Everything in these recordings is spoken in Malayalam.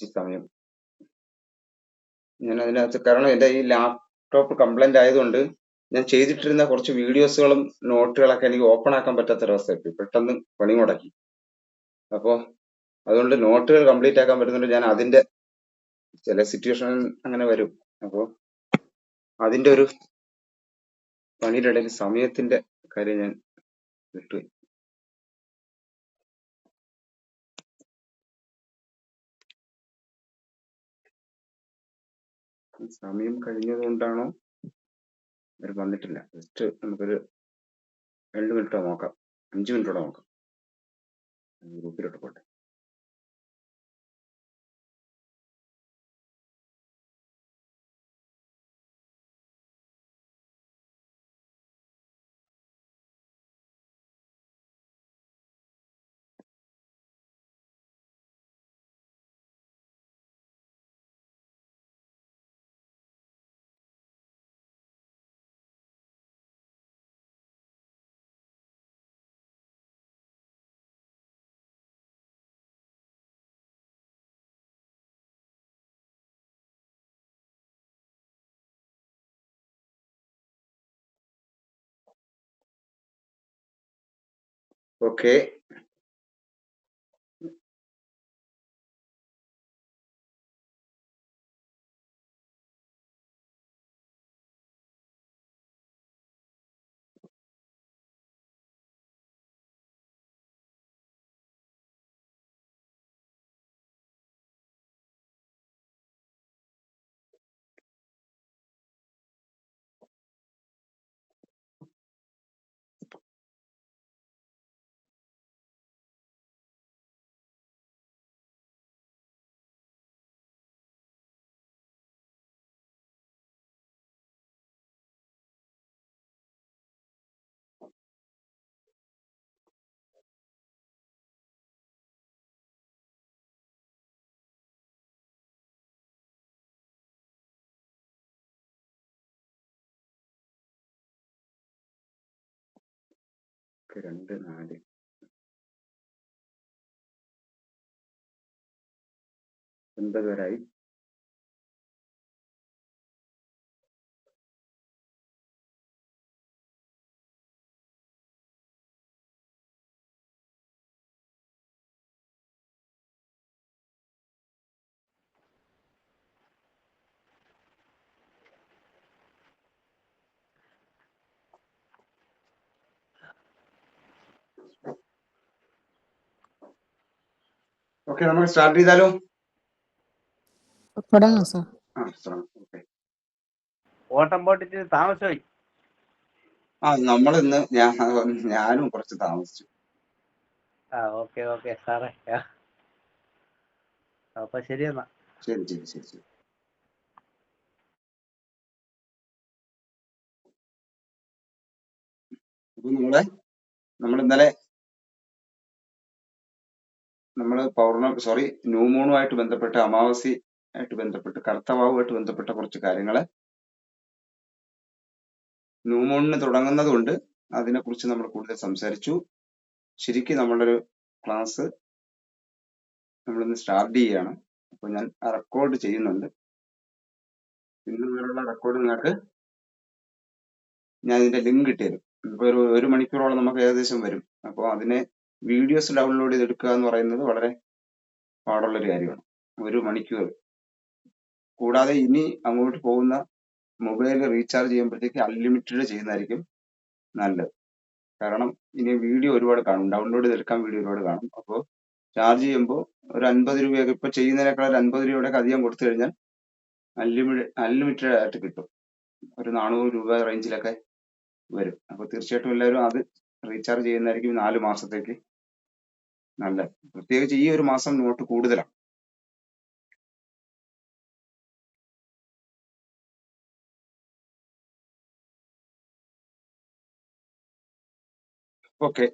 ഈ സമയം ഞാൻ അതിനകത്ത്, കാരണം എൻ്റെ ഈ ലാപ്ടോപ്പ് കംപ്ലൈന്റ് ആയതുകൊണ്ട് ഞാൻ ചെയ്തിട്ടിരുന്ന കുറച്ച് വീഡിയോസുകളും നോട്ടുകളൊക്കെ എനിക്ക് ഓപ്പൺ ആക്കാൻ പറ്റാത്തൊരവസ്ഥ പെട്ടെന്ന് പണി മുടക്കി. അപ്പോൾ അതുകൊണ്ട് നോട്ടുകൾ കംപ്ലീറ്റ് ആക്കാൻ പറ്റുന്നുണ്ട്. ഞാൻ അതിന്റെ ചില സിറ്റുവേഷൻ അങ്ങനെ വരും. അപ്പോൾ അതിന്റെ ഒരു പണിയുടെ ഇടയിൽ സമയത്തിന്റെ കാര്യം ഞാൻ വിട്ടുപോയി. സമയം കഴിഞ്ഞത് കൊണ്ടാണോ അവർ വന്നിട്ടില്ല? ജസ്റ്റ് നമുക്കൊരു 2 മിനിറ്റോ നോക്കാം, 5 മിനിറ്റോടെ നോക്കാം. ഗ്രൂപ്പിലോട്ട് പോട്ടെ. Okay, okay. 2, 4, 9 വരായി. ഓക്കെ, നമുക്ക് സ്റ്റാർട്ട് ചെയ്താലോ? തുടങ്ങാം സാർ. ഓക്കെ. ഓട്ടം പോട്ടിട്ട് താമസമായി. നമ്മൾ ഇന്ന് ഞാനും കുറച്ച് താമസിച്ചു. ഓക്കെ ഓക്കെ സാറേ. അപ്പൊ ശരി എന്നാ. ശരി ശരി ശരി ശരി. അപ്പൊ നമ്മൾ ഇന്നലെ ന്യൂ മൂണുമായിട്ട് ബന്ധപ്പെട്ട്, അമാവാസി ആയിട്ട് ബന്ധപ്പെട്ട്, കർത്തവാവുമായിട്ട് ബന്ധപ്പെട്ട കുറച്ച് കാര്യങ്ങള്, ന്യൂ മൂണിന് തുടങ്ങുന്നത് കൊണ്ട് അതിനെക്കുറിച്ച് നമ്മൾ കൂടുതൽ സംസാരിച്ചു. ശരിക്കും നമ്മളൊരു ക്ലാസ് നമ്മളിന്ന് സ്റ്റാർട്ട് ചെയ്യുകയാണ്. അപ്പൊ ഞാൻ റെക്കോർഡ് ചെയ്യുന്നുണ്ട്. ഇന്ന് മുതലുള്ള റെക്കോർഡ് നിങ്ങൾക്ക് ഞാൻ ഇതിന്റെ ലിങ്ക് ഇട്ടുതരും. ഇപ്പൊ ഒരു മണിക്കൂറോളം നമുക്ക് ഏകദേശം വരും. അപ്പോൾ അതിനെ വീഡിയോസ് ഡൗൺലോഡ് ചെയ്തെടുക്കുക എന്ന് പറയുന്നത് വളരെ പാടുള്ളൊരു കാര്യമാണ്. 1 മണിക്കൂർ. കൂടാതെ ഇനി അങ്ങോട്ട് പോകുന്ന മൊബൈൽ റീചാർജ് ചെയ്യുമ്പോഴത്തേക്ക് അൺലിമിറ്റഡ് ചെയ്യുന്നതായിരിക്കും നല്ലത്. കാരണം ഇനി വീഡിയോ ഒരുപാട് കാണും, ഡൗൺലോഡ് ചെയ്തെടുക്കാൻ വീഡിയോ ഒരുപാട് കാണും. അപ്പോൾ ചാർജ് ചെയ്യുമ്പോൾ ഒരു 50 രൂപയൊക്കെ, ഇപ്പൊ ചെയ്യുന്നതിനേക്കാൾ ഒരു 50 രൂപയുടെ അധികം കൊടുത്തു കഴിഞ്ഞാൽ അൺലിമിറ്റഡ് ആയിട്ട് കിട്ടും. ഒരു 400 രൂപ റേഞ്ചിലൊക്കെ വരും. അപ്പൊ തീർച്ചയായിട്ടും എല്ലാവരും അത് റീചാർജ് ചെയ്യുന്നതായിരിക്കും 4 മാസത്തേക്ക് നല്ലത്. പ്രത്യേകിച്ച് ഈ ഒരു മാസം നോട്ട് കൂടുതലാണ്. ഓക്കെ,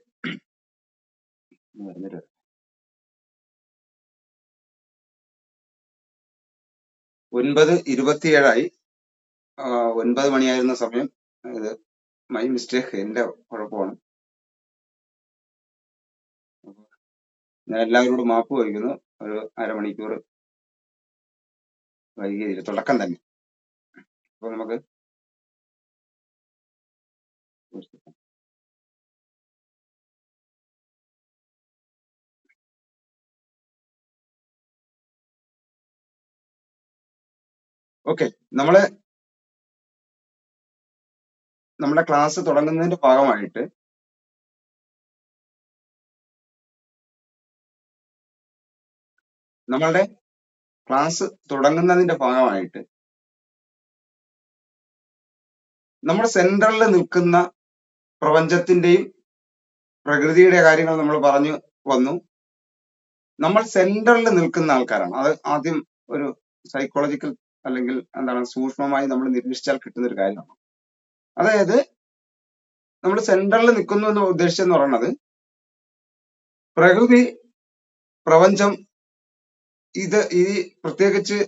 9:27 9 മണിയായിരുന്ന സമയം. ഇത് മൈ മിസ്റ്റേക്ക്, എന്റെ കുഴപ്പമാണ്. ഞാൻ എല്ലാവരോടും മാപ്പ് ചോദിക്കുന്നു. ഒരു അരമണിക്കൂർ വൈകിയതിൽ തുടക്കം തന്നെ. അപ്പൊ നമുക്ക് ഓക്കെ, നമ്മുടെ ക്ലാസ് തുടങ്ങുന്നതിന്റെ ഭാഗമായിട്ട് നമ്മളുടെ ക്ലാസ് തുടങ്ങുന്നതിന്റെ ഭാഗമായിട്ട് നമ്മുടെ സെന്ററിൽ നിൽക്കുന്ന പ്രപഞ്ചത്തിന്റെയും പ്രകൃതിയുടെ കാര്യങ്ങൾ നമ്മൾ പറഞ്ഞു വന്നു. നമ്മൾ സെന്ററിൽ നിൽക്കുന്ന ആൾക്കാരാണ്. അത് ആദ്യം ഒരു സൈക്കോളജിക്കൽ അല്ലെങ്കിൽ എന്താണ് സൂക്ഷ്മമായി നമ്മൾ നിരീക്ഷിച്ചാൽ കിട്ടുന്ന ഒരു കാര്യമാണ്. അതായത് നമ്മൾ സെന്ററിൽ നിൽക്കുന്നു എന്ന് ഉദ്ദേശിച്ചെന്ന് പറയുന്നത് പ്രകൃതി, പ്രപഞ്ചം, ഈ പ്രത്യേകിച്ച്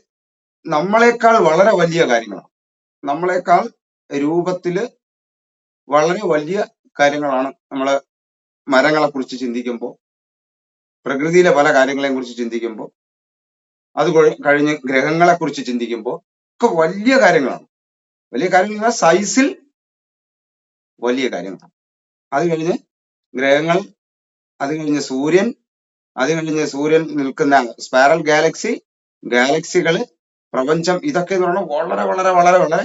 നമ്മളെക്കാൾ വളരെ വലിയ കാര്യങ്ങളാണ്. നമ്മളെക്കാൾ രൂപത്തില് വളരെ വലിയ കാര്യങ്ങളാണ് നമ്മള് മരങ്ങളെ കുറിച്ച് ചിന്തിക്കുമ്പോൾ, പ്രകൃതിയിലെ പല കാര്യങ്ങളെ കുറിച്ച് ചിന്തിക്കുമ്പോൾ, അത് കഴിഞ്ഞ് ഗ്രഹങ്ങളെ കുറിച്ച് ചിന്തിക്കുമ്പോൾ ഒക്കെ വലിയ കാര്യങ്ങളാണ്. വലിയ കാര്യങ്ങൾ സൈസിൽ വലിയ കാര്യങ്ങളാണ്. അത് കഴിഞ്ഞ് ഗ്രഹങ്ങൾ, അത് കഴിഞ്ഞ് സൂര്യൻ, അത് കഴിഞ്ഞ് സൂര്യൻ നിൽക്കുന്ന സ്പൈറൽ ഗാലക്സി, ഗാലക്സികള്, പ്രപഞ്ചം, ഇതൊക്കെ എന്ന് പറഞ്ഞാൽ വളരെ വളരെ വളരെ വളരെ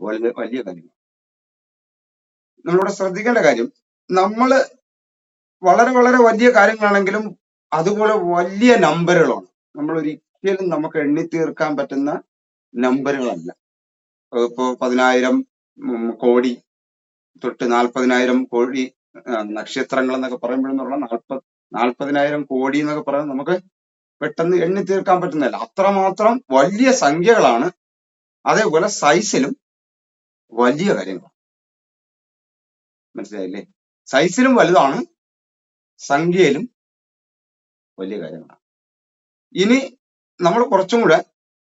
വലിയ വലിയ കാര്യങ്ങൾ. നമ്മളിവിടെ ശ്രദ്ധിക്കേണ്ട കാര്യം, നമ്മള് വളരെ വളരെ വലിയ കാര്യങ്ങളാണെങ്കിലും അതുപോലെ വലിയ നമ്പറുകളാണ്. നമ്മൾ ഒരിക്കലും നമുക്ക് എണ്ണി തീർക്കാൻ പറ്റുന്ന നമ്പറുകളല്ല. ഇപ്പോ 10,000 കോടി തൊട്ട് 40,000 കോടി നക്ഷത്രങ്ങൾ എന്നൊക്കെ പറയുമ്പോഴെന്ന് പറഞ്ഞാൽ 40,000 കോടി എന്നൊക്കെ പറയുന്നത് നമുക്ക് പെട്ടെന്ന് എണ്ണി തീർക്കാൻ പറ്റുന്നതല്ല. അത്രമാത്രം വലിയ സംഖ്യകളാണ്. അതേപോലെ സൈസിലും വലിയ കാര്യങ്ങളാണ്. മനസ്സിലായില്ലേ? സൈസിലും വലുതാണ്, സംഖ്യയിലും വലിയ കാര്യങ്ങളാണ്. ഇനി നമ്മൾ കുറച്ചും കൂടെ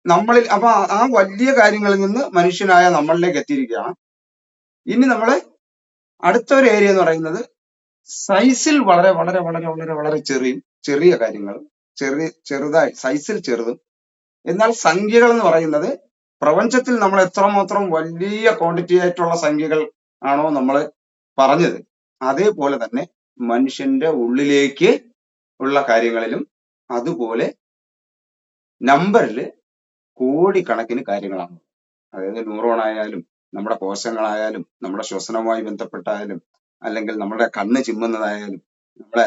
നമ്മളിൽ, അപ്പൊ ആ വലിയ കാര്യങ്ങളിൽ നിന്ന് മനുഷ്യനായ നമ്മളിലേക്ക് എത്തിയിരിക്കുകയാണ്. ഇനി നമ്മള് അടുത്ത ഒരു ഏരിയ എന്ന് പറയുന്നത് സൈസിൽ വളരെ വളരെ വളരെ വളരെ വളരെ ചെറിയ കാര്യങ്ങൾ, ചെറുതായി സൈസിൽ ചെറുതും, എന്നാൽ സംഖ്യകൾ എന്ന് പറയുന്നത് പ്രപഞ്ചത്തിൽ നമ്മൾ എത്രമാത്രം വലിയ ക്വാണ്ടിറ്റി ആയിട്ടുള്ള സംഖ്യകൾ ആണോ നമ്മൾ പറഞ്ഞത്, അതേപോലെ തന്നെ മനുഷ്യന്റെ ഉള്ളിലേക്ക് ഉള്ള കാര്യങ്ങളിലും അതുപോലെ നമ്പറില് കോടിക്കണക്കിന് കാര്യങ്ങളാണ്. അതായത് ന്യൂറോൺ ആയാലും നമ്മുടെ കോശങ്ങളായാലും നമ്മുടെ ശ്വസനവുമായി ബന്ധപ്പെട്ടായാലും അല്ലെങ്കിൽ നമ്മുടെ കണ്ണ് ചിമ്മുന്നതായാലും നമ്മുടെ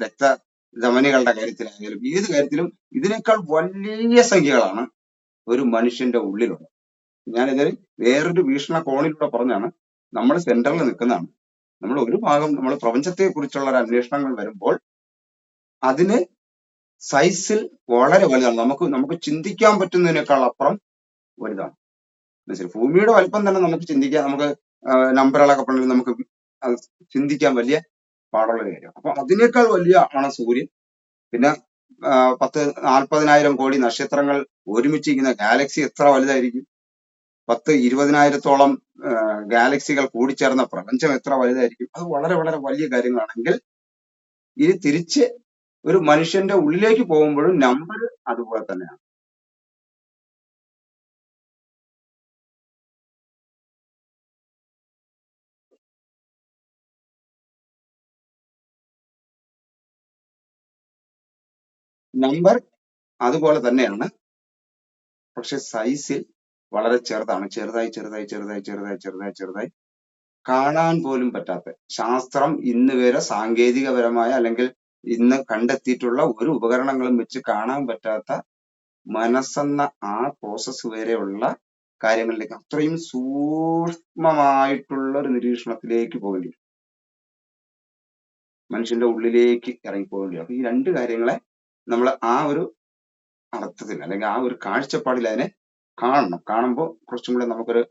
രക്തധമനികളുടെ കാര്യത്തിലായാലും ഏത് കാര്യത്തിലും ഇതിനേക്കാൾ വലിയ സംഖ്യകളാണ് ഒരു മനുഷ്യന്റെ ഉള്ളിലുള്ളത്. ഞാനിത് വേറൊരു വീക്ഷണകോണിലൂടെ പറഞ്ഞാണ്. നമ്മൾ സെന്ററിൽ നിൽക്കുന്നതാണ്. നമ്മൾ ഒരു ഭാഗം നമ്മൾ പ്രപഞ്ചത്തെ കുറിച്ചുള്ള ഒരു അന്വേഷണങ്ങൾ വരുമ്പോൾ അതിന് സൈസിൽ വളരെ വലുതാണ്. നമുക്ക് ചിന്തിക്കാൻ പറ്റുന്നതിനേക്കാൾ അപ്പുറം വലുതാണ്. മനസ്സിലായി? ഭൂമിയുടെ വലിപ്പം തന്നെ നമുക്ക് ചിന്തിക്കാൻ, നമുക്ക് നമ്പറുകളൊക്കെ പറഞ്ഞാൽ നമുക്ക് ചിന്തിക്കാൻ വലിയ പാടുള്ള കാര്യം. അപ്പൊ അതിനേക്കാൾ വലിയ ആണ് സൂര്യൻ. പിന്നെ 40,000 കോടി നക്ഷത്രങ്ങൾ ഒരുമിച്ചിരിക്കുന്ന ഗാലക്സി എത്ര വലുതായിരിക്കും? 20,000-ഓളം ഗാലക്സികൾ കൂടിച്ചേർന്ന പ്രപഞ്ചം എത്ര വലുതായിരിക്കും? അത് വളരെ വളരെ വലിയ കാര്യങ്ങളാണെങ്കിൽ ഇനി തിരിച്ച് ഒരു മനുഷ്യന്റെ ഉള്ളിലേക്ക് പോകുമ്പോഴും നമ്പർ അതുപോലെ തന്നെയാണ്. നമ്പർ അതുപോലെ തന്നെയാണ്, പക്ഷെ സൈസിൽ വളരെ ചെറുതാണ്. ചെറുതായി കാണാൻ പോലും പറ്റാത്ത, ശാസ്ത്രം ഇന്ന് വരെ സാങ്കേതികപരമായ അല്ലെങ്കിൽ ഇന്ന് കണ്ടെത്തിയിട്ടുള്ള ഒരു ഉപകരണങ്ങളും വെച്ച് കാണാൻ പറ്റാത്ത മനസ്സെന്ന ആ പ്രോസസ്സ് വരെയുള്ള കാര്യങ്ങളിലേക്ക്, അത്രയും സൂക്ഷ്മമായിട്ടുള്ള ഒരു നിരീക്ഷണത്തിലേക്ക് പോകേണ്ടി വരും. മനുഷ്യന്റെ ഉള്ളിലേക്ക് ഇറങ്ങിപ്പോകേണ്ടി വരും. അപ്പൊ ഈ രണ്ട് കാര്യങ്ങളെ നമ്മൾ ആ ഒരു അർത്ഥത്തിൽ അല്ലെങ്കിൽ ആ ഒരു കാഴ്ചപ്പാടിൽ അതിനെ കാണണം. കാണുമ്പോൾ കുറച്ചും കൂടെ നമുക്കൊരു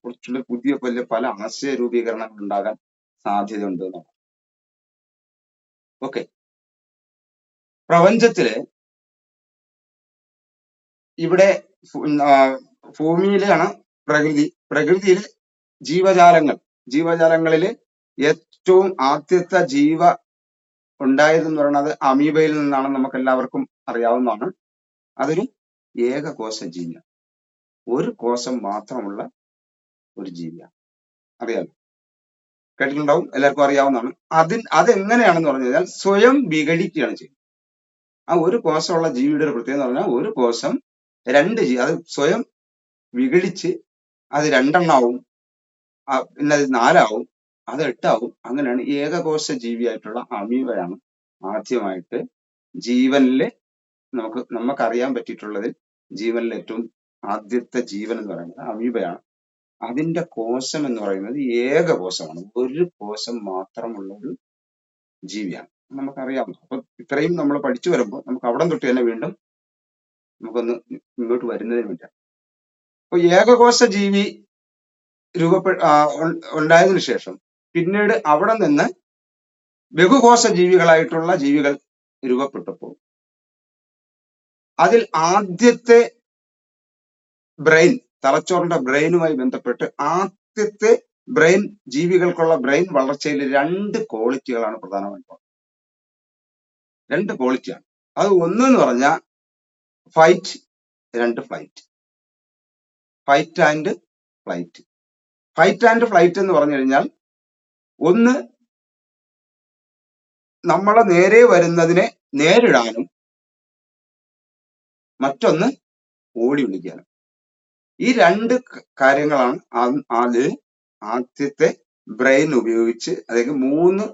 കുറച്ചുകൂടെ പുതിയ പല ആശയ രൂപീകരണങ്ങൾ ഉണ്ടാകാൻ സാധ്യതയുണ്ട് എന്നാണ്. ഓക്കെ, പ്രപഞ്ചത്തില് ഇവിടെ ഭൂമിയിലാണ് പ്രകൃതിയിൽ ജീവജാലങ്ങളില് ഏറ്റവും ആദ്യത്തെ ഉണ്ടായതെന്ന് പറയുന്നത് അമീബയിൽ നിന്നാണ്, നമുക്ക് എല്ലാവർക്കും അറിയാവുന്നതാണ്. അതൊരു ഏകകോശ ജീവിയാണ്, ഒരു കോശം മാത്രമുള്ള ഒരു ജീവിയാണ്. അറിയാലോ, കേട്ടിട്ടുണ്ടാവും, എല്ലാവർക്കും അറിയാവുന്നതാണ്. അതെങ്ങനെയാണെന്ന് പറഞ്ഞു കഴിഞ്ഞാൽ സ്വയം വിഘടിക്കുകയാണ് ചെയ്യുന്നത്. ആ ഒരു കോശമുള്ള ജീവിയുടെ ഒരു പ്രത്യേകത എന്ന് പറഞ്ഞാൽ ഒരു കോശം അത് സ്വയം വിഘടിച്ച് അത് 2 എണ്ണാവും, പിന്നെ അത് 4 ആവും, അത് 8 ആവും. അങ്ങനെയാണ് ഏകകോശ ജീവിയായിട്ടുള്ള അമീബയാണ് ആദ്യമായിട്ട് ജീവനില് നമുക്കറിയാൻ പറ്റിയിട്ടുള്ളതിൽ ജീവനിലെ ഏറ്റവും ആദ്യത്തെ ജീവൻ എന്ന് പറയുന്നത് അമീബയാണ്. അതിന്റെ കോശം എന്ന് പറയുന്നത് ഏകകോശമാണ്, ഒരു കോശം മാത്രമുള്ള ഒരു ജീവിയാണ്, നമുക്കറിയാവുന്ന. അപ്പൊ ഇത്രയും നമ്മൾ പഠിച്ചു വരുമ്പോൾ നമുക്ക് അവിടം തൊട്ട് തന്നെ വീണ്ടും നമുക്കൊന്ന് ഇങ്ങോട്ട് വരുന്നതിന് വേണ്ടിയാണ്. അപ്പൊ ഏകകോശ ജീവി ഉണ്ടായതിനു ശേഷം പിന്നീട് അവിടെ നിന്ന് ബഹുകോശ ജീവികളായിട്ടുള്ള ജീവികൾ രൂപപ്പെട്ടപ്പോൾ അതിൽ ആദ്യത്തെ ബ്രെയിൻ, തലച്ചോറിന്റെ ബ്രെയിനുമായി ബന്ധപ്പെട്ട് ആദ്യത്തെ ബ്രെയിൻ ജീവികൾക്കുള്ള ബ്രെയിൻ വളർച്ചയിൽ 2 ക്വാളിറ്റികളാണ് പ്രധാനമായിട്ടുള്ളത്. 2 ക്വാളിറ്റിയാണ്. അത് ഒന്നെന്ന് പറഞ്ഞാൽ fight, 2 flight. Fight and flight. Fight and flight എന്ന് പറഞ്ഞു കഴിഞ്ഞാൽ ഒന്ന് നമ്മളെ നേരെ വരുന്നതിനെ നേരിടാനും മറ്റൊന്ന് ഓടി വിളിക്കാനും. ഈ 2 കാര്യങ്ങളാണ് ആദ്യത്തെ ബ്രെയിൻ ഉപയോഗിച്ച്, അതായത് 3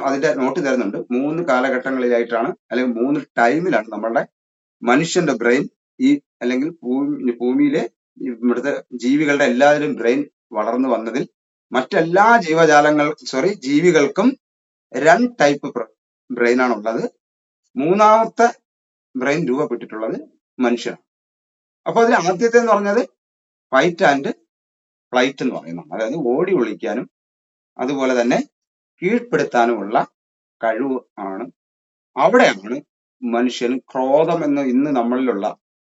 അതിന്റെ നോട്ട് തരുന്നുണ്ട്, 3 കാലഘട്ടങ്ങളിലായിട്ടാണ് അല്ലെങ്കിൽ 3 ടൈമിലാണ് നമ്മളുടെ മനുഷ്യന്റെ ബ്രെയിൻ അല്ലെങ്കിൽ ഭൂമിയിലെ ഇവിടുത്തെ ജീവികളുടെ എല്ലാവരും ബ്രെയിൻ വളർന്നു വന്നതിൽ മറ്റെല്ലാ ജീവികൾക്കും 2 ടൈപ്പ് ബ്രെയിൻ ആണ് ഉള്ളത്. 3ാമത്തെ ബ്രെയിൻ രൂപപ്പെട്ടിട്ടുള്ളത് മനുഷ്യനാണ്. അപ്പൊ അതിൽ ആദ്യത്തെ എന്ന് പറഞ്ഞത് ഫൈറ്റ് ആൻഡ് ഫ്ലൈറ്റ് എന്ന് പറയുന്നതാണ്. അതായത് ഓടി ഒളിക്കാനും അതുപോലെ തന്നെ കീഴ്പ്പെടുത്താനുമുള്ള കഴിവ് ആണ്. അവിടെയാണ് മനുഷ്യന് ക്രോധം എന്ന ഇന്ന് നമ്മളിലുള്ള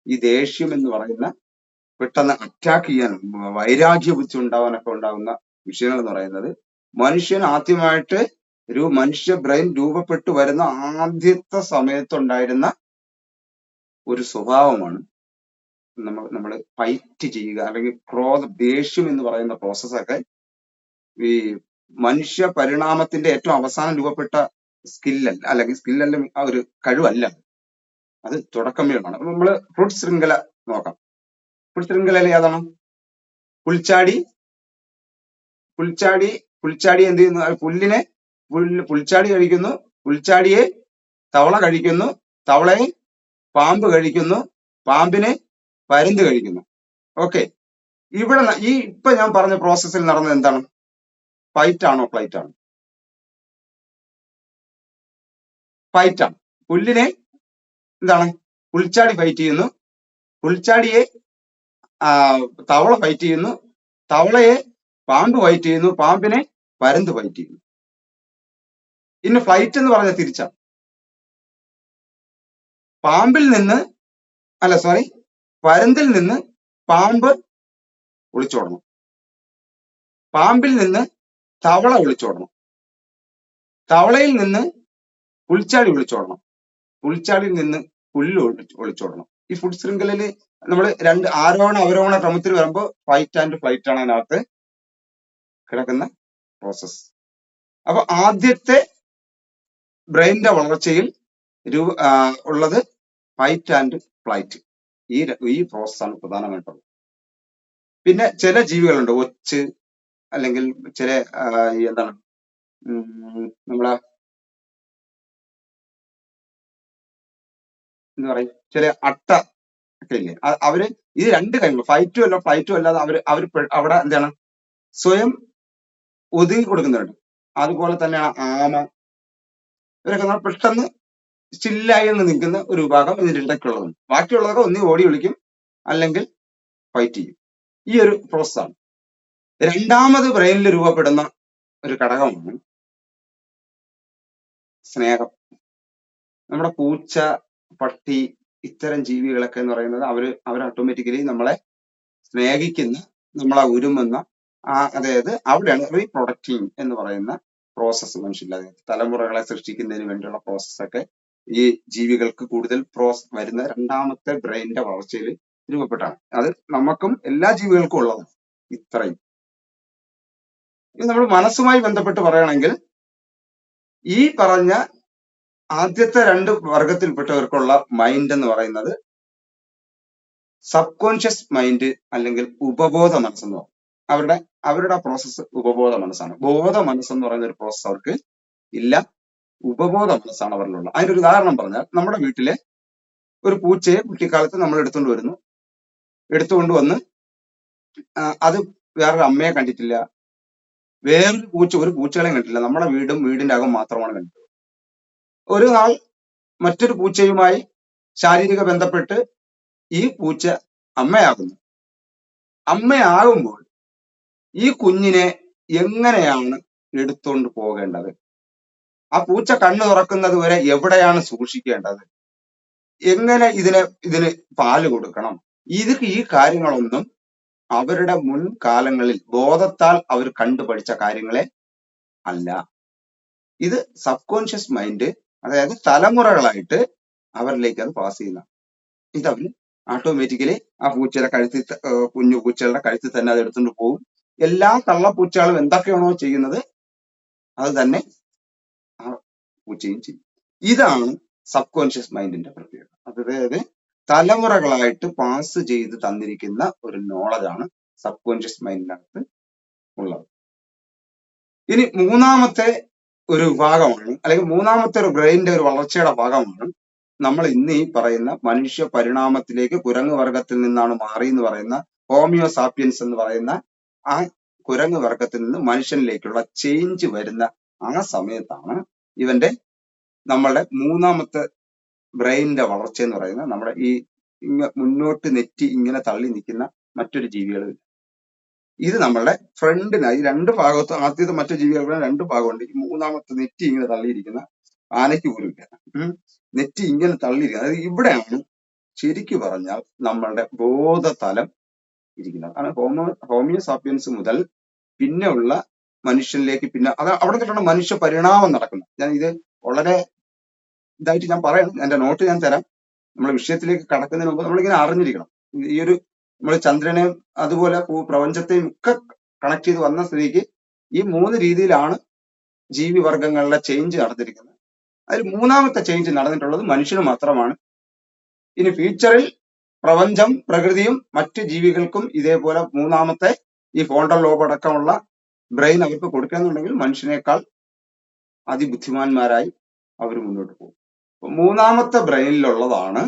ഈ ദേഷ്യം എന്ന് പറയുന്ന പെട്ടെന്ന് അറ്റാക്ക് ചെയ്യാനും വൈരാഗ്യ ബുദ്ധി ഉണ്ടാവാനൊക്കെ ഉണ്ടാകുന്ന വിഷയങ്ങൾ എന്ന് പറയുന്നത് മനുഷ്യൻ ആദ്യമായിട്ട് മനുഷ്യ ബ്രെയിൻ രൂപപ്പെട്ടു വരുന്ന ആദ്യത്തെ സമയത്തുണ്ടായിരുന്ന ഒരു സ്വഭാവമാണ് നമ്മൾ ഫൈറ്റ് ചെയ്യുക, അല്ലെങ്കിൽ ദേഷ്യം എന്ന് പറയുന്ന പ്രോസസ്സൊക്കെ ഈ മനുഷ്യ പരിണാമത്തിന്റെ ഏറ്റവും അവസാനം രൂപപ്പെട്ട സ്കില്ലല്ല, അല്ലെങ്കിൽ സ്കില്ലല്ല, ആ ഒരു കഴിവല്ല, അത് തുടക്കമേയാണ്. അപ്പൊ നമ്മള് ഫ്രൂട്ട് ശൃംഖല നോക്കാം. ഫ്രൂട്ട് ശൃംഖലയിൽ ഏതാണ്? പുൽച്ചാടി എന്ത് ചെയ്യുന്നു? പുൽച്ചാടി കഴിക്കുന്നു, പുൽച്ചാടിയെ തവള കഴിക്കുന്നു, തവളയെ പാമ്പ് കഴിക്കുന്നു, പാമ്പിനെ പരുന്ത് കഴിക്കുന്നു. ഓക്കെ, ഇവിടെ ഇപ്പൊ ഞാൻ പറഞ്ഞ പ്രോസസ്സിൽ നടന്നത് എന്താണ്? ഫൈറ്റ് ആണോ ഫ്ലൈറ്റ് ആണോ? ഫൈറ്റ് ആണ്. പുല്ലിനെ പുൽച്ചാടി ഫൈറ്റ് ചെയ്യുന്നു, പുൽച്ചാടിയെ തവള ഫൈറ്റ് ചെയ്യുന്നു, തവളയെ പാമ്പ് ഫൈറ്റ് ചെയ്യുന്നു, പാമ്പിനെ പരുന്ത് ഫൈറ്റ് ചെയ്യുന്നു. ഇന്ന് ഫ്ലൈറ്റ് എന്ന് പറഞ്ഞ തിരിച്ചാണ്. പരുന്തിൽ നിന്ന് പാമ്പ് ഒളിച്ചോടണം, പാമ്പിൽ നിന്ന് തവള ഒളിച്ചോടണം, തവളയിൽ നിന്ന് പുൽച്ചാടി ഒളിച്ചോടണം, പുൽച്ചാടിയിൽ നിന്ന് പുല്ല് ഒളിച്ചോടണം. ഈ ഫുഡ് ശൃംഖലയിൽ നമ്മൾ 2 ആരോഹണ അവരോഹണ ക്രമത്തിൽ വരുമ്പോൾ ഫൈറ്റ് ആൻഡ് ഫ്ലൈറ്റ് ആണ് അതിനകത്ത് കിടക്കുന്ന പ്രോസസ്. അപ്പൊ ആദ്യത്തെ ബ്രെയിനിന്റെ വളർച്ചയിൽ ഉള്ളത് ഫൈറ്റ് ആൻഡ് ഫ്ലൈറ്റ്, ഈ പ്രോസസ്സാണ് പ്രധാനമായിട്ടുള്ളത്. പിന്നെ ചില ജീവികളുണ്ട്, ഒച്ച്, അല്ലെങ്കിൽ ചില നമ്മളെ എന്താ പറയും, ചില അട്ട ഒക്കെ ഇല്ലേ, അവര് ഇത് 2 കാര്യങ്ങൾ, ഫൈറ്റും അല്ല ഫ്ലൈറ്റും അല്ലാതെ അവർ അവിടെ എന്താണ് സ്വയം ഒതുങ്ങി കൊടുക്കുന്നുണ്ട്. അതുപോലെ തന്നെയാണ് ആമ, ഇവരൊക്കെ പെട്ടെന്ന് സ്റ്റില്ലായി എന്ന് നിൽക്കുന്ന ഒരു വിഭാഗം ഇതിന്റെ ഇടയ്ക്കുള്ളതുണ്ട്. ബാക്കിയുള്ളതൊക്കെ ഒന്നി ഓടി വിളിക്കും അല്ലെങ്കിൽ ഫൈറ്റ് ചെയ്യും. ഈ ഒരു പ്രോസസ്സാണ്. 2ാമത് ബ്രെയിനിൽ രൂപപ്പെടുന്ന ഒരു ഘടകമാണ് സ്നേഹം. നമ്മുടെ പൂച്ച, പട്ടി, ഇത്തരം ജീവികളൊക്കെ എന്ന് പറയുന്നത് അവർ ഓട്ടോമാറ്റിക്കലി നമ്മളെ സ്നേഹിക്കുന്ന, നമ്മളെ ഉരുമുന്ന, അതായത് അവിടെയാണ് റീപ്രൊഡക്റ്റിംഗ് എന്ന് പറയുന്ന പ്രോസസ്സ് മനുഷ്യരില്ലാതെ തലമുറകളെ സൃഷ്ടിക്കുന്നതിന് വേണ്ടിയുള്ള പ്രോസസ്സൊക്കെ ഈ ജീവികൾക്ക് കൂടുതൽ വരുന്ന രണ്ടാമത്തെ ബ്രെയിനിന്റെ വളർച്ചയിൽ രൂപപ്പെട്ടാണ്. അത് നമുക്കും എല്ലാ ജീവികൾക്കും ഉള്ളതാണ് ഇത്രയും. ഇത് നമ്മൾ മനസ്സുമായി ബന്ധപ്പെട്ട് പറയുകയാണെങ്കിൽ ഈ പറഞ്ഞ ആദ്യത്തെ രണ്ട് വർഗത്തിൽപ്പെട്ടവർക്കുള്ള മൈൻഡ് എന്ന് പറയുന്നത് സബ് കോൺഷ്യസ് മൈൻഡ് അല്ലെങ്കിൽ ഉപബോധ മനസ്സെന്ന് പറയും. അവരുടെ പ്രോസസ്സ് ഉപബോധ മനസ്സാണ്. ബോധ മനസ്സെന്ന് പറയുന്ന ഒരു പ്രോസസ്സ് അവർക്ക് ഇല്ല. ഉപബോധ മനസ്സാണ് അവരിലുള്ള. അതിന്റെ ഒരു ഉദാഹരണം പറഞ്ഞാൽ, നമ്മുടെ വീട്ടിലെ ഒരു പൂച്ചയെ കുട്ടിക്കാലത്ത് നമ്മൾ എടുത്തുകൊണ്ട് വന്ന് അത് വേറൊരു അമ്മയെ കണ്ടിട്ടില്ല, ഒരു പൂച്ചകളെയും കണ്ടിട്ടില്ല. നമ്മുടെ വീടിന്റെ അകം മാത്രമാണ് കണ്ടത്. ഒരു നാൾ മറ്റൊരു പൂച്ചയുമായി ശാരീരിക ബന്ധപ്പെട്ട് ഈ പൂച്ച അമ്മയാകുമ്പോൾ ഈ കുഞ്ഞിനെ എങ്ങനെയാണ് എടുത്തുകൊണ്ട് പോകേണ്ടത്, ആ പൂച്ച കണ്ണു തുറക്കുന്നത് വരെ എവിടെയാണ് സൂക്ഷിക്കേണ്ടത്, എങ്ങനെ ഇതിന് പാല് കൊടുക്കണം, ഈ കാര്യങ്ങളൊന്നും അവരുടെ മുൻകാലങ്ങളിൽ ബോധത്താൽ അവർ കണ്ടുപഠിച്ച കാര്യങ്ങളെ അല്ല. ഇത് സബ് കോൺഷ്യസ് മൈൻഡ്, അതായത് തലമുറകളായിട്ട് അവരിലേക്ക് അത് പാസ് ചെയ്യുന്ന. ഇതവര് ഓട്ടോമാറ്റിക്കലി ആ കുഞ്ഞു പൂച്ചകളുടെ കഴുത്തിൽ തന്നെ അത് എടുത്തുകൊണ്ട് പോകും. എല്ലാ തള്ളപ്പൂച്ചകളും എന്തൊക്കെയാണോ ചെയ്യുന്നത് അത് തന്നെ ആ പൂച്ചയും ചെയ്യും. ഇതാണ് സബ് കോൺഷ്യസ് മൈൻഡിന്റെ പ്രത്യേകത. അതായത് തലമുറകളായിട്ട് പാസ് ചെയ്ത് തന്നിരിക്കുന്ന ഒരു നോളജാണ് സബ് കോൺഷ്യസ് മൈൻഡിനകത്ത് ഉള്ളത്. ഇനി മൂന്നാമത്തെ ഒരു ഭാഗമാണ്, അല്ലെങ്കിൽ മൂന്നാമത്തെ ഒരു ബ്രെയിനിന്റെ ഒരു വളർച്ചയുടെ ഭാഗമാണ് നമ്മൾ ഇന്ന് ഈ പറയുന്ന മനുഷ്യ പരിണാമത്തിലേക്ക് കുരങ്ങ് വർഗത്തിൽ നിന്നാണ് മാറി എന്ന് പറയുന്ന ഹോമിയോ സാപ്പിയൻസ് എന്ന് പറയുന്ന ആ കുരങ്ങ് വർഗത്തിൽ നിന്ന് മനുഷ്യനിലേക്കുള്ള ചേഞ്ച് വരുന്ന ആ സമയത്താണ് നമ്മളുടെ മൂന്നാമത്തെ ബ്രെയിനിന്റെ വളർച്ച എന്ന് പറയുന്നത്. നമ്മുടെ ഈ മുന്നോട്ട് നെറ്റി ഇങ്ങനെ തള്ളി നിൽക്കുന്ന മറ്റൊരു ജീവികളില്ല. ഇത് നമ്മളുടെ ഫ്രണ്ടിനായി രണ്ട് ഭാഗത്തും, ആദ്യത്തെ മറ്റു ജീവികളുടെ രണ്ട് ഭാഗമുണ്ട്. ഈ മൂന്നാമത്തെ നെറ്റി ഇങ്ങനെ തള്ളിയിരിക്കുന്ന ആനയ്ക്ക് പോലും ഇല്ല. നെറ്റി ഇങ്ങനെ തള്ളിയിരിക്കുന്നത്, അതായത് ഇവിടെയാണ് ശരിക്കു പറഞ്ഞാൽ നമ്മളുടെ ബോധതലം ഇരിക്കുന്നത്. ആണ് ഹോമിയോ സാപ്പിയൻസ് മുതൽ പിന്നെ ഉള്ള മനുഷ്യനിലേക്ക്, പിന്നെ അവിടെ തൊട്ടാണ് മനുഷ്യ പരിണാമം നടക്കുന്നത്. ഞാൻ ഇത് വളരെ ഇതായിട്ട് ഞാൻ പറയണം, എന്റെ നോട്ട് ഞാൻ തരാം. നമ്മളെ വിഷയത്തിലേക്ക് കടക്കുന്നതിന് മുമ്പ് നമ്മളിങ്ങനെ അറിഞ്ഞിരിക്കണം. ഈ ഒരു നമ്മൾ ചന്ദ്രനെയും അതുപോലെ പ്രപഞ്ചത്തെയും ഒക്കെ കണക്ട് ചെയ്ത് വന്ന സ്ഥിതിക്ക് ഈ മൂന്ന് രീതിയിലാണ് ജീവിവർഗങ്ങളുടെ ചേഞ്ച് നടന്നിരിക്കുന്നത്. അതിൽ മൂന്നാമത്തെ ചേഞ്ച് നടന്നിട്ടുള്ളത് മനുഷ്യന് മാത്രമാണ്. ഇനി ഫ്യൂച്ചറിൽ പ്രപഞ്ചം, പ്രകൃതിയും മറ്റ് ജീവികൾക്കും ഇതേപോലെ മൂന്നാമത്തെ ഈ ഫ്രോണ്ടൽ ലോബ് അടക്കമുള്ള ബ്രെയിൻ അവർക്ക് കൊടുക്കണമെന്നുണ്ടെങ്കിൽ മനുഷ്യനേക്കാൾ അതിബുദ്ധിമാന്മാരായി അവർ മുന്നോട്ട് പോകും. മൂന്നാമത്തെ ബ്രെയിനിലുള്ളതാണ്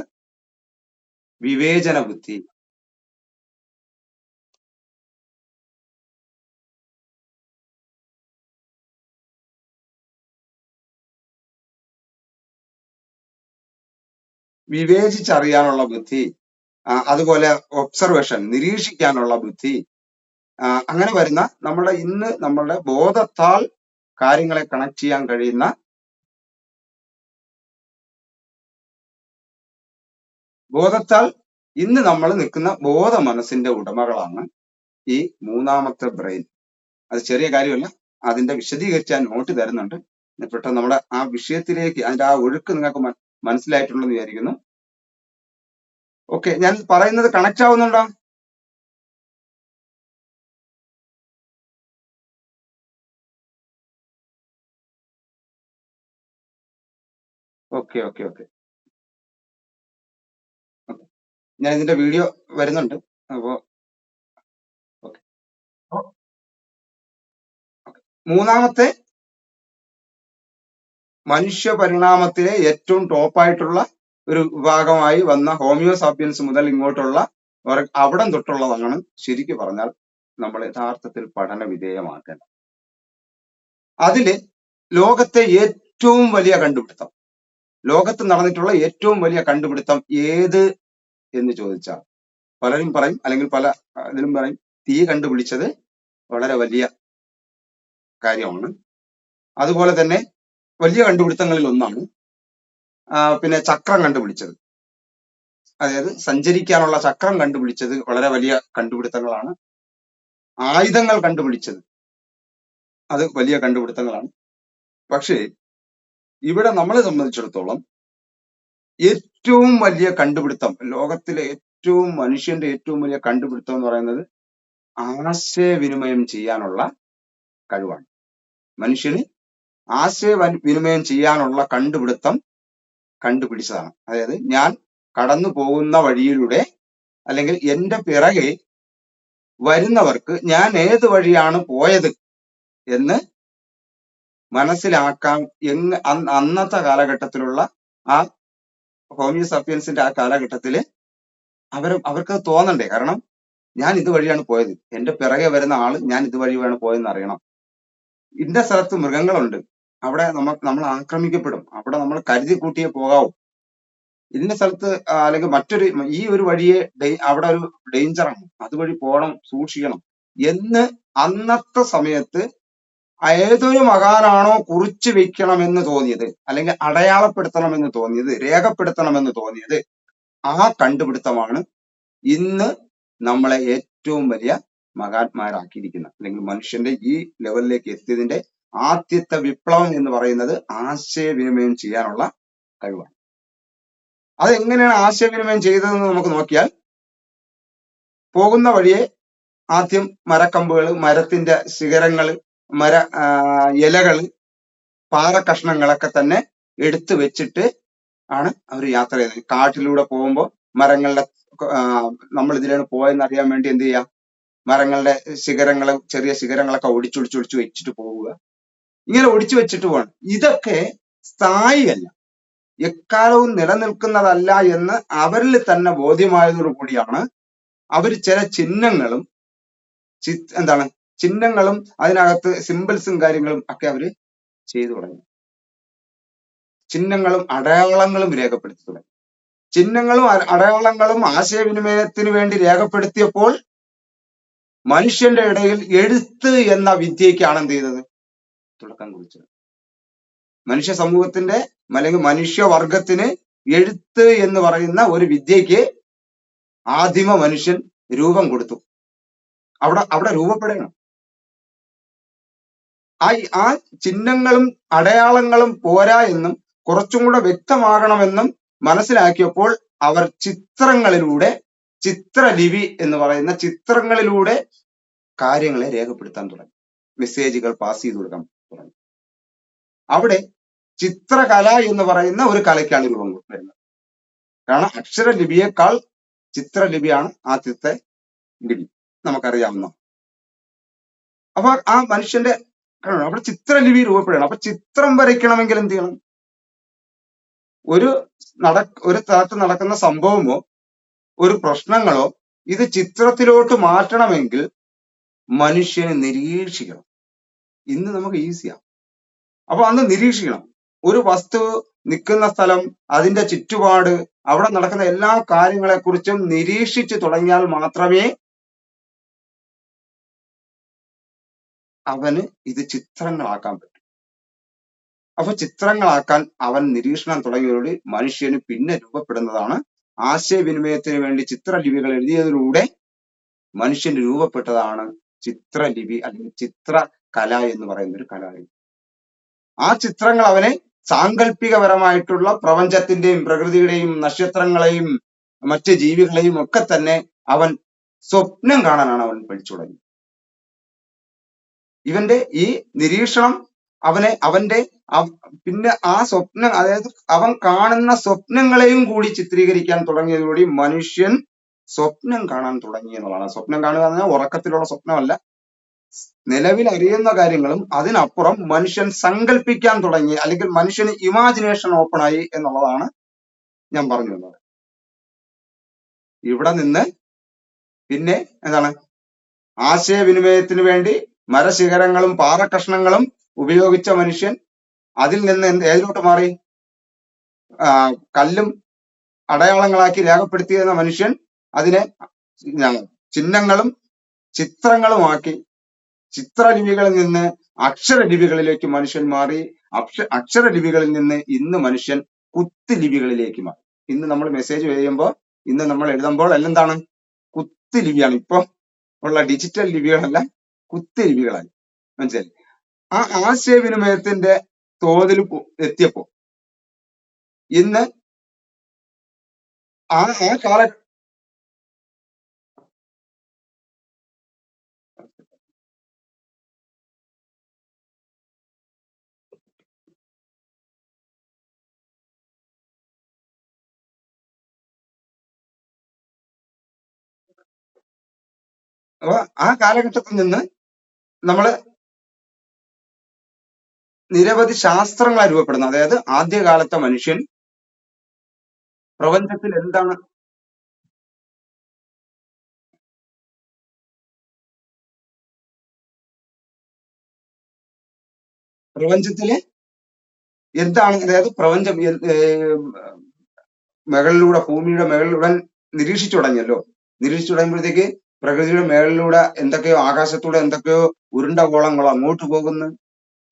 വിവേചന ബുദ്ധി. വിവേചിച്ചറിയാനുള്ള ബുദ്ധി, അതുപോലെ ഒബ്സർവേഷൻ, നിരീക്ഷിക്കാനുള്ള ബുദ്ധി, അങ്ങനെ വരുന്ന നമ്മളുടെ ബോധത്താൽ കാര്യങ്ങളെ കണക്ട് ചെയ്യാൻ കഴിയുന്ന, ബോധത്താൽ ഇന്ന് നമ്മൾ നിൽക്കുന്ന ബോധ മനസ്സിന്റെ ഉടമകളാണ് ഈ മൂന്നാമത്തെ ബ്രെയിൻ. അത് ചെറിയ കാര്യമല്ല, അതിന്റെ വിശദീകരിച്ച് ഞാൻ നോട്ട് തരുന്നുണ്ട്. പെട്ടെന്ന് നമ്മുടെ ആ വിഷയത്തിലേക്ക് അതിന്റെ ആ ഒഴുക്ക് നിങ്ങൾക്ക് മനസ്സിലായിട്ടുണ്ടെന്ന് വിചാരിക്കുന്നു. ഓക്കെ, ഞാൻ പറയുന്നത് കണക്ട് ആവുന്നുണ്ടോ? ഓക്കെ ഓക്കെ ഓക്കെ ഓക്കെ, ഞാൻ ഇതിന്റെ വീഡിയോ വരുന്നുണ്ട്. അപ്പോ ഓക്കെ, മൂന്നാമത്തെ മനുഷ്യ പരിണാമത്തിലെ ഏറ്റവും ടോപ്പായിട്ടുള്ള ഒരു വിഭാഗമായി വന്ന ഹോമിയോ സാപ്പിയൻസ് മുതൽ ഇങ്ങോട്ടുള്ള അവിടം തൊട്ടുള്ളതാണ് ശരിക്കും പറഞ്ഞാൽ നമ്മൾ യഥാർത്ഥത്തിൽ പഠന വിധേയമാക്കേണ്ടത്. അതില് ലോകത്തെ ഏറ്റവും വലിയ കണ്ടുപിടുത്തം, ലോകത്ത് നടന്നിട്ടുള്ള ഏറ്റവും വലിയ കണ്ടുപിടുത്തം ഏത് എന്ന് ചോദിച്ചാൽ പലരും പറയും, അല്ലെങ്കിൽ പല ഇതിലും പറയും, തീ കണ്ടുപിടിച്ചത് വളരെ വലിയ കാര്യമാണ്. അതുപോലെ തന്നെ വലിയ കണ്ടുപിടുത്തങ്ങളിൽ ഒന്നാണ് പിന്നെ ചക്രം കണ്ടുപിടിച്ചത്, അതായത് സഞ്ചരിക്കാനുള്ള ചക്രം കണ്ടുപിടിച്ചത് വളരെ വലിയ കണ്ടുപിടുത്തങ്ങളാണ്. ആയുധങ്ങൾ കണ്ടുപിടിച്ചത് അത് വലിയ കണ്ടുപിടുത്തങ്ങളാണ്. പക്ഷേ ഇവിടെ നമ്മളെ സംബന്ധിച്ചിടത്തോളം ഏറ്റവും വലിയ കണ്ടുപിടുത്തം, ലോകത്തിലെ മനുഷ്യന്റെ ഏറ്റവും വലിയ കണ്ടുപിടുത്തം എന്ന് പറയുന്നത് ആശയവിനിമയം ചെയ്യാനുള്ള കഴിവാണ്. മനുഷ്യന് ആശയവിനിമയം ചെയ്യാനുള്ള കണ്ടുപിടുത്തം കണ്ടുപിടിച്ചതാണ്. അതായത് ഞാൻ കടന്നു പോകുന്ന വഴിയിലൂടെ അല്ലെങ്കിൽ എന്റെ പിറകെ വരുന്നവർക്ക് ഞാൻ ഏത് വഴിയാണ് പോയത് എന്ന് മനസ്സിലാക്കാൻ അന്നത്തെ കാലഘട്ടത്തിലുള്ള ആ ഹോമിയോ സപ്പിയൻസിന്റെ ആ കാലഘട്ടത്തില് അവർക്ക് തോന്നണ്ടേ, കാരണം ഞാൻ ഇതുവഴിയാണ് പോയത്, എന്റെ പിറകെ വരുന്ന ആള് ഞാൻ ഇതുവഴിയാണ് പോയെന്ന് അറിയണം. ഇന്ന സ്ഥലത്ത് മൃഗങ്ങളുണ്ട്, അവിടെ നമ്മൾ ആക്രമിക്കപ്പെടും, അവിടെ നമ്മൾ കരുതി കൂട്ടിയേ പോകാവൂ. ഇന്ന സ്ഥലത്ത് അല്ലെങ്കിൽ ഈ ഒരു വഴിയെ അവിടെ ഒരു ഡേഞ്ചറാണ്, അതുവഴി പോകണം, സൂക്ഷിക്കണം എന്ന് അന്നത്തെ സമയത്ത് ഏതൊരു മകാനാണോ കുറിച്ചു വെക്കണമെന്ന് തോന്നിയത്, അല്ലെങ്കിൽ അടയാളപ്പെടുത്തണമെന്ന് തോന്നിയത്, രേഖപ്പെടുത്തണമെന്ന് തോന്നിയത്, ആ കണ്ടുപിടുത്തമാണ് ഇന്ന് നമ്മളെ ഏറ്റവും വലിയ മഹാന്മാരാക്കിയിരിക്കുന്നത്. അല്ലെങ്കിൽ മനുഷ്യന്റെ ഈ ലെവലിലേക്ക് എത്തിയതിന്റെ ആദ്യത്തെ വിപ്ലവം എന്ന് പറയുന്നത് ആശയവിനിമയം ചെയ്യാനുള്ള കഴിവാണ്. അതെങ്ങനെയാണ് ആശയവിനിമയം ചെയ്തതെന്ന് നമുക്ക് നോക്കിയാൽ, പോകുന്ന വഴിയെ ആദ്യം മരക്കമ്പുകൾ, മരത്തിന്റെ ശിഖരങ്ങൾ, ഇലകള്, പാറക്കഷ്ണങ്ങളൊക്കെ തന്നെ എടുത്തു വെച്ചിട്ട് ആണ് അവർ യാത്ര ചെയ്യുന്നത്. കാട്ടിലൂടെ പോകുമ്പോൾ മരങ്ങളുടെ നമ്മൾ ഇതിലാണ് പോയെന്ന് അറിയാൻ വേണ്ടി എന്ത് ചെയ്യാം, മരങ്ങളുടെ ശിഖരങ്ങളും ചെറിയ ശിഖരങ്ങളൊക്കെ ഒടിച്ചൊടിച്ച് വെച്ചിട്ട് പോവുക. ഇങ്ങനെ ഒടിച്ചു വെച്ചിട്ട് പോകണം. ഇതൊക്കെ സ്ഥായിയല്ല, എക്കാലവും നിലനിൽക്കുന്നതല്ല എന്ന് അവരിൽ തന്നെ ബോധ്യമായതോടു കൂടിയാണ് അവർ ചില ചിഹ്നങ്ങളും ചിഹ്നങ്ങളും അതിനകത്ത് സിമ്പിൾസും കാര്യങ്ങളും ഒക്കെ അവര് ചെയ്തു തുടങ്ങി. ചിഹ്നങ്ങളും അടയാളങ്ങളും രേഖപ്പെടുത്തി തുടങ്ങി. ചിഹ്നങ്ങളും അടയാളങ്ങളും ആശയവിനിമയത്തിന് വേണ്ടി രേഖപ്പെടുത്തിയപ്പോൾ മനുഷ്യന്റെ ഇടയിൽ എഴുത്ത് എന്ന വിദ്യയ്ക്കാണ് എന്ത് ചെയ്തത്, തുടക്കം കുറിച്ചത്. മനുഷ്യ സമൂഹത്തിന്റെ അല്ലെങ്കിൽ മനുഷ്യവർഗത്തിന് എഴുത്ത് എന്ന് പറയുന്ന ഒരു വിദ്യയ്ക്ക് ആദിമ മനുഷ്യൻ രൂപം കൊടുത്തു. അവിടെ രൂപപ്പെടണം. ആ ചിഹ്നങ്ങളും അടയാളങ്ങളും പോരാ എന്നും കുറച്ചും കൂടെ വ്യക്തമാകണമെന്നും മനസ്സിലാക്കിയപ്പോൾ അവർ ചിത്രങ്ങളിലൂടെ, ചിത്രലിപി എന്ന് പറയുന്ന ചിത്രങ്ങളിലൂടെ കാര്യങ്ങളെ രേഖപ്പെടുത്താൻ തുടങ്ങി, മെസ്സേജുകൾ പാസ് ചെയ്ത് കൊടുക്കാൻ തുടങ്ങി. അവിടെ ചിത്രകല എന്ന് പറയുന്ന ഒരു കലയ്ക്കാണ് രൂപം വരുന്നത്. കാരണം അക്ഷരലിപിയേക്കാൾ ചിത്രലിപിയാണ് ആദ്യത്തെ ലിപി, നമുക്കറിയാവുന്ന. അപ്പൊ ആ മനുഷ്യന്റെ അവിടെ ചിത്രലിപി രൂപപ്പെടണം. അപ്പൊ ചിത്രം വരയ്ക്കണമെങ്കിൽ എന്ത് ചെയ്യണം? ഒരു സ്ഥലത്ത് നടക്കുന്ന സംഭവമോ ഒരു പ്രശ്നങ്ങളോ ഇത് ചിത്രത്തിലോട്ട് മാറ്റണമെങ്കിൽ മനുഷ്യനെ നിരീക്ഷിക്കണം. ഇന്ന് നമുക്ക് ഈസിയാണ്. അപ്പൊ അന്ന് നിരീക്ഷിക്കണം. ഒരു വസ്തു നിൽക്കുന്ന സ്ഥലം, അതിന്റെ ചുറ്റുപാട്, അവിടെ നടക്കുന്ന എല്ലാ കാര്യങ്ങളെ കുറിച്ചും നിരീക്ഷിച്ചു തുടങ്ങിയാൽ മാത്രമേ അവന് ഇത് ചിത്രങ്ങളാക്കാൻ പറ്റും. അപ്പൊ ചിത്രങ്ങളാക്കാൻ അവൻ നിരീക്ഷണം തുടങ്ങിയതോടെ മനുഷ്യന് പിന്നെ രൂപപ്പെടുന്നതാണ് ആശയവിനിമയത്തിന് വേണ്ടി ചിത്രലിപികൾ എഴുതിയതിലൂടെ മനുഷ്യന് രൂപപ്പെട്ടതാണ് ചിത്രലിപി അല്ലെങ്കിൽ ചിത്രകല എന്ന് പറയുന്ന ഒരു കലാരൂപം. ആ ചിത്രങ്ങൾ അവനെ സാങ്കല്പികപരമായിട്ടുള്ള പ്രപഞ്ചത്തിന്റെയും പ്രകൃതിയുടെയും നക്ഷത്രങ്ങളെയും മറ്റ് ജീവികളെയും ഒക്കെ തന്നെ അവൻ സ്വപ്നം കാണാനാണ് അവൻ പഠിച്ചു തുടങ്ങി. ഇവന്റെ ഈ നിരീക്ഷണം അവന്റെ പിന്നെ ആ സ്വപ്നം, അതായത് അവൻ കാണുന്ന സ്വപ്നങ്ങളെയും കൂടി ചിത്രീകരിക്കാൻ തുടങ്ങിയതോടെ മനുഷ്യൻ സ്വപ്നം കാണാൻ തുടങ്ങി എന്നുള്ളതാണ്. സ്വപ്നം കാണുക എന്ന് പറഞ്ഞാൽ ഉറക്കത്തിലുള്ള സ്വപ്നമല്ല, നിലവിൽ അറിയുന്ന കാര്യങ്ങളും അതിനപ്പുറം മനുഷ്യൻ സങ്കല്പിക്കാൻ തുടങ്ങി, അല്ലെങ്കിൽ മനുഷ്യന് ഇമാജിനേഷൻ ഓപ്പൺ ആയി എന്നുള്ളതാണ് ഞാൻ പറഞ്ഞു വന്നത്. ഇവിടെ നിന്ന് പിന്നെ എന്താണ്, ആശയവിനിമയത്തിന് വേണ്ടി മരശിഖരങ്ങളും പാറക്കഷ്ണങ്ങളും ഉപയോഗിച്ച മനുഷ്യൻ അതിൽ നിന്ന് ഏതിലോട്ട് മാറി? കല്ലും അടയാളങ്ങളാക്കി രേഖപ്പെടുത്തിയിരുന്ന മനുഷ്യൻ അതിനെ ചിഹ്നങ്ങളും ചിത്രങ്ങളുമാക്കി, ചിത്രലിപികളിൽ നിന്ന് അക്ഷരലിപികളിലേക്ക് മനുഷ്യൻ മാറി. അക്ഷരലിപികളിൽ നിന്ന് ഇന്ന് മനുഷ്യൻ കുത്തുലിപികളിലേക്ക് മാറി. ഇന്ന് നമ്മൾ മെസ്സേജ് ചെയ്യുമ്പോൾ, ഇന്ന് നമ്മൾ എഴുതുമ്പോൾ എന്താണ്? കുത്തുലിപിയാണ്. ഇപ്പൊ ഉള്ള ഡിജിറ്റൽ ലിപികളല്ല, കുത്തുലിപികളായി. മനസ്സിലായി? ആ ആശയവിനിമയത്തിന്റെ തോതിൽ എത്തിയപ്പോ ഇന്ന് ആ ആ കാല അപ്പൊ ആ കാലഘട്ടത്തിൽ നിന്ന് നമ്മള് നിരവധി ശാസ്ത്രങ്ങളാണ് രൂപപ്പെടുന്നത്. അതായത് ആദ്യകാലത്തെ മനുഷ്യൻ പ്രപഞ്ചത്തിൽ എന്താണ് പ്രപഞ്ചത്തില് എന്താണ്, അതായത് പ്രപഞ്ചം മുകളിലൂടെ, ഭൂമിയുടെ മുകളിലൂടെ നിരീക്ഷിച്ചു തുടങ്ങിയല്ലോ. നിരീക്ഷിച്ചു തുടങ്ങുമ്പോഴത്തേക്ക് പ്രകൃതിയുടെ മേളിലൂടെ എന്തൊക്കെയോ, ആകാശത്തൂടെ എന്തൊക്കെയോ ഉരുണ്ട ഗോളങ്ങളോ അങ്ങോട്ട് പോകുന്നു,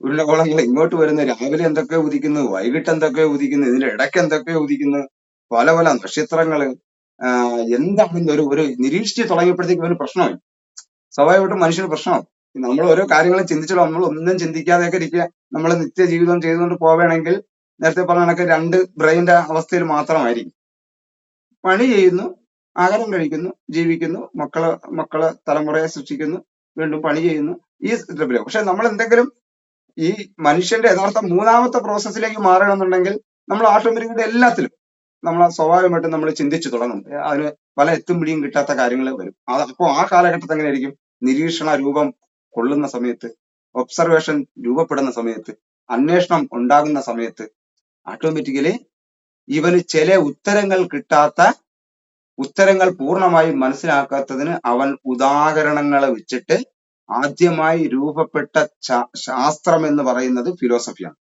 ഉരുണ്ട ഗോളങ്ങൾ ഇങ്ങോട്ട് വരുന്നു, രാവിലെ എന്തൊക്കെയോ ഉദിക്കുന്നു, വൈകിട്ട് എന്തൊക്കെയോ ഉദിക്കുന്നു, ഇതിന്റെ ഇടയ്ക്ക് എന്തൊക്കെയോ ഉദിക്കുന്നു, പല പല നക്ഷത്രങ്ങള്. എന്താണെന്ന് ഒരു നിരീക്ഷിച്ച് തുടങ്ങിയപ്പോഴത്തേക്ക് ഒരു പ്രശ്നമായി. സ്വാഭാവികമായിട്ടും മനുഷ്യന് പ്രശ്നമാവും. നമ്മൾ ഓരോ കാര്യങ്ങളും ചിന്തിച്ചാൽ നമ്മൾ ഒന്നും ചിന്തിക്കാതെയൊക്കെ ഇരിക്കുക, നമ്മൾ നിത്യജീവിതം ചെയ്തുകൊണ്ട് പോവുകയാണെങ്കിൽ നേരത്തെ പറഞ്ഞ കണക്ക് രണ്ട് ബ്രെയിന്റെ അവസ്ഥയിൽ മാത്രമായിരിക്കും. പണി ചെയ്യുന്നു, ആഹാരം കഴിക്കുന്നു, ജീവിക്കുന്നു, മക്കളെ തലമുറയെ സൃഷ്ടിക്കുന്നു, വീണ്ടും പണി ചെയ്യുന്നു, ഈ സ്റ്റെപ്പില്. പക്ഷെ നമ്മൾ എന്തെങ്കിലും ഈ മനുഷ്യന്റെ യഥാർത്ഥ മൂന്നാമത്തെ പ്രോസസ്സിലേക്ക് മാറണമെന്നുണ്ടെങ്കിൽ നമ്മൾ ഓട്ടോമാറ്റിക്കലി എല്ലാത്തിലും നമ്മൾ സ്വാഭാവികമായിട്ടും നമ്മൾ ചിന്തിച്ചു തുടങ്ങും. അതിന് പല എത്തും പിടിയും കിട്ടാത്ത കാര്യങ്ങൾ വരും. അപ്പോൾ ആ കാലഘട്ടത്തിൽ എങ്ങനെയായിരിക്കും? നിരീക്ഷണ രൂപം കൊള്ളുന്ന സമയത്ത്, ഒബ്സർവേഷൻ രൂപപ്പെടുന്ന സമയത്ത്, അന്വേഷണം ഉണ്ടാകുന്ന സമയത്ത് ഓട്ടോമാറ്റിക്കലി ഇവന് ചില ഉത്തരങ്ങൾ പൂർണ്ണമായും മനസ്സിലാക്കാത്തതിന് അവൻ ഉദാഹരണങ്ങൾ വെച്ചിട്ട് ആദ്യമായി രൂപപ്പെട്ട ശാസ്ത്രം എന്ന് പറയുന്നത് ഫിലോസഫിയാണ്.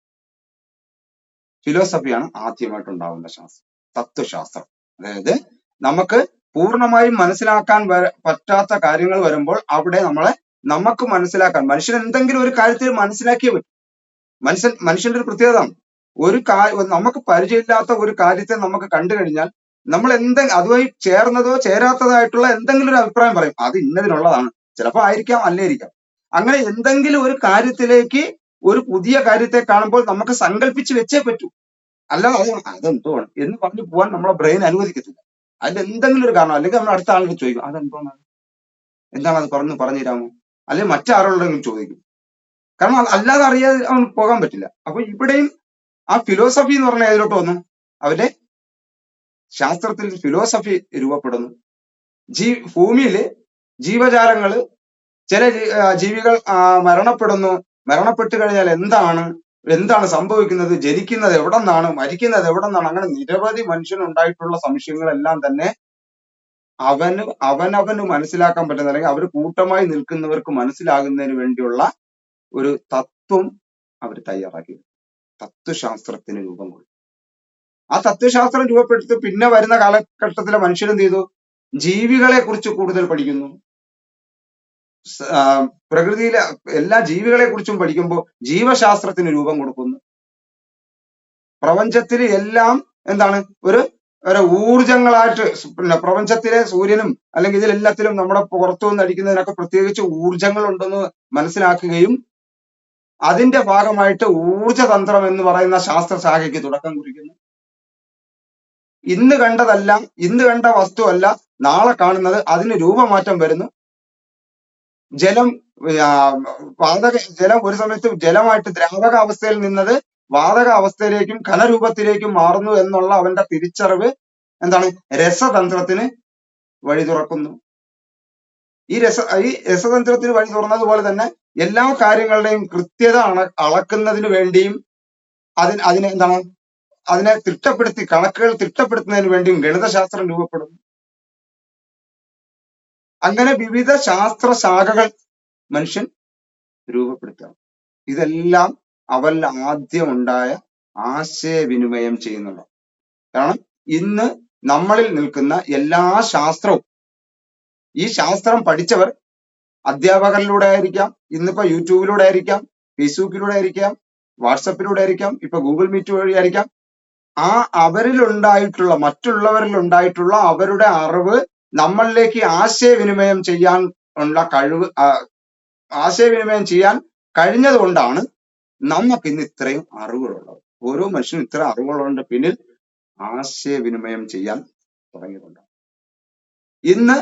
ഫിലോസഫിയാണ് ആദ്യമായിട്ടുണ്ടാവുന്ന ശാസ്ത്രം, തത്വശാസ്ത്രം. അതായത് നമുക്ക് പൂർണ്ണമായും മനസ്സിലാക്കാൻ പറ്റാത്ത കാര്യങ്ങൾ വരുമ്പോൾ അവിടെ നമുക്ക് മനസ്സിലാക്കാൻ, മനുഷ്യൻ എന്തെങ്കിലും ഒരു കാര്യത്തിൽ മനസ്സിലാക്കിയേ പറ്റും. മനുഷ്യന്റെ ഒരു പ്രത്യേകത, നമുക്ക് പരിചയമില്ലാത്ത ഒരു കാര്യത്തെ നമുക്ക് കണ്ടു കഴിഞ്ഞാൽ നമ്മൾ അതുമായി ചേർന്നതോ ചേരാത്തതായിട്ടുള്ള എന്തെങ്കിലും ഒരു അഭിപ്രായം പറയും. അത് ഇന്നതിനുള്ളതാണ്, ചിലപ്പോൾ ആയിരിക്കാം, അല്ലായിരിക്കാം. അങ്ങനെ എന്തെങ്കിലും ഒരു കാര്യത്തിലേക്ക്, ഒരു പുതിയ കാര്യത്തെ കാണുമ്പോൾ നമുക്ക് സങ്കല്പിച്ച് വെച്ചേ പറ്റൂ. അല്ലാതെ അതെന്തോണ് എന്ന് പറഞ്ഞു പോകാൻ നമ്മളെ ബ്രെയിൻ അനുവദിക്കത്തില്ല. അതിന്റെ എന്തെങ്കിലും ഒരു കാരണം, അല്ലെങ്കിൽ നമ്മൾ അടുത്ത ആളിന് ചോദിക്കും അതെന്തോന്നാണ്, എന്താണ് അത് പറഞ്ഞു തരാമോ, അല്ലെങ്കിൽ മറ്റാരോടെങ്കിലും ചോദിക്കും. കാരണം അല്ലാതെ അറിയാതെ അവൻ പോകാൻ പറ്റില്ല. അപ്പൊ ഇവിടെയും ആ ഫിലോസഫി എന്ന് പറഞ്ഞ ഏതിലോട്ട് വന്നു? അവന്റെ ശാസ്ത്രത്തിൽ ഫിലോസഫി രൂപപ്പെടുന്നു. ഭൂമിയില് ജീവജാലങ്ങള്, ചില ജീവികൾ മരണപ്പെടുന്നു. മരണപ്പെട്ടു കഴിഞ്ഞാൽ എന്താണ് സംഭവിക്കുന്നത്, ജനിക്കുന്നത് എവിടെ നിന്നാണ്, മരിക്കുന്നത് എവിടെ നിന്നാണ്, അങ്ങനെ നിരവധി മനുഷ്യനുണ്ടായിട്ടുള്ള സംശയങ്ങളെല്ലാം തന്നെ അവനവന് മനസ്സിലാക്കാൻ പറ്റുന്ന, അല്ലെങ്കിൽ അവർ കൂട്ടമായി നിൽക്കുന്നവർക്ക് മനസ്സിലാകുന്നതിന് വേണ്ടിയുള്ള ഒരു തത്വം അവർ തയ്യാറാക്കി. തത്വശാസ്ത്രത്തിന് രൂപം കൊടുത്തു. ആ തത്വശാസ്ത്രം രൂപപ്പെടുത്തി പിന്നെ വരുന്ന കാലഘട്ടത്തിലെ മനുഷ്യരെന്ത് ചെയ്തു? ജീവികളെ കുറിച്ച് കൂടുതൽ പഠിക്കുന്നു. പ്രകൃതിയിലെ എല്ലാ ജീവികളെ കുറിച്ചും പഠിക്കുമ്പോൾ ജീവശാസ്ത്രത്തിന് രൂപം കൊടുക്കുന്നു. പ്രപഞ്ചത്തിൽ എല്ലാം എന്താണ്, ഒരു ഊർജങ്ങളായിട്ട്, പിന്നെ പ്രപഞ്ചത്തിലെ സൂര്യനും അല്ലെങ്കിൽ ഇതിലെല്ലാത്തിലും നമ്മുടെ പുറത്തു നിന്ന് അടിക്കുന്നതിനൊക്കെ പ്രത്യേകിച്ച് ഊർജങ്ങൾ ഉണ്ടെന്ന് മനസ്സിലാക്കുകയും അതിന്റെ ഭാഗമായിട്ട് ഊർജതന്ത്രം എന്ന് പറയുന്ന ശാസ്ത്രശാഖയ്ക്ക് തുടക്കം കുറിക്കുന്നു. ഇന്ന് കണ്ട വസ്തുവല്ല നാളെ കാണുന്നത്, അതിന് രൂപമാറ്റം വരുന്നു. ജലം ഒരു സമയത്ത് ജലമായിട്ട് ദ്രാവക അവസ്ഥയിൽ നിന്നത് വാതക അവസ്ഥയിലേക്കും ഘനരൂപത്തിലേക്കും മാറുന്നു എന്നുള്ള അവന്റെ തിരിച്ചറിവ് എന്താണ്, രസതന്ത്രത്തിന് വഴി തുറക്കുന്നു. ഈ രസതന്ത്രത്തിന് വഴി തുറന്നതുപോലെ തന്നെ എല്ലാ കാര്യങ്ങളുടെയും കൃത്യത അളക്കുന്നതിന് വേണ്ടിയും അതിനെ കണക്കുകൾ തിട്ടപ്പെടുത്തുന്നതിന് വേണ്ടിയും ഗണിതശാസ്ത്രം രൂപപ്പെടുന്നു. അങ്ങനെ വിവിധ ശാസ്ത്ര ശാഖകൾ മനുഷ്യൻ രൂപപ്പെടുത്തുക. ഇതെല്ലാം അവൽ ആദ്യം ഉണ്ടായ ആശയവിനിമയം ചെയ്യുന്നുണ്ട്. കാരണം ഇന്ന് നമ്മളിൽ നിൽക്കുന്ന എല്ലാ ശാസ്ത്രവും, ഈ ശാസ്ത്രം പഠിച്ചവർ അധ്യാപകരിലൂടെ ആയിരിക്കാം, ഇന്നിപ്പോ യൂട്യൂബിലൂടെ ആയിരിക്കാം, ഫേസ്ബുക്കിലൂടെ ആയിരിക്കാം, വാട്സപ്പിലൂടെ ആയിരിക്കാം, ഇപ്പൊ ഗൂഗിൾ മീറ്റ് വഴി ആയിരിക്കാം. മറ്റുള്ളവരിൽ ഉണ്ടായിട്ടുള്ള അവരുടെ അറിവ് നമ്മളിലേക്ക് ആശയവിനിമയം ചെയ്യാൻ കഴിഞ്ഞത് കൊണ്ടാണ് നമുക്ക് ഇന്ന് ഇത്രയും അറിവുകളുള്ളത്. ഓരോ മനുഷ്യനും ഇത്ര അറിവുകളുടെ പിന്നിൽ ആശയവിനിമയം ചെയ്യാൻ തുടങ്ങിയിട്ടുണ്ട്. ഇന്ന്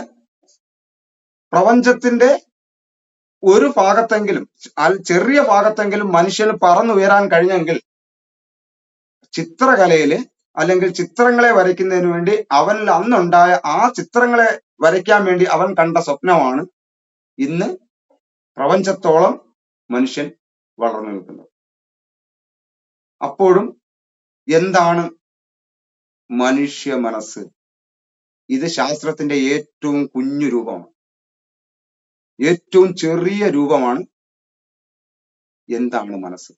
പ്രപഞ്ചത്തിന്റെ ഒരു ഭാഗത്തെങ്കിലും, ചെറിയ ഭാഗത്തെങ്കിലും മനുഷ്യന് പറന്നുയരാൻ കഴിഞ്ഞെങ്കിൽ ചിത്രകലയില് അല്ലെങ്കിൽ ചിത്രങ്ങളെ വരയ്ക്കുന്നതിന് വേണ്ടി അവനിൽ അന്നുണ്ടായ ആ ചിത്രങ്ങളെ വരയ്ക്കാൻ വേണ്ടി അവൻ കണ്ട സ്വപ്നമാണ് ഇന്ന് പ്രപഞ്ചത്തോളം മനുഷ്യൻ വളർന്നു നിൽക്കുന്നത്. അപ്പോഴും എന്താണ് മനുഷ്യ മനസ്സ്? ഇത് ശാസ്ത്രത്തിന്റെ ഏറ്റവും കുഞ്ഞു രൂപമാണ്, ഏറ്റവും ചെറിയ രൂപമാണ്. എന്താണ് മനസ്സ്?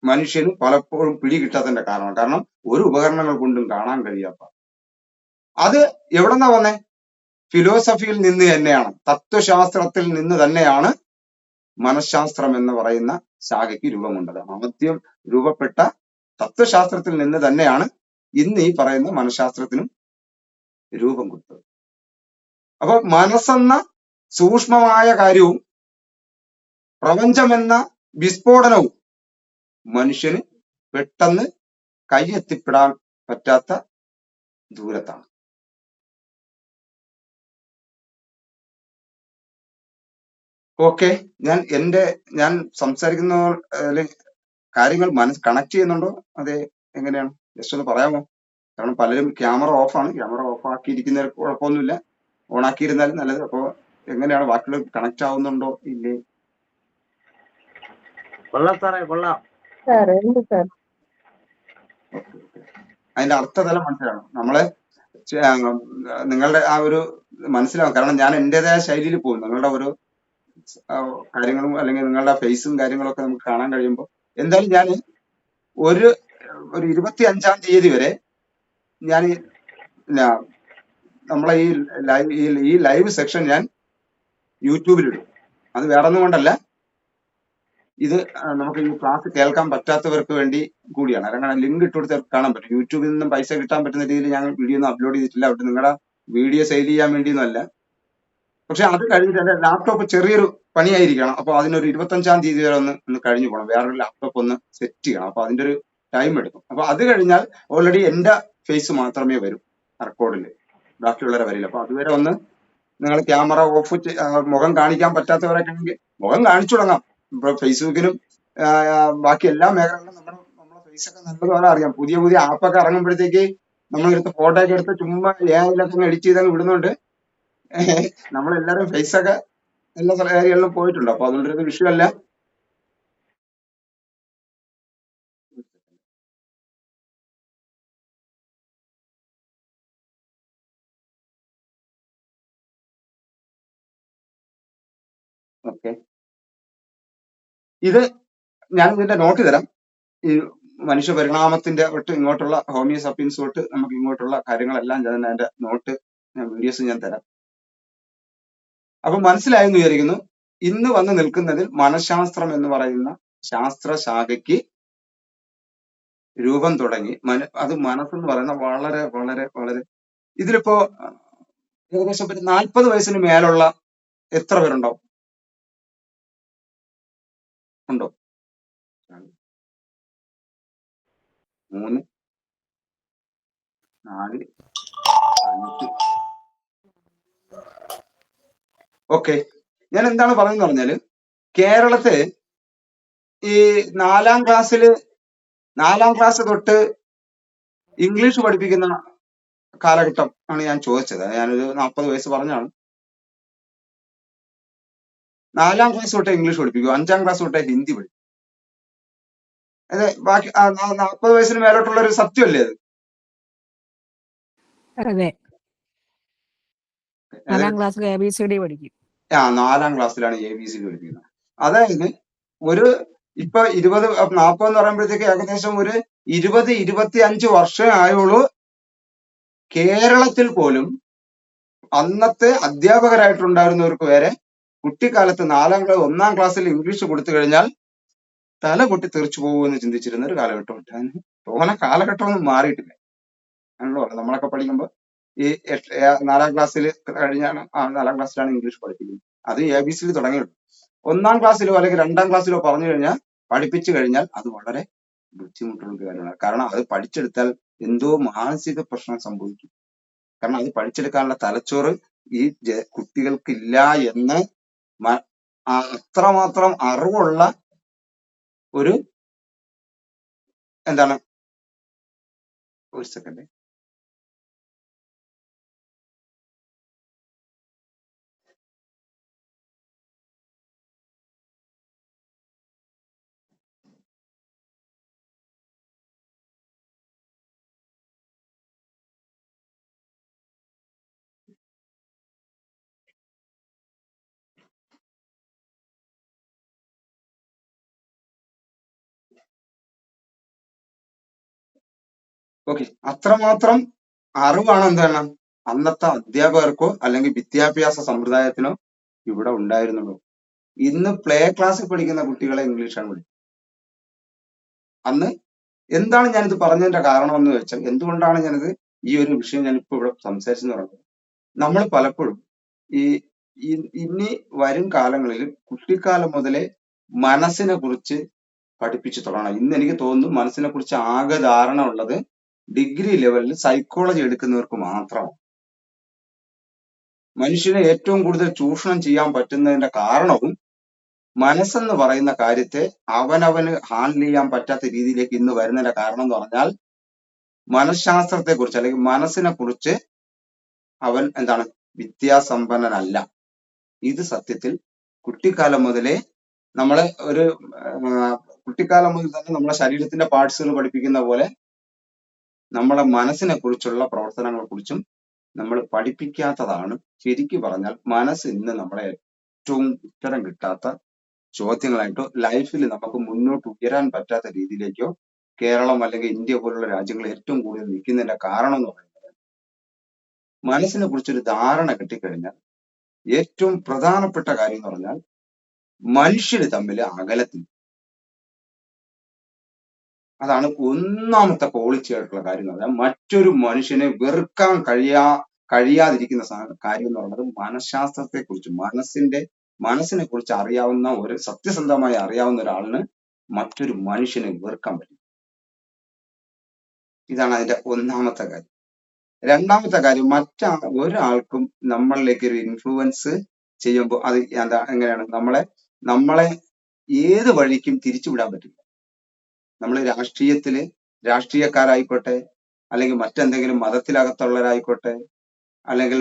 മനുഷ്യന് പലപ്പോഴും പിടികിട്ടാത്തതിന്റെ കാരണം ഒരു ഉപകരണങ്ങൾ കൊണ്ടും കാണാൻ കഴിയാത്ത. അത് എവിടെന്നാ വന്നേ? ഫിലോസഫിയിൽ നിന്ന് തന്നെയാണ്, തത്വശാസ്ത്രത്തിൽ നിന്ന് തന്നെയാണ് മനഃശാസ്ത്രം എന്ന് പറയുന്ന ശാഖയ്ക്ക് രൂപം കൊണ്ടത്. ആദ്യം രൂപപ്പെട്ട തത്വശാസ്ത്രത്തിൽ നിന്ന് തന്നെയാണ് ഇന്ന് ഈ പറയുന്ന മനഃശാസ്ത്രത്തിനും രൂപം കൊടുത്തത്. അപ്പൊ മനസ്സെന്ന സൂക്ഷ്മമായ കാര്യവും പ്രപഞ്ചമെന്ന വിസ്ഫോടനവും മനുഷ്യന് പെട്ടെന്ന് കൈയെത്തിപ്പെടാൻ പറ്റാത്ത ദൂരത്താണ്. ഓക്കെ, ഞാൻ സംസാരിക്കുന്ന കാര്യങ്ങൾ കണക്ട് ചെയ്യുന്നുണ്ടോ? അതെ, എങ്ങനെയാണ്? ജസ്റ്റ് ഒന്ന് പറയാമോ? കാരണം പലരും ക്യാമറ ഓഫാണ്. ക്യാമറ ഓഫ് ആക്കിയിരിക്കുന്ന കുഴപ്പമൊന്നുമില്ല, ഓൺ ആക്കിയിരുന്നാലും നല്ലത്. അപ്പോ എങ്ങനെയാണ്, വാക്കുകൾ കണക്ട് ആവുന്നുണ്ടോ ഇല്ലേ? കൊള്ളാം സാറേ, കൊള്ളാം. അതിന്റെ അർത്ഥതലം മനസ്സിലാവണം. നമ്മള് നിങ്ങളുടെ ആ ഒരു മനസ്സിലാവും. കാരണം ഞാൻ എന്റേതായ ശൈലിയിൽ പോകും. നിങ്ങളുടെ ഒരു കാര്യങ്ങളും അല്ലെങ്കിൽ നിങ്ങളുടെ ഫേസും കാര്യങ്ങളൊക്കെ നമുക്ക് കാണാൻ കഴിയുമ്പോൾ എന്തായാലും ഞാൻ ഒരു 25-ാം തീയതി വരെ ഞാൻ നമ്മളെ ഈ ലൈവ് സെക്ഷൻ ഞാൻ യൂട്യൂബിലിടും. അത് വേറെ ഒന്നും കൊണ്ടല്ല, ഇത് നമുക്ക് ഈ ക്ലാസ് കേൾക്കാൻ പറ്റാത്തവർക്ക് വേണ്ടി കൂടിയാണ്. കാരണം ലിങ്ക് ഇട്ടുകൊടുത്ത് കാണാൻ പറ്റും. യൂട്യൂബിൽ നിന്നും പൈസ കിട്ടാൻ പറ്റുന്ന രീതിയിൽ ഞങ്ങൾ വീഡിയോ ഒന്നും അപ്ലോഡ് ചെയ്തിട്ടില്ല. അവിടെ നിങ്ങളുടെ വീഡിയോ സെയിൽ ചെയ്യാൻ വേണ്ടിയൊന്നും അല്ല. പക്ഷെ അത് കഴിഞ്ഞിട്ട് എന്റെ ലാപ്ടോപ്പ് ചെറിയൊരു പണിയായിരിക്കണം. അപ്പൊ അതിനൊരു 25-ാം തീയതി വരെ ഒന്ന് കഴിഞ്ഞു പോകണം. വേറൊരു ലാപ്ടോപ്പ് ഒന്ന് സെറ്റ് ചെയ്യണം. അപ്പൊ അതിന്റെ ഒരു ടൈം എടുക്കും. അപ്പൊ അത് കഴിഞ്ഞാൽ ഓൾറെഡി എന്റെ ഫേസ് മാത്രമേ വരും റെക്കോർഡിൽ, ബാക്കിയുള്ളവരെ വരില്ല. അപ്പൊ അതുവരെ ഒന്ന് നിങ്ങൾ ക്യാമറ ഓഫ് മുഖം കാണിക്കാൻ പറ്റാത്തവരൊക്കെ ആണെങ്കിൽ മുഖം കാണിച്ചു തുടങ്ങാം. ഇപ്പൊ ഫേസ്ബുക്കിനും ബാക്കി എല്ലാ മേഖലകളിലും നമ്മളെ ഫേസ് ഒക്കെ നല്ലതുപോലെ അറിയാം. പുതിയ ആപ്പൊക്കെ ഇറങ്ങുമ്പോഴത്തേക്ക് നമ്മളെടുത്ത് ഫോട്ടോ ഒക്കെ എടുത്ത് ചുമ്മാ AI-ലൊക്കെ എഡിറ്റ് ചെയ്തങ്ങ് വിടുന്നുണ്ട്. നമ്മളെല്ലാരും ഫേസ് ഒക്കെ എല്ലാ ഏരിയകളിലും പോയിട്ടുണ്ട്. അപ്പൊ അതുകൊണ്ടൊരു വിഷയമല്ല. ഓക്കെ, ഇത് ഞാൻ ഇതിന്റെ നോട്ട് തരാം. ഈ മനുഷ്യ പരിണാമത്തിന്റെ തൊട്ട് ഇങ്ങോട്ടുള്ള ഹോമിയോ സപ്പിയൻസ് തൊട്ട് നമുക്ക് ഇങ്ങോട്ടുള്ള കാര്യങ്ങളെല്ലാം ഞാൻ അതിന്റെ നോട്ട്, വീഡിയോസ് ഞാൻ തരാം. അപ്പൊ മനസ്സിലായെന്ന് വിചാരിക്കുന്നു. ഇന്ന് വന്ന് നിൽക്കുന്നതിൽ മനഃശാസ്ത്രം എന്ന് പറയുന്ന ശാസ്ത്രശാഖയ്ക്ക് രൂപം തുടങ്ങി. അത് മനസ്സെന്ന് പറയുന്ന വളരെ വളരെ വളരെ ഇതിലിപ്പോ ഏകദേശം 40 വയസ്സിന് മേലുള്ള എത്ര പേരുണ്ടാവും? ഉണ്ടോ? 3, 4, 5. ഓക്കെ, ഞാൻ എന്താണ് പറയുന്നത് പറഞ്ഞാല്, കേരളത്തെ ഈ 4-ാം ക്ലാസ് തൊട്ട് ഇംഗ്ലീഷ് പഠിപ്പിക്കുന്ന കാലഘട്ടം ആണ് ഞാൻ ചോദിച്ചത്. ഞാനൊരു 40 വയസ്സ് പറഞ്ഞാണ്. 4-ാം ക്ലാസ് തൊട്ടേ ഇംഗ്ലീഷ് പഠിപ്പിക്കും, 5-ാം ക്ലാസ് തൊട്ടേ ഹിന്ദി പഠിക്കും. അതെ, ബാക്കി 40 വയസ്സിന് മേലോട്ടുള്ള ഒരു സത്യമല്ലേ അത്? അതെ, 4-ാം ക്ലാസ്സിൽ ABCD പഠിക്കും. 4-ാം ക്ലാസ്സിലാണ് ABCD പഠിപ്പിക്കുന്നത്. അതായത് ഒരു ഇപ്പൊ 40 എന്ന് പറയുമ്പോഴത്തേക്ക് ഏകദേശം ഒരു 20-25 വർഷമേ ആയുള്ളൂ കേരളത്തിൽ പോലും അന്നത്തെ അധ്യാപകരായിട്ടുണ്ടായിരുന്നവർക്ക് വരെ കുട്ടിക്കാലത്ത് 1-ാം ക്ലാസ്സിൽ ഇംഗ്ലീഷ് കൊടുത്തു കഴിഞ്ഞാൽ തല പൊട്ടി തെറിച്ചു പോകുമെന്ന് ചിന്തിച്ചിരുന്ന ഒരു കാലഘട്ടമുണ്ട്. തോന്നെ കാലഘട്ടമൊന്നും മാറിയിട്ടില്ല. ആണല്ലോ, നമ്മളൊക്കെ പഠിക്കുമ്പോൾ ഈ 4-ാം ക്ലാസ്സിൽ കഴിഞ്ഞാണ് 4-ാം ക്ലാസ്സിലാണ് ഇംഗ്ലീഷ് പഠിപ്പിക്കുന്നത്. അത് ABCD തുടങ്ങിയുള്ളൂ. 1-ാം ക്ലാസ്സിലോ അല്ലെങ്കിൽ 2-ാം ക്ലാസ്സിലോ പറഞ്ഞു കഴിഞ്ഞാൽ പഠിപ്പിച്ചു കഴിഞ്ഞാൽ അത് വളരെ ബുദ്ധിമുട്ടുള്ള ഒരു കാര്യമാണ്. കാരണം അത് പഠിച്ചെടുത്താൽ എന്തോ മാനസിക പ്രശ്നം സംഭവിക്കും. കാരണം അത് പഠിച്ചെടുക്കാനുള്ള തലച്ചോറ് ഈ കുട്ടികൾക്കില്ല എന്ന് അത്രമാത്രം അറിവുള്ള ഒരു എന്താണ്, ഒരു സെക്കൻഡ്, ഓക്കെ, അത്രമാത്രം അറിവാണ് എന്താണ് അന്നത്തെ അധ്യാപകർക്കോ അല്ലെങ്കിൽ വിദ്യാഭ്യാസ സമ്പ്രദായത്തിനോ ഇവിടെ ഉണ്ടായിരുന്നുള്ളൂ. ഇന്ന് പ്ലേ ക്ലാസ്സിൽ പഠിക്കുന്ന കുട്ടികളെ ഇംഗ്ലീഷാണ് പഠിക്കുന്നത്. അന്ന് എന്താണ് ഞാനിത് പറഞ്ഞതിന്റെ കാരണം എന്ന് വെച്ചാൽ, എന്തുകൊണ്ടാണ് ഞാനിത് ഈ ഒരു വിഷയം ഞാനിപ്പോ ഇവിടെ സംസാരിച്ചെന്ന് പറയുന്നത്, നമ്മൾ പലപ്പോഴും ഈ ഇനി വരും കാലങ്ങളിൽ കുട്ടിക്കാലം മുതലേ മനസ്സിനെ കുറിച്ച് പഠിപ്പിച്ചു തുടങ്ങണം. ഇന്ന് എനിക്ക് തോന്നുന്നു മനസ്സിനെ കുറിച്ച് ആകെ ധാരണ ഉള്ളത് ഡിഗ്രി ലെവലിൽ സൈക്കോളജി എടുക്കുന്നവർക്ക് മാത്രമാണ്. മനുഷ്യനെ ഏറ്റവും കൂടുതൽ ചൂഷണം ചെയ്യാൻ പറ്റുന്നതിന്റെ കാരണവും മനസ്സെന്ന് പറയുന്ന കാര്യത്തെ അവനവന് ഹാൻഡിൽ ചെയ്യാൻ പറ്റാത്ത രീതിയിലേക്ക് ഇന്ന് വരുന്നതിന്റെ കാരണം എന്ന് പറഞ്ഞാൽ, മനഃശാസ്ത്രത്തെ കുറിച്ച് അല്ലെങ്കിൽ മനസ്സിനെ കുറിച്ച് അവൻ എന്താണ് വിദ്യാസമ്പന്നനല്ല. ഇത് സത്യത്തിൽ കുട്ടിക്കാലം മുതലേ നമ്മളെ ഒരു കുട്ടിക്കാലം മുതൽ തന്നെ നമ്മളെ ശരീരത്തിന്റെ പാർട്സുകൾ പഠിപ്പിക്കുന്ന പോലെ നമ്മളെ മനസ്സിനെ കുറിച്ചുള്ള പ്രവർത്തനങ്ങളെ കുറിച്ചും നമ്മൾ പഠിപ്പിക്കാത്തതാണ്. ശരിക്കു പറഞ്ഞാൽ മനസ്സ് ഇന്ന് നമ്മളെ ഏറ്റവും ഉത്തരം കിട്ടാത്ത ചോദ്യങ്ങളായിട്ടോ ലൈഫിൽ നമുക്ക് മുന്നോട്ട് ഉയരാൻ പറ്റാത്ത രീതിയിലേക്കോ കേരളം അല്ലെങ്കിൽ ഇന്ത്യ പോലുള്ള രാജ്യങ്ങൾ ഏറ്റവും കൂടുതൽ നിൽക്കുന്നതിന്റെ കാരണം എന്ന് പറയുന്നത്, മനസ്സിനെ കുറിച്ചൊരു ധാരണ കിട്ടിക്കഴിഞ്ഞാൽ ഏറ്റവും പ്രധാനപ്പെട്ട കാര്യം എന്ന് പറഞ്ഞാൽ മനുഷ്യര് തമ്മിൽ അകലത്തിൽ, അതാണ് ഒന്നാമത്തെ പോളിസി ആയിട്ടുള്ള കാര്യം എന്ന് പറഞ്ഞാൽ, മറ്റൊരു മനുഷ്യനെ വെറുക്കാൻ കഴിയാതിരിക്കുന്ന കാര്യം എന്ന് പറയുന്നത് മനഃശാസ്ത്രത്തെ കുറിച്ച് മനസ്സിനെ കുറിച്ച് അറിയാവുന്ന ഒരു സത്യസന്ധമായി അറിയാവുന്ന ഒരാളിന് മറ്റൊരു മനുഷ്യനെ വെറുക്കാൻ പറ്റും. ഇതാണ് അതിന്റെ ഒന്നാമത്തെ കാര്യം. രണ്ടാമത്തെ കാര്യം, ഒരാൾക്കും നമ്മളിലേക്ക് ഒരു ഇൻഫ്ലുവൻസ് ചെയ്യുമ്പോൾ അത് എങ്ങനെയാണ് നമ്മളെ ഏത് വഴിക്കും തിരിച്ചുവിടാൻ പറ്റില്ല. നമ്മൾ രാഷ്ട്രീയക്കാരായിക്കോട്ടെ, അല്ലെങ്കിൽ മറ്റെന്തെങ്കിലും മതത്തിലകത്തുള്ളവരായിക്കോട്ടെ, അല്ലെങ്കിൽ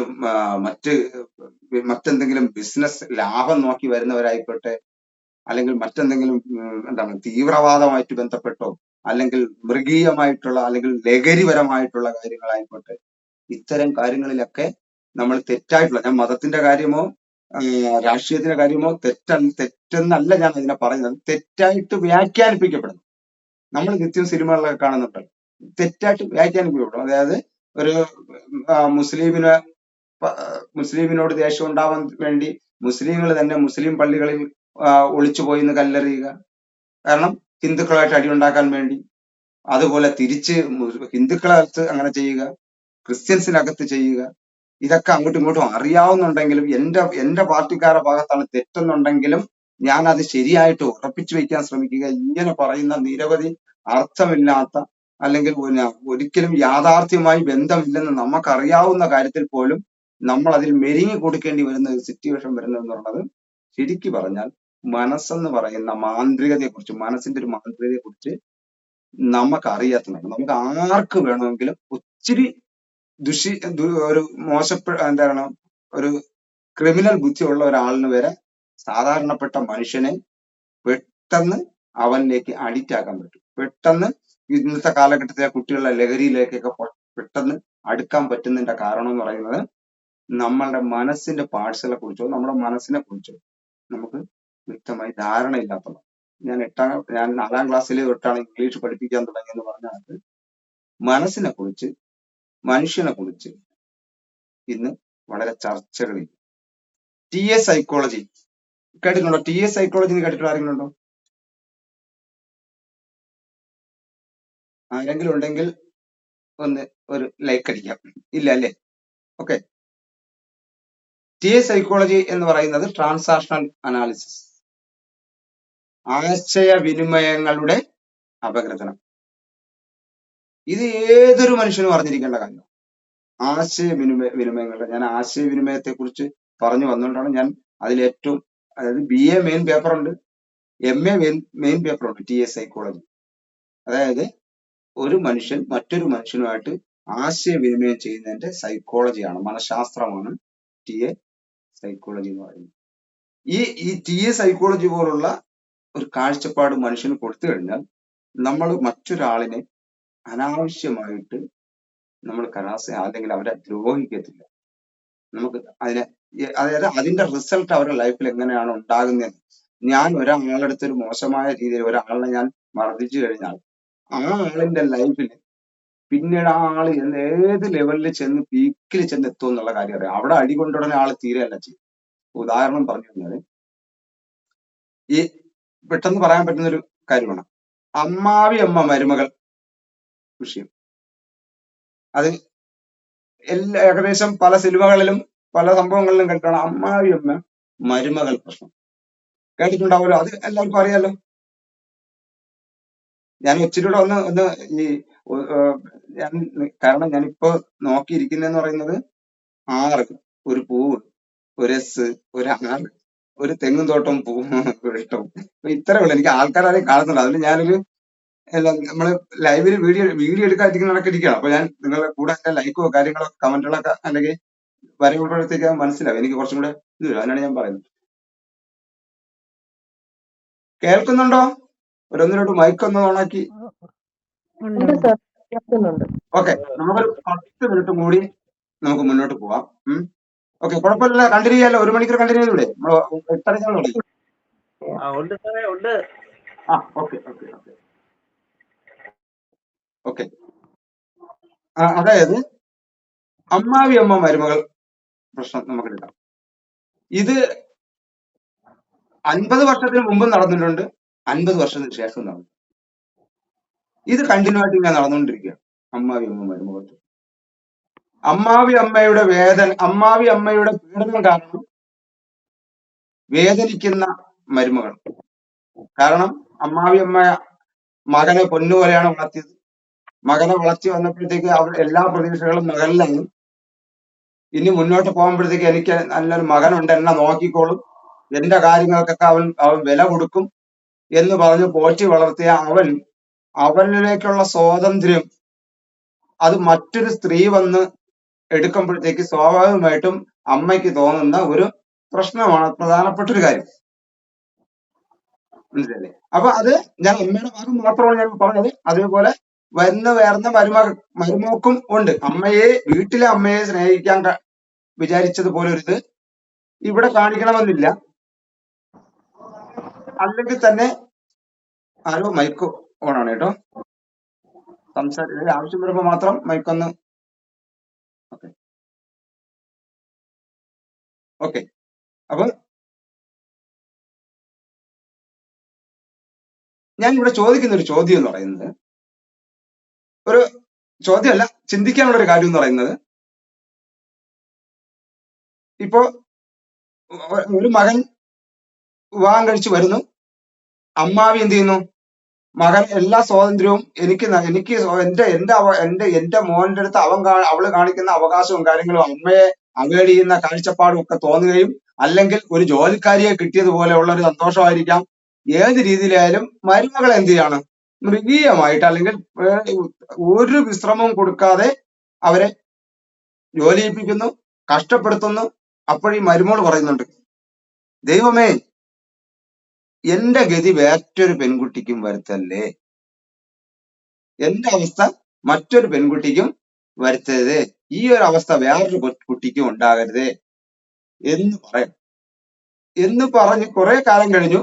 മറ്റെന്തെങ്കിലും ബിസിനസ് ലാഭം നോക്കി വരുന്നവരായിക്കോട്ടെ, അല്ലെങ്കിൽ മറ്റെന്തെങ്കിലും തീവ്രവാദമായിട്ട് ബന്ധപ്പെട്ടോ, അല്ലെങ്കിൽ മൃഗീയമായിട്ടുള്ള അല്ലെങ്കിൽ ലഹരിപരമായിട്ടുള്ള കാര്യങ്ങളായിക്കോട്ടെ, ഇത്തരം കാര്യങ്ങളിലൊക്കെ നമ്മൾ തെറ്റായിട്ടുള്ള, ഞാൻ മതത്തിന്റെ കാര്യമോ രാഷ്ട്രീയത്തിന്റെ കാര്യമോ തെറ്റെന്നല്ല ഞാൻ അതിനെ പറയുന്നത്, തെറ്റായിട്ട് വ്യാഖ്യാനിപ്പിക്കപ്പെടുന്നു. നമ്മൾ നിത്യം സിനിമകളിലൊക്കെ കാണുന്നുണ്ടല്ലോ, തെറ്റായിട്ട് വ്യാഖ്യാനിക്കപ്പെടും. അതായത് ഒരു മുസ്ലിമിനോട് ദേഷ്യം ഉണ്ടാവാൻ വേണ്ടി മുസ്ലിങ്ങൾ തന്നെ മുസ്ലിം പള്ളികളിൽ ഒളിച്ചുപോയി എന്ന് കല്ലെറിയുക, കാരണം ഹിന്ദുക്കളായിട്ട് അടിയുണ്ടാക്കാൻ വേണ്ടി. അതുപോലെ തിരിച്ച് ഹിന്ദുക്കളകത്ത് അങ്ങനെ ചെയ്യുക, ക്രിസ്ത്യൻസിനകത്ത് ചെയ്യുക. ഇതൊക്കെ അങ്ങോട്ടും ഇങ്ങോട്ടും അറിയാവുന്നുണ്ടെങ്കിലും എന്റെ പാർട്ടിക്കാരുടെ ഭാഗത്താണ് തെറ്റെന്നുണ്ടെങ്കിലും ഞാൻ അത് ശരിയായിട്ട് ഉറപ്പിച്ചു വെക്കാൻ ശ്രമിക്കുക. ഇങ്ങനെ പറയുന്ന നിരവധി അർത്ഥമില്ലാത്ത അല്ലെങ്കിൽ ഒരിക്കലും യാഥാർത്ഥ്യമായി ബന്ധമില്ലെന്ന് നമുക്കറിയാവുന്ന കാര്യത്തിൽ പോലും നമ്മൾ അതിൽ മെരുങ്ങി കൊടുക്കേണ്ടി വരുന്ന ഒരു സിറ്റുവേഷൻ വരുന്നതെന്ന് പറയുന്നത്, ശരിക്കു പറഞ്ഞാൽ മനസ്സെന്ന് പറയുന്ന മാന്ത്രികതയെക്കുറിച്ച്, മനസ്സിന്റെ ഒരു മാന്ത്രികതയെക്കുറിച്ച് നമുക്ക് അറിയാത്തതാണ്. നമുക്ക് ആർക്ക് വേണമെങ്കിലും ഒത്തിരി ഒരു ഒരു ക്രിമിനൽ ബുദ്ധിയുള്ള ഒരാളിന് വരെ സാധാരണപ്പെട്ട മനുഷ്യനെ പെട്ടെന്ന് അവനിലേക്ക് അഡിക്റ്റ് ആക്കാൻ പറ്റും. പെട്ടെന്ന് ഇന്നത്തെ കാലഘട്ടത്തിലെ കുട്ടികളുടെ ലഹരിയിലേക്കൊക്കെ പെട്ടെന്ന് അടുക്കാൻ പറ്റുന്നതിന്റെ കാരണം എന്ന് പറയുന്നത് നമ്മളുടെ മനസ്സിന്റെ പാർട്സുകളെ കുറിച്ചോ നമ്മുടെ മനസ്സിനെ കുറിച്ചോ നമുക്ക് വ്യക്തമായി ധാരണയില്ലാത്തതാണ്. ഞാൻ 4ാം ക്ലാസ്സിൽ തൊട്ടാണ് ഇംഗ്ലീഷ് പഠിപ്പിക്കാൻ തുടങ്ങിയെന്ന് പറഞ്ഞാൽ മനസ്സിനെ കുറിച്ച്, മനുഷ്യനെ കുറിച്ച് ഇന്ന് വളരെ ചർച്ചകളില്ല. TA സൈക്കോളജി കേട്ടിട്ടുണ്ടോ? TA സൈക്കോളജി കേട്ടിട്ടുള്ള ആരെങ്കിലും ഉണ്ടോ? ആരെങ്കിലും ഉണ്ടെങ്കിൽ ഒന്ന് ഒരു ലൈക്ക് അടിക്കാം. ഇല്ല അല്ലേ? ഓക്കെ. TA സൈക്കോളജി എന്ന് പറയുന്നത് ട്രാൻസാക്ഷണൽ അനാലിസിസ്. ആശയവിനിമയങ്ങളുടെ അപഗ്രഥനം. ഇത് ഏതൊരു മനുഷ്യനും അറിഞ്ഞിരിക്കേണ്ട കാര്യം. വിനിമയങ്ങളുടെ, ഞാൻ ആശയവിനിമയത്തെ കുറിച്ച് പറഞ്ഞു വന്നുകൊണ്ടാണ് ഞാൻ അതിലേറ്റവും, അതായത് BA മെയിൻ പേപ്പർ ഉണ്ട്, MA മെയിൻ പേപ്പർ ഉണ്ട്, TA സൈക്കോളജി. അതായത് ഒരു മനുഷ്യൻ മറ്റൊരു മനുഷ്യനുമായിട്ട് ആശയവിനിമയം ചെയ്യുന്നതിന്റെ സൈക്കോളജിയാണ്, മനഃശാസ്ത്രമാണ് TA സൈക്കോളജി എന്ന് പറയുന്നത്. ഈ TA സൈക്കോളജി പോലുള്ള ഒരു കാഴ്ചപ്പാട് മനുഷ്യന് കൊടുത്തു കഴിഞ്ഞാൽ നമ്മൾ മറ്റൊരാളിനെ അനാവശ്യമായിട്ട് നമ്മൾ അല്ലെങ്കിൽ അവരെ ദ്രോഹിക്കത്തില്ല. നമുക്ക് അതായത് അതിന്റെ റിസൾട്ട് അവരുടെ ലൈഫിൽ എങ്ങനെയാണ് ഉണ്ടാകുന്നത്. ഞാൻ ഒരാളെടുത്ത് ഒരു മോശമായ രീതിയിൽ ഒരാളെ ഞാൻ മർദ്ദിച്ചു കഴിഞ്ഞാൽ ആ ആളിന്റെ ലൈഫിൽ പിന്നീട് ആ ആള് ഏത് ലെവലിൽ ചെന്ന് പീക്കിൽ ചെന്ന് എത്തും എന്നുള്ള കാര്യം അറിയാം. അവിടെ അടി കൊണ്ടുടനെ ആള് തീരെയല്ല ചെയ്യും. ഉദാഹരണം പറഞ്ഞു കഴിഞ്ഞാല് ഈ പെട്ടെന്ന് പറയാൻ പറ്റുന്ന ഒരു കാര്യമാണ് അമ്മാവി അമ്മ മരുമകൾ വിഷയം. അത് ഏകദേശം പല സിനിമകളിലും പല സംഭവങ്ങളിലും കണ്ടിട്ടാണ് അമ്മാവി അമ്മ മരുമകൾ പ്രശ്നം. കേട്ടിട്ടുണ്ടാവുമല്ലോ, അത് എല്ലാവർക്കും അറിയാലോ. ഞാൻ ഇച്ചിരൂടെ ഒന്ന് ഈ കാരണം ഞാനിപ്പോ നോക്കിയിരിക്കുന്നതെന്ന് പറയുന്നത് 6, ഒരു പൂവ്, ഒരു S, ഒരു 6, ഒരു തെങ്ങും തോട്ടം ഇഷ്ടം. ഇത്രേ ഉള്ളു. എനിക്ക് ആൾക്കാരെ കാണുന്നുണ്ട്. അതിൽ ഞാനൊരു നമ്മള് ലൈവില് വീഡിയോ എടുക്കാതിരിക്കുന്നതൊക്കെ ഇരിക്കണം. അപ്പൊ ഞാൻ നിങ്ങളുടെ കൂടെ ലൈക്കോ കാര്യങ്ങളോ കമന്റുകളൊക്കെ അല്ലെങ്കിൽ വരുമ്പോഴത്തേക്ക് മനസ്സിലാവും. എനിക്ക് കുറച്ചും കൂടെ ഇത് വരും. അതിനാണ് ഞാൻ പറയുന്നത്. കേൾക്കുന്നുണ്ടോ? ഒരൊന്നിനോട്ട് മൈക്കൊന്ന് ഓണാക്കി. ഓക്കെ, നമുക്കൊരു 10 മിനിറ്റ് കൂടി നമുക്ക് മുന്നോട്ട് പോവാം. ഓക്കെ, കുഴപ്പമില്ല, കണ്ടിന്യൂ ചെയ്യാലോ. 1 മണിക്കൂർ കണ്ടിന്യൂ ചെയ്തൂടെ? 8:30 തുടങ്ങി. ഓക്കെ. അതായത് അമ്മാവി അമ്മ മരുമകൾ പ്രശ്നം നമുക്ക് എടുക്കാം. ഇത് 50 വർഷത്തിന് മുമ്പ് നടന്നിട്ടുണ്ട്, 50 വർഷത്തിന് ശേഷം നടന്നു. ഇത് കണ്ടിന്യൂ ആയിട്ട് ഇങ്ങനെ നടന്നുകൊണ്ടിരിക്കുക. അമ്മാവി അമ്മ മരുമകൾ, അമ്മാവി അമ്മയുടെ പീഡനം കാരണം വേദനിക്കുന്ന മരുമകൾ. കാരണം അമ്മാവി അമ്മ മകനെ പൊന്നുപോലെയാണ് വളർത്തിയത്. മകനെ വളർത്തി വന്നപ്പോഴത്തേക്ക് എല്ലാ പ്രതീക്ഷകളും മകനിലാണ്. ഇനി മുന്നോട്ട് പോകുമ്പോഴത്തേക്ക് എനിക്ക് നല്ലൊരു മകനുണ്ട്, എന്നെ നോക്കിക്കോളും, എന്റെ കാര്യങ്ങൾക്കൊക്കെ അവൻ വില കൊടുക്കും എന്ന് പറഞ്ഞ് പോറ്റി വളർത്തിയ അവനിലേക്കുള്ള സ്വാതന്ത്ര്യം അത് മറ്റൊരു സ്ത്രീ വന്ന് എടുക്കുമ്പോഴത്തേക്ക് സ്വാഭാവികമായിട്ടും അമ്മയ്ക്ക് തോന്നുന്ന ഒരു പ്രശ്നമാണ്, പ്രധാനപ്പെട്ട ഒരു കാര്യം. മനസ്സിലല്ലേ? അപ്പൊ അത് ഞാൻ അമ്മയുടെ ഭാഗം മാത്രമാണ് ഞാൻ പറഞ്ഞത്. അതേപോലെ വരുന്ന മരുമോക്കും ഉണ്ട്. വീട്ടിലെ അമ്മയെ സ്നേഹിക്കാൻ വിചാരിച്ചതുപോലെ ഒരു ഇവിടെ കാണിക്കണമെന്നില്ല. അല്ലെങ്കിൽ തന്നെ ആരോ മൈക്ക് ഓണാണ് കേട്ടോ, ആവശ്യം വരുമ്പോ മാത്രം മൈക്കൊന്ന്. ഓക്കെ. അപ്പൊ ഞാൻ ഇവിടെ ചോദിക്കുന്ന ഒരു ചോദ്യം എന്ന് പറയുന്നത്, ഒരു ചോദ്യമല്ല, ചിന്തിക്കാനുള്ള ഒരു കാര്യം എന്ന് പറയുന്നത്, ഇപ്പോ ഒരു മകൻ വിവാഹം കഴിച്ചു വരുന്നു. അമ്മാവി എന്ത് ചെയ്യുന്നു? മകൻ എല്ലാ സ്വാതന്ത്ര്യവും എനിക്ക് എന്റെ മോന്റെ അടുത്ത് അവള് കാണിക്കുന്ന അവകാശവും കാര്യങ്ങളും അമ്മയെ അവോയ്ഡ് ചെയ്യുന്ന കാഴ്ചപ്പാടും ഒക്കെ തോന്നുകയും, അല്ലെങ്കിൽ ഒരു ജോലിക്കാരിയെ കിട്ടിയതുപോലെയുള്ള ഒരു സന്തോഷമായിരിക്കാം. ഏത് രീതിയിലായാലും മരുമകൾ എന്ത് ചെയ്യാണ്? മൃഗീയമായിട്ട് അല്ലെങ്കിൽ ഒരു വിശ്രമവും കൊടുക്കാതെ അവരെ ജോലി ചെയ്യിപ്പിക്കുന്നു, കഷ്ടപ്പെടുത്തുന്നു. അപ്പോഴീ മരുമോൾ പറയുന്നുണ്ട്, ദൈവമേ, എന്റെ ഗതി മറ്റൊരു പെൺകുട്ടിക്കും വരുത്തല്ലേ, എന്റെ അവസ്ഥ മറ്റൊരു പെൺകുട്ടിക്കും വരുത്തരുത്, ഈ ഒരു അവസ്ഥ വേറൊരു കുട്ടിക്കും ഉണ്ടാകരുത് എന്ന് പറഞ്ഞ് കുറെ കാലം കഴിഞ്ഞു.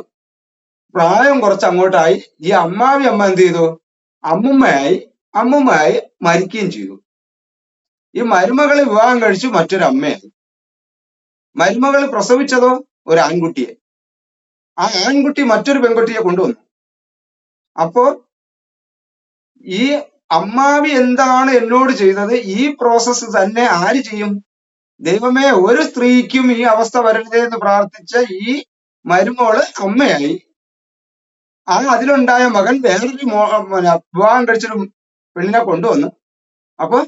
പ്രായം കുറച്ച് അങ്ങോട്ടായി. ഈ അമ്മാവി അമ്മ എന്ത് ചെയ്തു? അമ്മുമ്മയായി മരിക്കുകയും ചെയ്തു. ഈ മരുമകളെ വിവാഹം കഴിച്ചു മറ്റൊരു അമ്മയായി. മരുമകൾ പ്രസവിച്ചതോ ഒരു ആൺകുട്ടിയെ. ആ ആൺകുട്ടി മറ്റൊരു പെൺകുട്ടിയെ കൊണ്ടുവന്നു. അപ്പോ ഈ അമ്മാവി എന്താണ് എന്നോട് ചെയ്തത്, ഈ പ്രോസസ്സ് തന്നെ ആര് ചെയ്യും? ദൈവമേ, ഒരു സ്ത്രീക്കും ഈ അവസ്ഥ വരരുതേ എന്ന് പ്രാർത്ഥിച്ച ഈ മരുമോള് അമ്മയായി. അതിലുണ്ടായ മകൻ വേറൊരു പിന്നെ വിവാഹം കഴിച്ചൊരു പെണ്ണിനെ കൊണ്ടുവന്നു. അപ്പൊ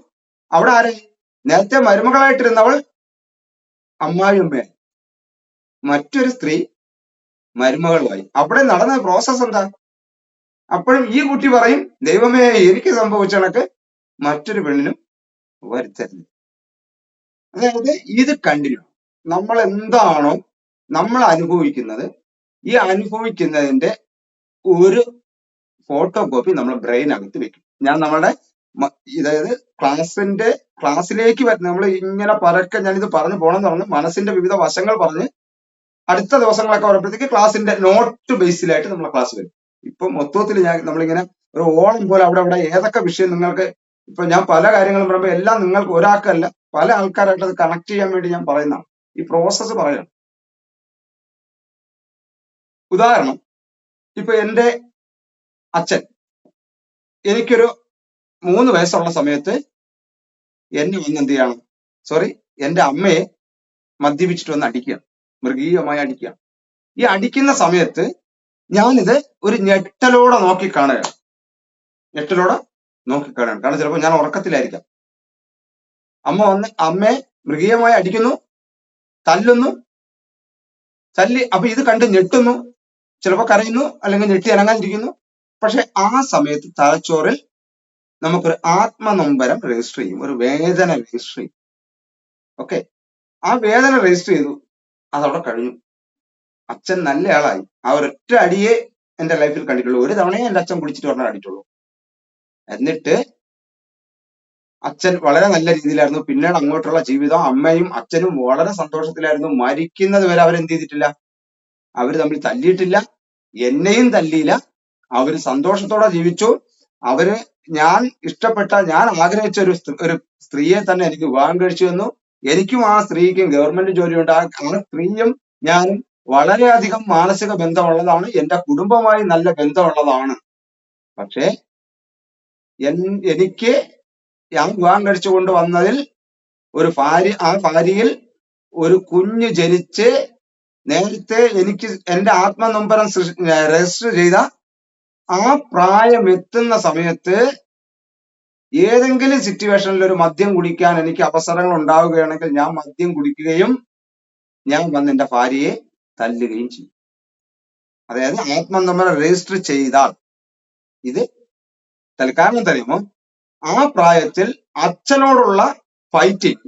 അവിടെ ആരായി? നേരത്തെ മരുമകളായിട്ടിരുന്നവൾ അമ്മായിയമ്മയായി, മറ്റൊരു സ്ത്രീ മരുമകളുമായി. അവിടെ നടന്ന പ്രോസസ് എന്താ? അപ്പോഴും ഈ കുട്ടി പറയും, ദൈവമേ എനിക്ക് സംഭവിച്ച കണക്ക് മറ്റൊരു പെണ്ണിനും വരുത്തരുത്. അതായത് ഇത് കണ്ടിന്യൂ. നമ്മൾ എന്താണോ നമ്മൾ അനുഭവിക്കുന്നത്, ഈ അനുഭവിക്കുന്നതിന്റെ ഒരു ഫോട്ടോ കോപ്പി നമ്മൾ ബ്രെയിനകത്ത് വെക്കും. ഞാൻ നമ്മുടെ അതായത് ക്ലാസ്സിലേക്ക് നമ്മൾ ഇങ്ങനെ പരക്കെ ഞാനിത് പറഞ്ഞു പോകണമെന്ന് പറഞ്ഞ് മനസ്സിന്റെ വിവിധ വശങ്ങൾ പറഞ്ഞ് അടുത്ത ദിവസങ്ങളൊക്കെ വരുമ്പോഴത്തേക്ക് ക്ലാസ്സിന്റെ നോട്ട് ബേസിലായിട്ട് നമ്മളെ ക്ലാസ് വരും. ഇപ്പൊ മൊത്തത്തിൽ നമ്മളിങ്ങനെ ഒരു ഓളം പോലെ അവിടെ ഏതൊക്കെ വിഷയം നിങ്ങൾക്ക്, ഇപ്പൊ ഞാൻ പല കാര്യങ്ങളും പറയുമ്പോൾ എല്ലാം നിങ്ങൾക്ക് ഒരാൾക്കല്ല പല ആൾക്കാരായിട്ട് അത് കണക്ട് ചെയ്യാൻ വേണ്ടി ഞാൻ പറയുന്നതാണ്. ഈ പ്രോസസ്സ് പറയണം. ഉദാഹരണം, ഇപ്പൊ എന്റെ അച്ഛൻ എനിക്കൊരു 3 വയസ്സുള്ള സമയത്ത് എന്നെ വന്ന് എന്ത് ചെയ്യണം, എന്റെ അമ്മയെ മദ്യപിച്ചിട്ട് വന്ന് അടിക്കുകയാണ്, മൃഗീയമായി അടിക്കുകയാണ്. ഈ അടിക്കുന്ന സമയത്ത് ഞാനിത് ഒരു ഞെട്ടലോടെ നോക്കിക്കാണുകയാണ്. കാരണം ചിലപ്പോൾ ഞാൻ ഉറക്കത്തിലായിരിക്കാം. അമ്മ വന്ന് അമ്മയെ മൃഗീയമായി അടിക്കുന്നു, തല്ലുന്നു, അപ്പൊ ഇത് കണ്ട് ഞെട്ടുന്നു, ചിലപ്പോൾ കരയുന്നു, അല്ലെങ്കിൽ ഞെട്ടി അനങ്ങാതിരിക്കുന്നു. പക്ഷെ ആ സമയത്ത് തലച്ചോറിൽ നമുക്കൊരു ആത്മനൊമ്പരം രജിസ്റ്റർ ചെയ്യും, ഒരു വേദന രജിസ്റ്റർ ചെയ്യും. ഓക്കെ, ആ വേദന രജിസ്റ്റർ ചെയ്തു, അതവിടെ കഴിഞ്ഞു. അച്ഛൻ നല്ല ആളായി. ആ ഒരൊറ്റ അടിയെ എന്റെ ലൈഫിൽ കണ്ടിട്ടുള്ളൂ. ഒരു തവണയെ എന്റെ അച്ഛൻ കുടിച്ചിട്ട് പറഞ്ഞാൽ അടിയിട്ടുള്ളൂ. എന്നിട്ട് അച്ഛൻ വളരെ നല്ല രീതിയിലായിരുന്നു. പിന്നീട് അങ്ങോട്ടുള്ള ജീവിതം അമ്മയും അച്ഛനും വളരെ സന്തോഷത്തിലായിരുന്നു. മരിക്കുന്നത് വരെ അവരെന്ത് ചെയ്തിട്ടില്ല, അവര് തമ്മിൽ തല്ലിയിട്ടില്ല, എന്നെയും തല്ലിയില്ല. അവര് സന്തോഷത്തോടെ ജീവിച്ചു. അവര് ഞാൻ ഇഷ്ടപ്പെട്ട, ഞാൻ ആഗ്രഹിച്ച ഒരു സ്ത്രീയെ തന്നെ എനിക്ക് വിവാഹം കഴിച്ചു തന്നു. എനിക്കും ആ സ്ത്രീക്കും ഗവൺമെന്റ് ജോലിയുണ്ട്. ആ സ്ത്രീയും ഞാനും വളരെയധികം മാനസിക ബന്ധമുള്ളതാണ്, എന്റെ കുടുംബമായി നല്ല ബന്ധമുള്ളതാണ്. പക്ഷേ എനിക്ക് ഞാൻ വിവാഹം കഴിച്ചുകൊണ്ട് വന്നതിൽ ആ ഭാര്യയിൽ ഒരു കുഞ്ഞ് ജനിച്ച് നേരത്തെ എനിക്ക് എന്റെ ആത്മനൊമ്പരം രജിസ്റ്റർ ചെയ്ത ആ പ്രായം എത്തുന്ന സമയത്ത് ഏതെങ്കിലും സിറ്റുവേഷനിൽ ഒരു മദ്യം കുടിക്കാൻ എനിക്ക് അവസരങ്ങൾ ഉണ്ടാവുകയാണെങ്കിൽ ഞാൻ മദ്യം കുടിക്കുകയും ഞാൻ വന്ന് എന്റെ ഭാര്യയെ തല്ലുകയും ചെയ്യും. അതായത് ആത്മനൊമ്പരം രജിസ്റ്റർ ചെയ്താൽ ഇത് കാരണം തരുമോ, ആ പ്രായത്തിൽ അച്ഛനോടുള്ള ഫൈറ്റിങ്,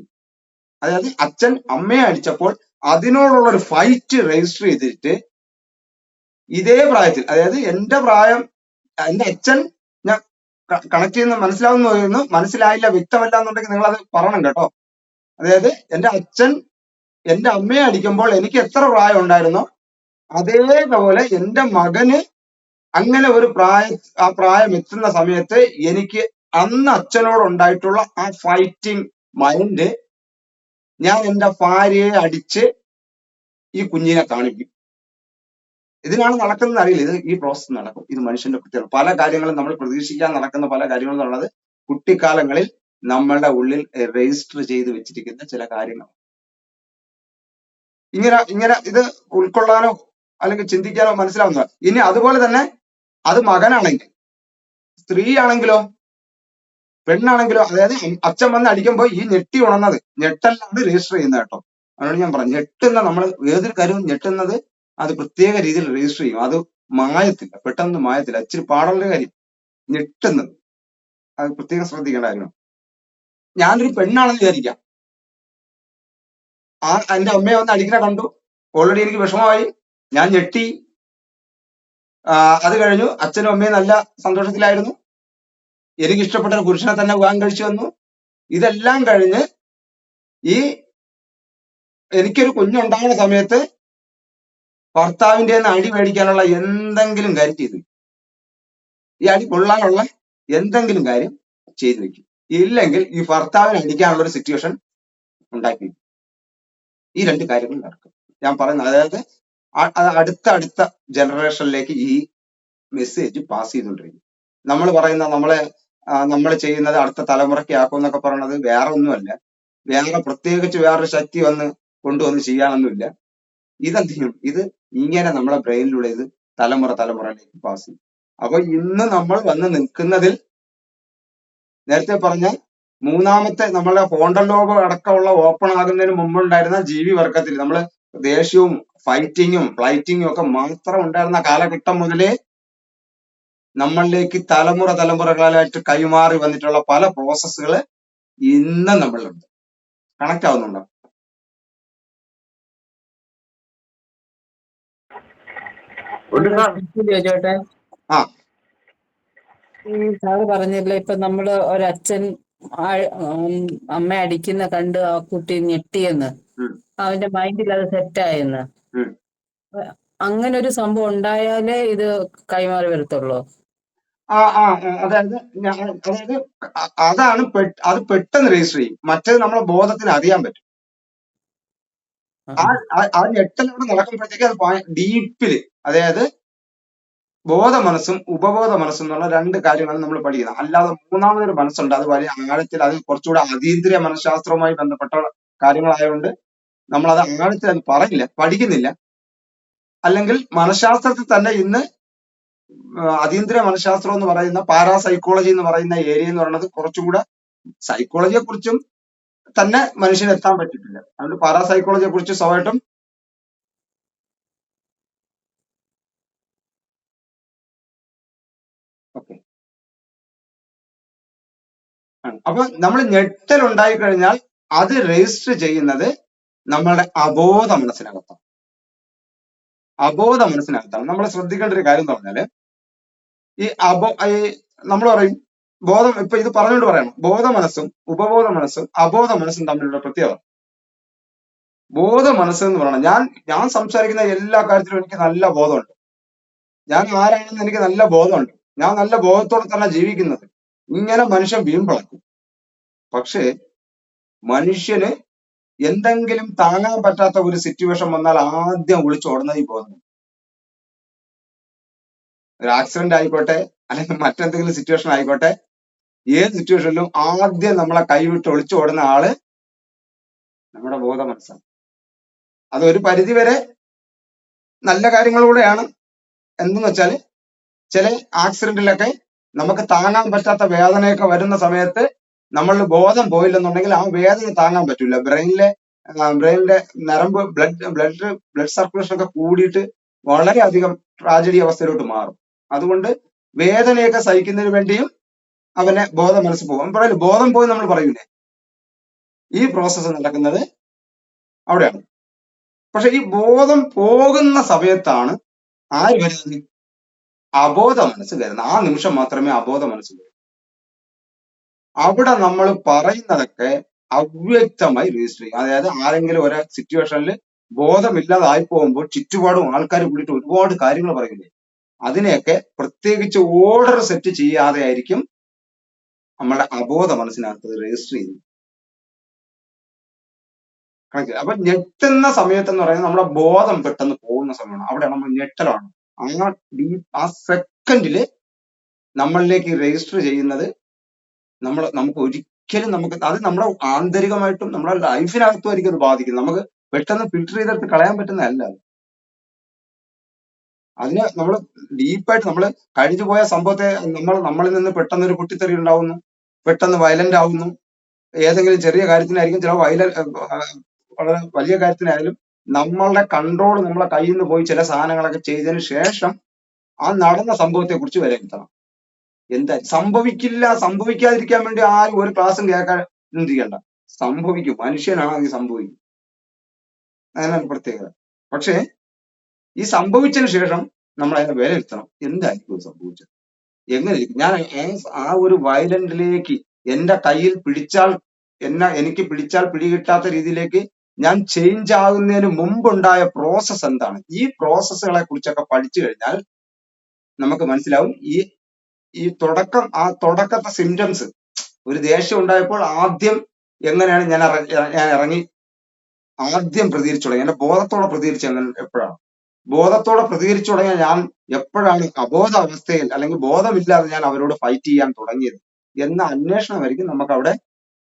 അതായത് അച്ഛൻ അമ്മയെ അടിച്ചപ്പോൾ അതിനോടുള്ള ഒരു ഫൈറ്റ് രജിസ്റ്റർ ചെയ്തിട്ട് ഇതേ പ്രായത്തിൽ, അതായത് എന്റെ പ്രായം, എന്റെ അച്ഛൻ, ഞാൻ കണക്ട് ചെയ്യുന്ന മനസ്സിലാവുന്നു, മനസ്സിലായില്ല, വ്യക്തമല്ല എന്നുണ്ടെങ്കിൽ നിങ്ങൾ അത് പറയണം കേട്ടോ. അതായത് എന്റെ അച്ഛൻ എന്റെ അമ്മയെ അടിക്കുമ്പോൾ എനിക്ക് എത്ര പ്രായം ഉണ്ടായിരുന്നോ അതേപോലെ എന്റെ മകന് അങ്ങനെ ഒരു ആ പ്രായം എത്തുന്ന സമയത്ത് എനിക്ക് അന്ന് അച്ഛനോട് ഉണ്ടായിട്ടുള്ള ആ ഫൈറ്റിംഗ് മൈൻഡ് ഞാൻ എന്റെ ഭാര്യയെ അടിച്ച് ഈ കുഞ്ഞിനെ കാണിക്കും. ഇതിനാണ് നടക്കുന്നത് അറിയില്ല. ഈ പ്രോസസ് നടക്കും. ഇത് മനുഷ്യന്റെ പ്രത്യേകത. പല കാര്യങ്ങളും നമ്മൾ പ്രതീക്ഷിക്കാൻ നടക്കുന്ന പല കാര്യങ്ങളും എന്നുള്ളത് കുട്ടിക്കാലങ്ങളിൽ നമ്മളുടെ ഉള്ളിൽ രജിസ്റ്റർ ചെയ്ത് വെച്ചിരിക്കുന്ന ചില കാര്യങ്ങൾ. ഇങ്ങനെ ഇത് ഉൾക്കൊള്ളാനോ അല്ലെങ്കിൽ ചിന്തിക്കാനോ മനസ്സിലാവുന്ന. ഇനി അതുപോലെ തന്നെ അത് മകനാണെങ്കിൽ, സ്ത്രീ ആണെങ്കിലോ, പെണ്ണാണെങ്കിലോ, അതായത് അച്ഛൻ വന്ന് അടിക്കുമ്പോൾ ഈ ഞെട്ടി ഉണർന്നത്, ഞെട്ടല്ലാണ് രജിസ്റ്റർ ചെയ്യുന്നത് കേട്ടോ. അതുകൊണ്ട് ഞാൻ പറഞ്ഞു, ഞെട്ടുന്ന നമ്മൾ ഏതൊരു കാര്യവും ഞെട്ടുന്നത് അത് പ്രത്യേക രീതിയിൽ രജിസ്റ്റർ ചെയ്യും. അത് മായത്തില്ല, പെട്ടെന്ന് മായത്തില്ല. ഇച്ചിരി പാടുള്ള കാര്യം ഞെട്ടുന്നത്, അത് പ്രത്യേകം ശ്രദ്ധിക്കേണ്ട കാര്യമാണ്. ഞാനൊരു പെണ്ണാണെന്ന് വിചാരിക്കാം, എന്റെ അമ്മയെ വന്ന് അടിക്കണ കണ്ടു, ഓൾറെഡി എനിക്ക് വിഷമമായി, ഞാൻ ഞെട്ടി. അത് കഴിഞ്ഞു, അച്ഛനും അമ്മയും നല്ല സന്തോഷത്തിലായിരുന്നു, എനിക്ക് ഇഷ്ടപ്പെട്ട ഒരു പുരുഷനെ തന്നെ വിവാഹം കഴിച്ചു വന്നു. ഇതെല്ലാം കഴിഞ്ഞ് എനിക്കൊരു കുഞ്ഞുണ്ടാകുന്ന സമയത്ത് ഭർത്താവിന്റെ അടി മേടിക്കാനുള്ള എന്തെങ്കിലും കാര്യം ചെയ്തു വെക്കും. ഈ അടി കൊള്ളാനുള്ള എന്തെങ്കിലും കാര്യം ചെയ്തു വെക്കും. ഇല്ലെങ്കിൽ ഈ ഭർത്താവിനെ അടിക്കാനുള്ള ഒരു സിറ്റുവേഷൻ ഉണ്ടാക്കി. ഈ 2 കാര്യങ്ങൾ നടക്കും. ഞാൻ പറയുന്നത്, അതായത് അടുത്ത ജനറേഷനിലേക്ക് ഈ മെസ്സേജ് പാസ് ചെയ്തുകൊണ്ടിരിക്കും. നമ്മൾ പറയുന്ന നമ്മൾ ചെയ്യുന്നത് അടുത്ത തലമുറയ്ക്ക് ആക്കും എന്നൊക്കെ പറയുന്നത് വേറെ ഒന്നുമല്ല, പ്രത്യേകിച്ച് വേറൊരു ശക്തി കൊണ്ടുവന്ന് ചെയ്യാനൊന്നുമില്ല. ഇതെന്ത് ചെയ്യും, ഇത് ഇങ്ങനെ നമ്മളെ ബ്രെയിനിലൂടെ ഇത് തലമുറയിലേക്ക് പാസ് ചെയ്യും. അപ്പൊ ഇന്ന് നമ്മൾ വന്ന് നിൽക്കുന്നതിൽ നേരത്തെ പറഞ്ഞ മൂന്നാമത്തെ നമ്മളുടെ ഫോണ്ടൽ ലോബ് അടക്കമുള്ള ഓപ്പൺ ആകുന്നതിന് മുമ്പുണ്ടായിരുന്ന ജീവി വർഗത്തിൽ നമ്മൾ ദേഷ്യവും ഫൈറ്റിങ്ങും ഫ്ലൈറ്റിങ്ങും ഒക്കെ മാത്രം ഉണ്ടായിരുന്ന കാലഘട്ടം മുതലേ നമ്മളിലേക്ക് തലമുറകളായിട്ട് കൈമാറി വന്നിട്ടുള്ള പല പ്രോസസ്സുകൾ ഇന്നും നമ്മളിലുണ്ട്. കണക്ട് ആവുന്നുണ്ടോ? ചോദിച്ചോട്ടെ, ആ ഈ സാറ് പറഞ്ഞില്ല, ഇപ്പൊ നമ്മള് ഒരച്ഛൻ അമ്മ അടിക്കുന്ന കണ്ട് ആ കുട്ടി ഞെട്ടിയെന്ന്, ഉം, അവന്റെ മൈൻഡിൽ അത് സെറ്റായെന്ന്. ഉം. അങ്ങനെ ഒരു സംഭവം ഉണ്ടായാലേ ഇത് കൈമാറി വരത്തുള്ളൂ. അതായത് അതാണ് അത് പെട്ടെന്ന് രജിസ്റ്റർ ചെയ്യും. മറ്റേത് നമ്മളെ ബോധത്തിന് അറിയാൻ പറ്റും. ആ ഞെട്ടലോട് നടക്കുമ്പോഴത്തേക്ക് അത് ഡീപ്പില്, അതായത് ബോധ മനസ്സും ഉപബോധ മനസ്സും എന്നുള്ള രണ്ട് കാര്യങ്ങളാണ് നമ്മൾ പഠിക്കുന്നത്. അല്ലാതെ മൂന്നാമതൊരു മനസ്സുണ്ട്, അത് വലിയ ആഴത്തിൽ, അത് കുറച്ചുകൂടെ അതീന്ദ്രിയ മനഃശാസ്ത്രവുമായി ബന്ധപ്പെട്ട കാര്യങ്ങളായതുകൊണ്ട് നമ്മൾ അത് ആഴത്തിൽ അത് പഠിക്കുന്നില്ല. അല്ലെങ്കിൽ മനഃശാസ്ത്രത്തിൽ തന്നെ ഇന്ന് അതീന്ദ്രിയ മനഃശാസ്ത്രം എന്ന് പറയുന്ന പാരാസൈക്കോളജി എന്ന് പറയുന്ന ഏരിയ എന്ന് പറയുന്നത് കുറച്ചുകൂടെ സൈക്കോളജിയെ കുറിച്ചും തന്നെ മനുഷ്യന് എത്താൻ പറ്റിയിട്ടില്ല. അതുകൊണ്ട് പാരാസൈക്കോളജിയെ കുറിച്ച് സ്വയമായിട്ടും ഓക്കെ. അപ്പൊ നമ്മൾ ഞെട്ടൽ ഉണ്ടായി കഴിഞ്ഞാൽ അത് രജിസ്റ്റർ ചെയ്യുന്നത് നമ്മളുടെ അബോധ മനസ്സിനകത്താണ്. നമ്മൾ ശ്രദ്ധിക്കേണ്ട ഒരു കാര്യം എന്ന് പറഞ്ഞാല് ഈ നമ്മൾ പറയും ബോധം, ഇപ്പൊ ഇത് പറഞ്ഞുകൊണ്ട് പറയണം, ബോധ മനസ്സും ഉപബോധ മനസ്സും അബോധ മനസ്സും തമ്മിലുള്ള പ്രത്യേകത. ബോധ മനസ്സ് എന്ന് പറയണം, ഞാൻ സംസാരിക്കുന്ന എല്ലാ കാര്യത്തിലും എനിക്ക് നല്ല ബോധമുണ്ട്. ഞാൻ ആരാണെന്ന് എനിക്ക് നല്ല ബോധമുണ്ട്. ഞാൻ നല്ല ബോധത്തോടെ തന്നെ ജീവിക്കുന്നത്. ഇങ്ങനെ മനുഷ്യൻ വീമ്പിളക്കും. പക്ഷേ മനുഷ്യന് എന്തെങ്കിലും താങ്ങാൻ പറ്റാത്ത ഒരു സിറ്റുവേഷൻ വന്നാൽ ആദ്യം വിളിച്ചോടുന്നത് ഈ ബോധം. ഒരു ആക്സിഡന്റ് ആയിക്കോട്ടെ, അല്ലെങ്കിൽ മറ്റെന്തെങ്കിലും സിറ്റുവേഷൻ ആയിക്കോട്ടെ, ഏത് സിറ്റുവേഷനിലും ആദ്യം നമ്മളെ കൈവിട്ട് ഒളിച്ചോടുന്ന ആള് നമ്മുടെ ബോധ മനസ്സാണ്. അത് ഒരു പരിധിവരെ നല്ല കാര്യങ്ങളിലൂടെയാണ്. എന്തെന്ന് വെച്ചാൽ ചില ആക്സിഡന്റിലൊക്കെ നമുക്ക് താങ്ങാൻ പറ്റാത്ത വേദനയൊക്കെ വരുന്ന സമയത്ത് നമ്മളുടെ ബോധം പോയില്ലെന്നുണ്ടെങ്കിൽ ആ വേദന താങ്ങാൻ പറ്റൂല. ബ്രെയിനിലെ നരമ്പ് ബ്ലഡ് സർക്കുലേഷൻ ഒക്കെ കൂടിയിട്ട് വളരെയധികം ട്രാജഡി അവസ്ഥയിലോട്ട് മാറും. അതുകൊണ്ട് വേദനയൊക്കെ സഹിക്കുന്നതിന് വേണ്ടിയും അവനെ ബോധ മനസ്സ് പോകും. പറയില്ല, ബോധം പോയി നമ്മൾ പറയൂലേ, ഈ പ്രോസസ്സ് നടക്കുന്നത് അവിടെയാണ്. പക്ഷെ ഈ ബോധം പോകുന്ന സമയത്താണ് ആര് വരുന്നത്? അബോധ മനസ്സ് വരുന്നത്. ആ നിമിഷം മാത്രമേ അബോധ മനസ്സ് വരൂ. അവിടെ നമ്മൾ പറയുന്നതൊക്കെ അവ്യക്തമായി രജിസ്റ്റർ ചെയ്യും. അതായത് ആരെങ്കിലും ഒരു സിറ്റുവേഷനിൽ ബോധമില്ലാതായി പോകുമ്പോൾ ചുറ്റുപാടും ആൾക്കാർ കൂടിയിട്ട് ഒരുപാട് കാര്യങ്ങൾ പറയില്ലേ, അതിനെയൊക്കെ പ്രത്യേകിച്ച് ഓർഡർ സെറ്റ് ചെയ്യാതെ ആയിരിക്കും നമ്മുടെ അബോധ മനസ്സിനകത്ത് രജിസ്റ്റർ ചെയ്യുന്നത്. അപ്പൊ ഞെട്ടുന്ന സമയത്ത് എന്ന് പറയുന്നത് നമ്മുടെ ബോധം പെട്ടെന്ന് പോകുന്ന സമയമാണ്. അവിടെ നമ്മൾ ഞെട്ടലാണ്. ആ സെക്കൻഡില് നമ്മളിലേക്ക് രജിസ്റ്റർ ചെയ്യുന്നത് നമുക്ക് ഒരിക്കലും അത് നമ്മുടെ ആന്തരികമായിട്ടും നമ്മുടെ ലൈഫിനകത്തും ആയിരിക്കും അത് ബാധിക്കുന്നത്. നമുക്ക് പെട്ടെന്ന് ഫിൽട്ടർ ചെയ്തെടുത്ത് കളയാൻ പറ്റുന്നതല്ല. അതിന് നമ്മൾ ഡീപ്പായിട്ട് നമ്മൾ കഴിഞ്ഞു പോയ സംഭവത്തെ നമ്മളിൽ നിന്ന് പെട്ടെന്ന് ഒരു പൊട്ടിത്തെറി ഉണ്ടാവുന്നു, പെട്ടെന്ന് വയലന്റ് ആവുന്നു. ഏതെങ്കിലും ചെറിയ കാര്യത്തിനായിരിക്കും, ചില വളരെ വലിയ കാര്യത്തിനായാലും നമ്മളുടെ കൺട്രോൾ നമ്മളെ കയ്യിൽ നിന്ന് പോയി ചില സാധനങ്ങളൊക്കെ ചെയ്തതിന് ശേഷം ആ നടന്ന സംഭവത്തെ കുറിച്ച് വിലയിരുത്തണം. എന്താ സംഭവിക്കാതിരിക്കാൻ വേണ്ടി ആരും ഒരു ക്ലാസ്സും കേൾക്കാൻ ചിന്തിക്കണ്ട. സംഭവിക്കും, മനുഷ്യനാണ് അത് സംഭവിക്കും. അതിനാണ് പ്രത്യേകത. പക്ഷേ ഈ സംഭവിച്ചതിന് ശേഷം നമ്മൾ അതിനെ വിലയിരുത്തണം. എന്തായിരിക്കും സംഭവിച്ചത്, എങ്ങനെയിരിക്കും. ഞാൻ ആ ഒരു വയലന്റിലേക്ക് എന്റെ കയ്യിൽ എനിക്ക് പിടിച്ചാൽ പിടികിട്ടാത്ത രീതിയിലേക്ക് ഞാൻ ചേഞ്ച് ആകുന്നതിന് മുമ്പുണ്ടായ പ്രോസസ് എന്താണ്? ഈ പ്രോസസ്സുകളെ കുറിച്ചൊക്കെ പഠിച്ചു കഴിഞ്ഞാൽ നമുക്ക് മനസ്സിലാവും ഈ തുടക്കത്തെ സിംറ്റംസ്. ഒരു ദേഷ്യം ഉണ്ടായപ്പോൾ ആദ്യം എങ്ങനെയാണ് ഞാൻ ഇറങ്ങി ആദ്യം പ്രതികരിച്ചു തുടങ്ങി, എന്റെ ബോധത്തോടെ പ്രതികരിച്ച എപ്പോഴാണ്? ബോധത്തോടെ പ്രതികരിച്ചു തുടങ്ങിയ ഞാൻ എപ്പോഴാണ് അബോധ അവസ്ഥയിൽ അല്ലെങ്കിൽ ബോധമില്ലാതെ ഞാൻ അവരോട് ഫൈറ്റ് ചെയ്യാൻ തുടങ്ങിയത് എന്ന അന്വേഷണമായിരിക്കും നമുക്ക് അവിടെ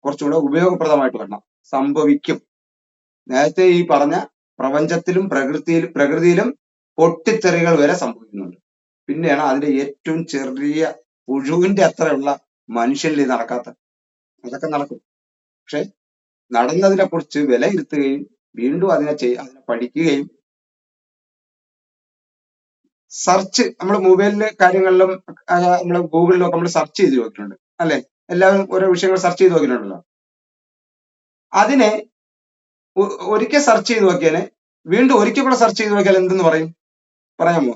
കുറച്ചുകൂടെ ഉപയോഗപ്രദമായിട്ട് വരണം. സംഭവിക്കും. നേരത്തെ ഈ പറഞ്ഞ പ്രപഞ്ചത്തിലും പ്രകൃതിയിലും പൊട്ടിത്തെറികൾ വരെ സംഭവിക്കുന്നുണ്ട്. പിന്നെയാണ് അതിന്റെ ഏറ്റവും ചെറിയ പുഴുവിന്റെ അത്രയുള്ള മനുഷ്യരിൽ ഇത് നടക്കാത്ത. അതൊക്കെ നടക്കും. പക്ഷെ നടന്നതിനെ കുറിച്ച് വിലയിരുത്തുകയും വീണ്ടും അതിനെ പഠിക്കുകയും സെർച്ച് നമ്മൾ മൊബൈലിലെ കാര്യങ്ങളിലും നമ്മൾ ഗൂഗിളിലൊക്കെ നമ്മൾ സെർച്ച് ചെയ്ത് നോക്കിയിട്ടുണ്ട് അല്ലെ? എല്ലാവരും ഓരോ വിഷയങ്ങൾ സെർച്ച് ചെയ്ത് നോക്കിയിട്ടുണ്ടല്ലോ. അതിനെ ഒരിക്കൽ സെർച്ച് ചെയ്ത് നോക്കിയാല് വീണ്ടും ഒരിക്കൽ കൂടെ സെർച്ച് ചെയ്ത് നോക്കിയാൽ എന്തെന്ന് പറയും? പറയാമോ?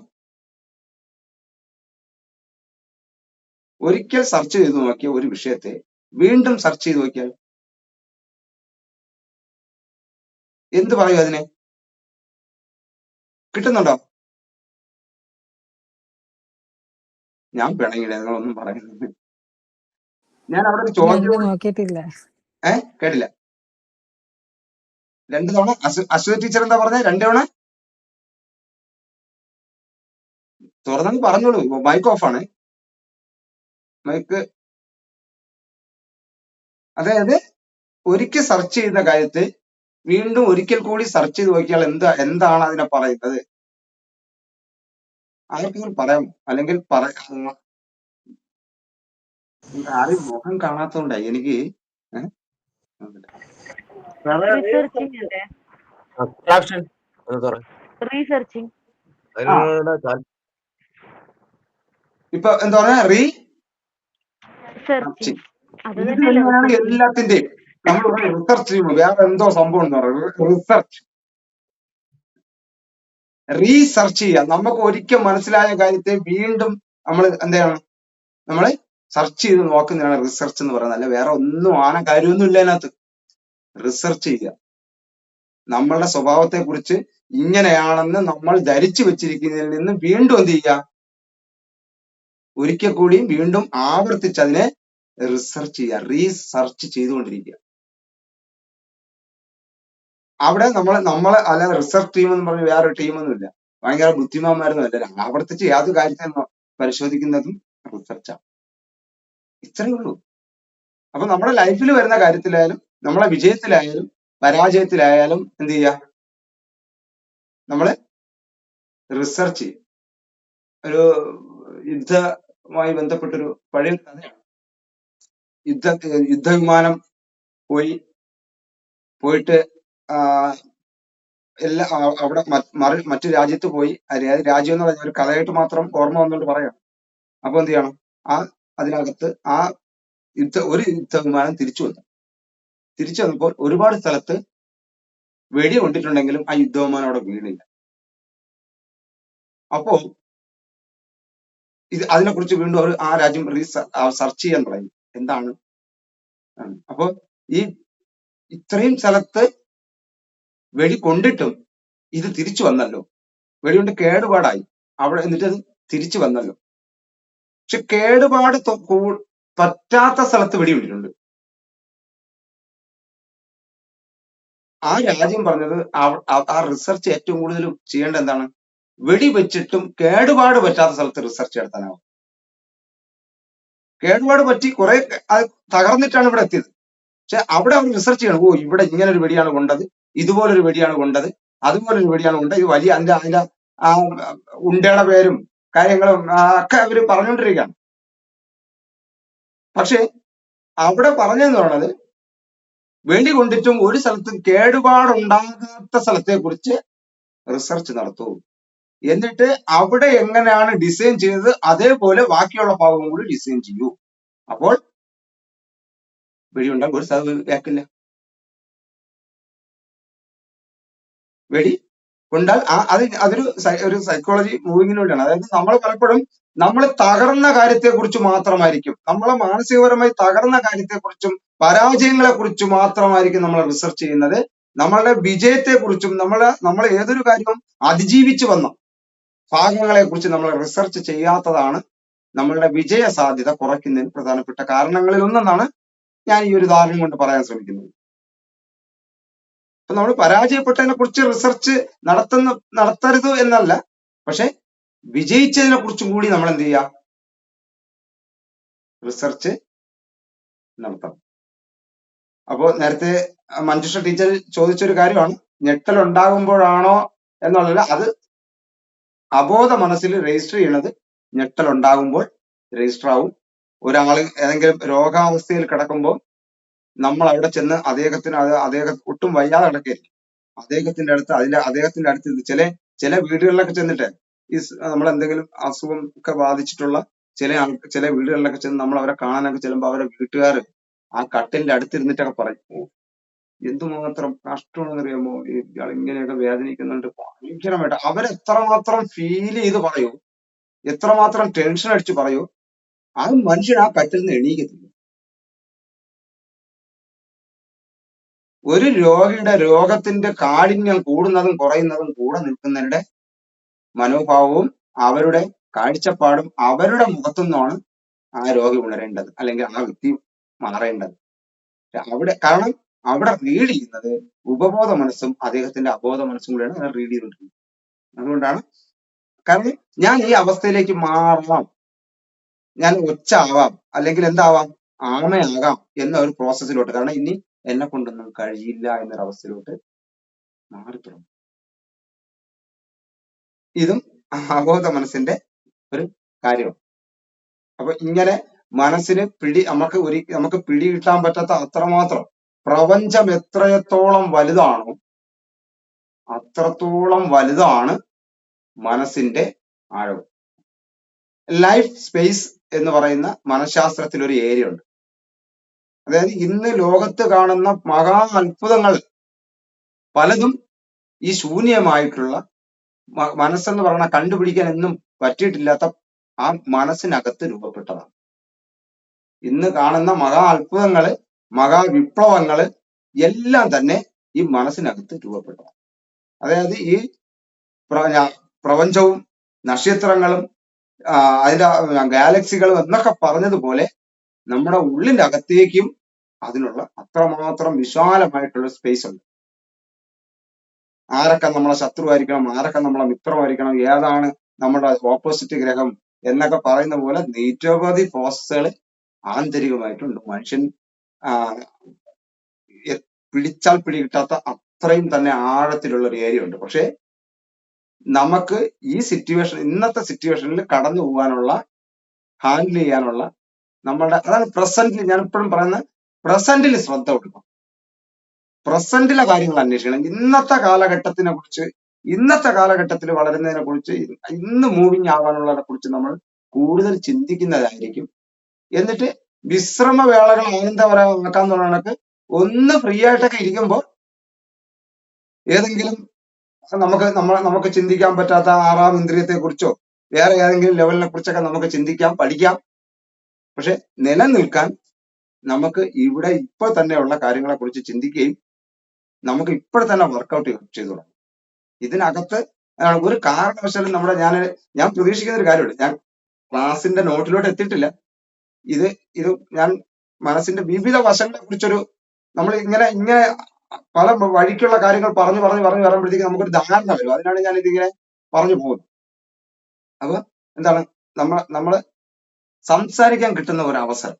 ഒരിക്കൽ സെർച്ച് ചെയ്ത് നോക്കിയ ഒരു വിഷയത്തെ വീണ്ടും സെർച്ച് ചെയ്ത് നോക്കിയാൽ എന്ത് പറയും അതിനെ? കിട്ടുന്നുണ്ടോ? ഞാൻ പിണങ്ങിയില്ല, നിങ്ങളൊന്നും പറയുന്നത്. ഞാൻ അവിടെ ഒരു ചോദ്യം നോക്കിയിട്ടില്ല. കേട്ടില്ല. 2 തവണ അശ്വതി ടീച്ചർ എന്താ പറഞ്ഞത്? 2 തവണ തുറന്നു പറഞ്ഞോളൂ. മൈക്ക് ഓഫ് ആണ്. മൈക്ക്. അതായത് ഒരിക്കൽ സെർച്ച് ചെയ്ത കാര്യത്തെ വീണ്ടും ഒരിക്കൽ കൂടി സെർച്ച് ചെയ്ത് നോക്കിയാൽ എന്താണ് അതിനെ പറയുന്നത്? ആർക്കെങ്കിലും പറയാമോ? അല്ലെങ്കിൽ ആരും മുഖം കാണാത്തോണ്ടായി എനിക്ക്. ഇപ്പൊ എന്താ പറയാ? ഇത് തന്നെയാണ് എല്ലാത്തിന്റെയും. നമ്മൾ റിസർച്ച് ചെയ്യുമ്പോൾ വേറെ എന്തോ സംഭവം എന്ന് പറയുന്നത് റീസെർച്ച് ചെയ്യാം. നമുക്ക് ഒരിക്കൽ മനസ്സിലായ കാര്യത്തെ വീണ്ടും നമ്മൾ എന്താണ് നമ്മള് സെർച്ച് ചെയ്ത് നോക്കുന്നതാണ് റിസർച്ച് എന്ന് പറയുന്നത്. അല്ല വേറെ ഒന്നും ആന കാര്യമൊന്നും ഇല്ല അതിനകത്ത്. റിസർച്ച് ചെയ്യുക. നമ്മളുടെ സ്വഭാവത്തെ കുറിച്ച് ഇങ്ങനെയാണെന്ന് നമ്മൾ ധരിച്ചു വെച്ചിരിക്കുന്നതിൽ നിന്ന് വീണ്ടും എന്ത് ചെയ്യുക? ഒരിക്കൽ കൂടിയും വീണ്ടും ആവർത്തിച്ച് അതിനെ റിസർച്ച് ചെയ്യുക, റീസെർച്ച് ചെയ്തുകൊണ്ടിരിക്കുക. അവിടെ നമ്മളെ അല്ലാതെ റിസർച്ച് ടീം എന്ന് പറഞ്ഞ് വേറൊരു ടീമൊന്നും ഇല്ല. ഭയങ്കര ബുദ്ധിമാന്മാരൊന്നും അല്ല. ആവർത്തിച്ച് യാതൊരു കാര്യത്തെ പരിശോധിക്കുന്നതും റിസർച്ചാണ്. ഇത്രയേ ഉള്ളൂ. അപ്പൊ നമ്മുടെ ലൈഫിൽ വരുന്ന കാര്യത്തിലായാലും നമ്മളെ വിജയത്തിലായാലും പരാജയത്തിലായാലും എന്ത് ചെയ്യുക? നമ്മള് റിസർച്ച് ചെയ്യും. ഒരു യുദ്ധവുമായി ബന്ധപ്പെട്ടൊരു പഴയ കഥയാണ്. യുദ്ധവിമാനം പോയിട്ട് എല്ലാ അവിടെ മറ്റു രാജ്യത്ത് പോയി. രാജ്യം എന്ന് പറഞ്ഞ ഒരു കഥയായിട്ട് മാത്രം ഓർമ്മ വന്നുകൊണ്ട് പറയാം. അപ്പൊ എന്ത് ചെയ്യണം? അതിനകത്ത് ഒരു യുദ്ധവിമാനം തിരിച്ചു വന്നപ്പോൾ ഒരുപാട് സ്ഥലത്ത് വെടി കൊണ്ടിട്ടുണ്ടെങ്കിലും ആ യുദ്ധവിമാനം അവിടെ വീണില്ല. അപ്പോ അതിനെക്കുറിച്ച് വീണ്ടും ആ രാജ്യം സെർച്ച് ചെയ്യാൻ തുടങ്ങി. എന്താണ്? അപ്പൊ ഇത്രയും സ്ഥലത്ത് വെടി കൊണ്ടിട്ടും ഇത് തിരിച്ചു വന്നല്ലോ. വെടികൊണ്ട് കേടുപാടായി അവിടെ, എന്നിട്ട് അത് തിരിച്ചു വന്നല്ലോ. പക്ഷെ കേടുപാട് പറ്റാത്ത സ്ഥലത്ത് വെടികൊണ്ടിട്ടുണ്ട്. ആ രാജ്യം പറഞ്ഞത് ആ റിസർച്ച് ഏറ്റവും കൂടുതൽ ചെയ്യേണ്ട എന്താണ്? വെടി വെച്ചിട്ടും കേടുപാട് പറ്റാത്ത സ്ഥലത്ത് റിസർച്ച് നടത്താനാവും. കേടുപാട് പറ്റി കുറെ തകർന്നിട്ടാണ് ഇവിടെ എത്തിയത്. പക്ഷെ അവിടെ അവർ റിസർച്ച് ചെയ്യണം. ഇവിടെ ഇങ്ങനെ ഒരു വെടിയാണ് കൊണ്ടത്, ഇതുപോലൊരു വെടിയാണ് കൊണ്ടത്, അതുപോലൊരു വെടിയാണ് കൊണ്ടത്, ഇത് വലിയ അതിന്റെ ആ ഉണ്ടയുടെ പേരും കാര്യങ്ങളും ഒക്കെ അവര് പറഞ്ഞുകൊണ്ടിരിക്കുകയാണ്. പക്ഷെ അവിടെ പറഞ്ഞെന്ന് പറയുന്നത് വെടി കൊണ്ടിട്ടും ഒരു സ്ഥലത്തും കേടുപാടുണ്ടാകാത്ത സ്ഥലത്തെ കുറിച്ച് റിസർച്ച് നടത്തൂ. എന്നിട്ട് അവിടെ എങ്ങനെയാണ് ഡിസൈൻ ചെയ്തത് അതേപോലെ ബാക്കിയുള്ള ഭാഗം കൂടി ഡിസൈൻ ചെയ്യൂ. അപ്പോൾ വെടിയുണ്ടാകും ഒരു സ്ഥലത്ത് വേക്കില്ല. വെടി കൊണ്ടാൽ അതൊരു സൈക്കോളജി മൂവിങ്ങിന് വേണ്ടിയാണ്. അതായത് നമ്മൾ പലപ്പോഴും നമ്മൾ തകർന്ന കാര്യത്തെ കുറിച്ച് മാത്രമായിരിക്കും, നമ്മളെ മാനസികപരമായി തകർന്ന കാര്യത്തെക്കുറിച്ചും പരാജയങ്ങളെ കുറിച്ചും മാത്രമായിരിക്കും നമ്മൾ റിസർച്ച് ചെയ്യുന്നത്. നമ്മളുടെ വിജയത്തെ കുറിച്ചും നമ്മൾ ഏതൊരു കാര്യവും അതിജീവിച്ചു വന്ന ഭാഗങ്ങളെ കുറിച്ച് നമ്മൾ റിസർച്ച് ചെയ്യാത്തതാണ് നമ്മളുടെ വിജയ സാധ്യത കുറയ്ക്കുന്നതിന് പ്രധാനപ്പെട്ട കാരണങ്ങളിൽ ഒന്നെന്നാണ് ഞാൻ ഈ ഒരു ഉദാഹരണം കൊണ്ട് പറയാൻ ശ്രമിക്കുന്നത്. അപ്പൊ നമ്മൾ പരാജയപ്പെട്ടതിനെ കുറിച്ച് റിസർച്ച് നടത്തരുത് എന്നല്ല, പക്ഷെ വിജയിച്ചതിനെ കുറിച്ചും കൂടി നമ്മൾ എന്ത് ചെയ്യുക? റിസർച്ച് നടത്തണം. അപ്പോ നേരത്തെ മഞ്ജുഷ ടീച്ചർ ചോദിച്ചൊരു കാര്യമാണ്, ഞെട്ടൽ ഉണ്ടാകുമ്പോഴാണോ എന്നുള്ളത്. അത് അബോധ മനസ്സിൽ രജിസ്റ്റർ ചെയ്യണത് ഞെട്ടലുണ്ടാകുമ്പോൾ രജിസ്റ്റർ ആവും. ഒരാൾ ഏതെങ്കിലും രോഗാവസ്ഥയിൽ കിടക്കുമ്പോൾ നമ്മൾ അവിടെ ചെന്ന് അദ്ദേഹം ഒട്ടും വയ്യാതെ കിടക്കുകയായിരിക്കും. അദ്ദേഹത്തിന്റെ അടുത്ത് ചില വീടുകളിലൊക്കെ ചെന്നിട്ട് നമ്മൾ എന്തെങ്കിലും അസുഖം ഒക്കെ ബാധിച്ചിട്ടുള്ള ചില വീടുകളിലൊക്കെ ചെന്ന് നമ്മൾ അവരെ കാണാനൊക്കെ ചെല്ലുമ്പോൾ അവരെ വീട്ടുകാർ ആ കട്ടിലിന്റെ അടുത്തിരുന്നിട്ടൊക്കെ പറയും, "ഓ, എന്തുമാത്രം കഷ്ടമാണെന്ന് അറിയാമോ, ഇയാൾ ഇങ്ങനെയൊക്കെ വേദനിക്കുന്നുണ്ട്." ഭയങ്കരമായിട്ട് അവരെത്രമാത്രം ഫീൽ ചെയ്ത് പറയൂ, എത്രമാത്രം ടെൻഷൻ അടിച്ച് പറയൂ, ആ മനുഷ്യൻ ആ കട്ടിൽ നിന്ന് എണീക്കത്തില്ല. ഒരു രോഗിയുടെ രോഗത്തിന്റെ കാഠിന്യം കൂടുന്നതും കുറയുന്നതും കൂടെ നിൽക്കുന്നവരുടെ മനോഭാവവും അവരുടെ കാഴ്ചപ്പാടും അവരുടെ മുഖത്തുനിന്നാണ് ആ രോഗി ഉണരേണ്ടത്, അല്ലെങ്കിൽ ആ വ്യക്തി മാറേണ്ടത്. കാരണം അവിടെ റീഡ് ചെയ്യുന്നത് ഉപബോധ മനസ്സും അദ്ദേഹത്തിന്റെ അബോധ മനസ്സും കൂടെയാണ് റീഡ് ചെയ്തുകൊണ്ടിരിക്കുന്നത്. അതുകൊണ്ടാണ്, കാരണം ഞാൻ ഈ അവസ്ഥയിലേക്ക് മാറാം, ഞാൻ ഒച്ച ആവാം, അല്ലെങ്കിൽ എന്താവാം, ആമയാകാം എന്ന ഒരു പ്രോസസ്സിലോട്ട്, കാരണം ഇനി എന്നെ കൊണ്ടൊന്നും കഴിയില്ല എന്നൊരവസ്ഥയിലോട്ട് മാറി തുടങ്ങും. ഇതും അബോധ മനസ്സിന്റെ ഒരു കാര്യമാണ്. അപ്പൊ ഇങ്ങനെ മനസ്സിന് നമുക്ക് പിടികിട്ടാൻ പറ്റാത്ത അത്രമാത്രം പ്രപഞ്ചം എത്രത്തോളം വലുതാണോ അത്രത്തോളം വലുതാണ് മനസ്സിന്റെ ആഴം. ലൈഫ് സ്പേസ് എന്ന് പറയുന്ന മനഃശാസ്ത്രത്തിൽ ഒരു ഏരിയ ഉണ്ട്. അതായത് ഇന്ന് ലോകത്ത് കാണുന്ന മഹാ അത്ഭുതങ്ങൾ പലതും ഈ ശൂന്യമായിട്ടുള്ള മനസ്സെന്ന് പറഞ്ഞാൽ കണ്ടുപിടിക്കാൻ എന്നും പറ്റിയിട്ടില്ലാത്ത ആ മനസ്സിനകത്ത് രൂപപ്പെട്ടതാണ്. ഇന്ന് കാണുന്ന മഹാ അത്ഭുതങ്ങള്, മഹാവിപ്ലവങ്ങള് എല്ലാം തന്നെ ഈ മനസ്സിനകത്ത് രൂപപ്പെട്ടതാണ്. അതായത് ഈ പ്രപഞ്ചവും നക്ഷത്രങ്ങളും അതിന്റെ ഗാലക്സികളും എന്നൊക്കെ പറഞ്ഞതുപോലെ നമ്മുടെ ഉള്ളിന്റെ അകത്തേക്കും അതിനുള്ള അത്രമാത്രം വിശാലമായിട്ടുള്ള സ്പേസ് ഉണ്ട്. ആരൊക്കെ നമ്മളെ ശത്രുവായിരിക്കണം, ആരൊക്കെ നമ്മളെ മിത്രമായിരിക്കണം, ഏതാണ് നമ്മുടെ ഓപ്പോസിറ്റ് ഗ്രഹം എന്നൊക്കെ പറയുന്ന പോലെ നിരവധി പ്രോസസ്സുകൾ ആന്തരികമായിട്ടുണ്ട്. മനുഷ്യൻ പിടിച്ചാൽ പിടികിട്ടാത്ത അത്രയും തന്നെ ആഴത്തിലുള്ള ഒരു ഏരിയ ഉണ്ട്. പക്ഷെ നമുക്ക് ഈ ഇന്നത്തെ സിറ്റുവേഷനിൽ കടന്നു പോകാനുള്ള, ഹാൻഡിൽ ചെയ്യാനുള്ള അതാണ് പ്രസന്റിൽ, ഞാൻ ഇപ്പോഴും പറയുന്നത്, പ്രസന്റിൽ ശ്രദ്ധ കൊടുക്കണം, പ്രസന്റിലെ കാര്യങ്ങൾ അന്വേഷിക്കണം. ഇന്നത്തെ കാലഘട്ടത്തിൽ വളരുന്നതിനെ കുറിച്ച്, ഇന്ന് മൂവിങ് ആവാനുള്ളതിനെ കുറിച്ച് നമ്മൾ കൂടുതൽ ചിന്തിക്കുന്നതായിരിക്കും. എന്നിട്ട് വിശ്രമവേളകൾ ആനന്ദപരമാക്കാൻ തുടങ്ങി ഒന്ന് ഫ്രീ ആയിട്ടൊക്കെ ഇരിക്കുമ്പോൾ ഏതെങ്കിലും നമുക്ക് ചിന്തിക്കാൻ പറ്റാത്ത ആറാം ഇന്ദ്രിയത്തെ കുറിച്ചോ വേറെ ഏതെങ്കിലും ലെവലിനെ കുറിച്ചൊക്കെ നമുക്ക് ചിന്തിക്കാം, പഠിക്കാം. പക്ഷെ നിലനിൽക്കാൻ നമുക്ക് ഇവിടെ ഇപ്പോൾ തന്നെയുള്ള കാര്യങ്ങളെ കുറിച്ച് ചിന്തിക്കുകയും നമുക്ക് ഇപ്പോൾ തന്നെ വർക്കൗട്ട് ചെയ്തു തുടങ്ങും. ഇതിനകത്ത് ഒരു കാരണവശാലും ഞാൻ പ്രതീക്ഷിക്കുന്ന ഒരു കാര്യമുണ്ട്. ഞാൻ ക്ലാസിന്റെ നോട്ടിലോട്ട് എത്തിയിട്ടില്ല. ഇത് ഞാൻ മനസ്സിന്റെ വിവിധ വശങ്ങളെ കുറിച്ചൊരു, നമ്മൾ ഇങ്ങനെ പല വഴിക്കുള്ള കാര്യങ്ങൾ പറഞ്ഞു വരുമ്പോഴത്തേക്ക് നമുക്കൊരു ധാരണ വരും. അതിനാണ് ഞാൻ ഇതിങ്ങനെ പറഞ്ഞു പോകുന്നത്. അപ്പൊ എന്താണ്, നമ്മള് സംസാരിക്കാൻ കിട്ടുന്ന ഒരു അവസരം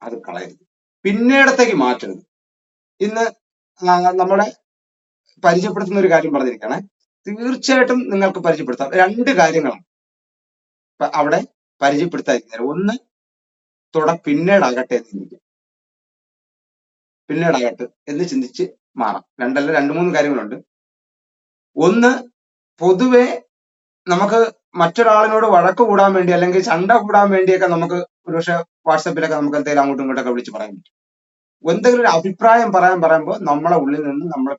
അത് കളയരുത്, പിന്നീടത്തേക്ക് മാറ്റരുത്. ഇന്ന് നമ്മളെ പരിചയപ്പെടുത്തുന്ന ഒരു കാര്യം പറഞ്ഞിരിക്കണേ, തീർച്ചയായിട്ടും നിങ്ങൾക്ക് പരിചയപ്പെടുത്താം. 2 കാര്യങ്ങളാണ് അവിടെ പരിചയപ്പെടുത്താതിരിക്കുന്നത്. ഒന്ന്, പിന്നീടാകട്ടെ എന്ന് ചിന്തിക്കുക, പിന്നീടാകട്ടെ എന്ന് ചിന്തിച്ച് മാറാം. 2-3 കാര്യങ്ങളുണ്ട്. ഒന്ന്, പൊതുവെ നമുക്ക് മറ്റൊരാളിനോട് വഴക്ക് കൂടാൻ വേണ്ടി അല്ലെങ്കിൽ ചണ്ട കൂടാൻ വേണ്ടിയൊക്കെ നമുക്ക് ഒരുപക്ഷെ വാട്സപ്പിലൊക്കെ നമുക്ക് എന്തെങ്കിലും അങ്ങോട്ടും ഇങ്ങോട്ടൊക്കെ വിളിച്ച് പറയാൻ പറ്റും. എന്തെങ്കിലും ഒരു അഭിപ്രായം പറയുമ്പോൾ നമ്മളെ ഉള്ളിൽ നിന്ന് നമ്മളെ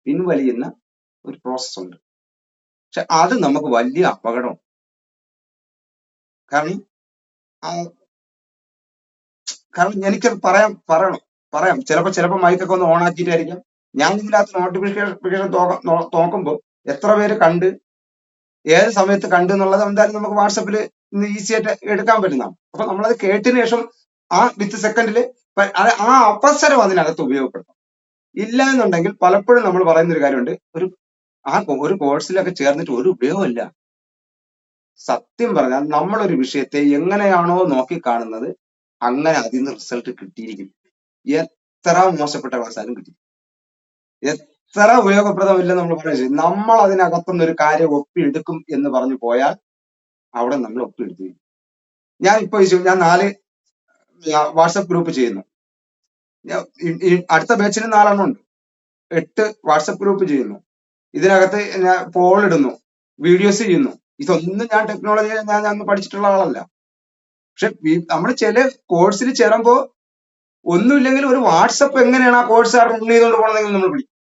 പിൻവലിയുന്ന ഒരു പ്രോസസ് ഉണ്ട്. പക്ഷെ അത് നമുക്ക് വലിയ അപകടമാണ്. കാരണം എനിക്കത് പറയാം. ചിലപ്പോൾ മൈക്കൊക്കെ ഒന്ന് ഓൺ ആക്കിയിട്ടായിരിക്കാം. ഞാൻ ഇതിനകത്ത് നോട്ടിഫിക്കേഷൻ നോക്കുമ്പോൾ എത്ര പേര് കണ്ട്, ഏത് സമയത്ത് കണ്ടു എന്നുള്ളത് എന്തായാലും നമുക്ക് വാട്സപ്പിൽ ഇന്ന് ഈസി ആയിട്ട് എടുക്കാൻ പറ്റുന്നതാണ്. അപ്പൊ നമ്മളത് കേട്ടതിന് ശേഷം ആ വിത്ത് സെക്കൻഡില് ആ അവസരം അതിനകത്ത് ഉപയോഗപ്പെടുത്താം. ഇല്ല എന്നുണ്ടെങ്കിൽ പലപ്പോഴും നമ്മൾ പറയുന്ന ഒരു കാര്യമുണ്ട്, ഒരു കോഴ്സിലൊക്കെ ചേർന്നിട്ട് ഒരു ഉപയോഗമില്ല. സത്യം പറഞ്ഞാൽ നമ്മളൊരു വിഷയത്തെ എങ്ങനെയാണോ നോക്കി കാണുന്നത് അങ്ങനെ അതിൽ നിന്ന് റിസൾട്ട് കിട്ടിയിരിക്കും. എത്ര മോശപ്പെട്ട ക്ലാസ്സാലും കിട്ടി, എത്ര ഉപയോഗപ്രദമില്ലെന്ന് നമ്മൾ പറയുന്നത്. നമ്മൾ അതിനകത്തുനിന്ന് ഒരു കാര്യം ഒപ്പിയെടുക്കും എന്ന് പറഞ്ഞു പോയാൽ അവിടെ നമ്മൾ ഒപ്പിയെടുത്തു. ഞാൻ 4 വാട്സപ്പ് ഗ്രൂപ്പ് ചെയ്യുന്നു. അടുത്ത ബാച്ചിന് 4 ഉണ്ട്. 8 വാട്സപ്പ് ഗ്രൂപ്പ് ചെയ്യുന്നു. ഇതിനകത്ത് ഞാൻ പോൾ ഇടുന്നു, വീഡിയോസ് ചെയ്യുന്നു. ഇതൊന്നും ഞാൻ ടെക്നോളജി ഞാൻ അന്ന് പഠിച്ചിട്ടുള്ള ആളല്ല. പക്ഷെ നമ്മൾ ചില കോഴ്സിൽ ചേരുമ്പോ ഒന്നുമില്ലെങ്കിൽ ഒരു വാട്സപ്പ് എങ്ങനെയാണ് ആ കോഴ്സ് റൺ ചെയ്തുകൊണ്ട് പോകണമെങ്കിൽ നമ്മൾ പഠിക്കും.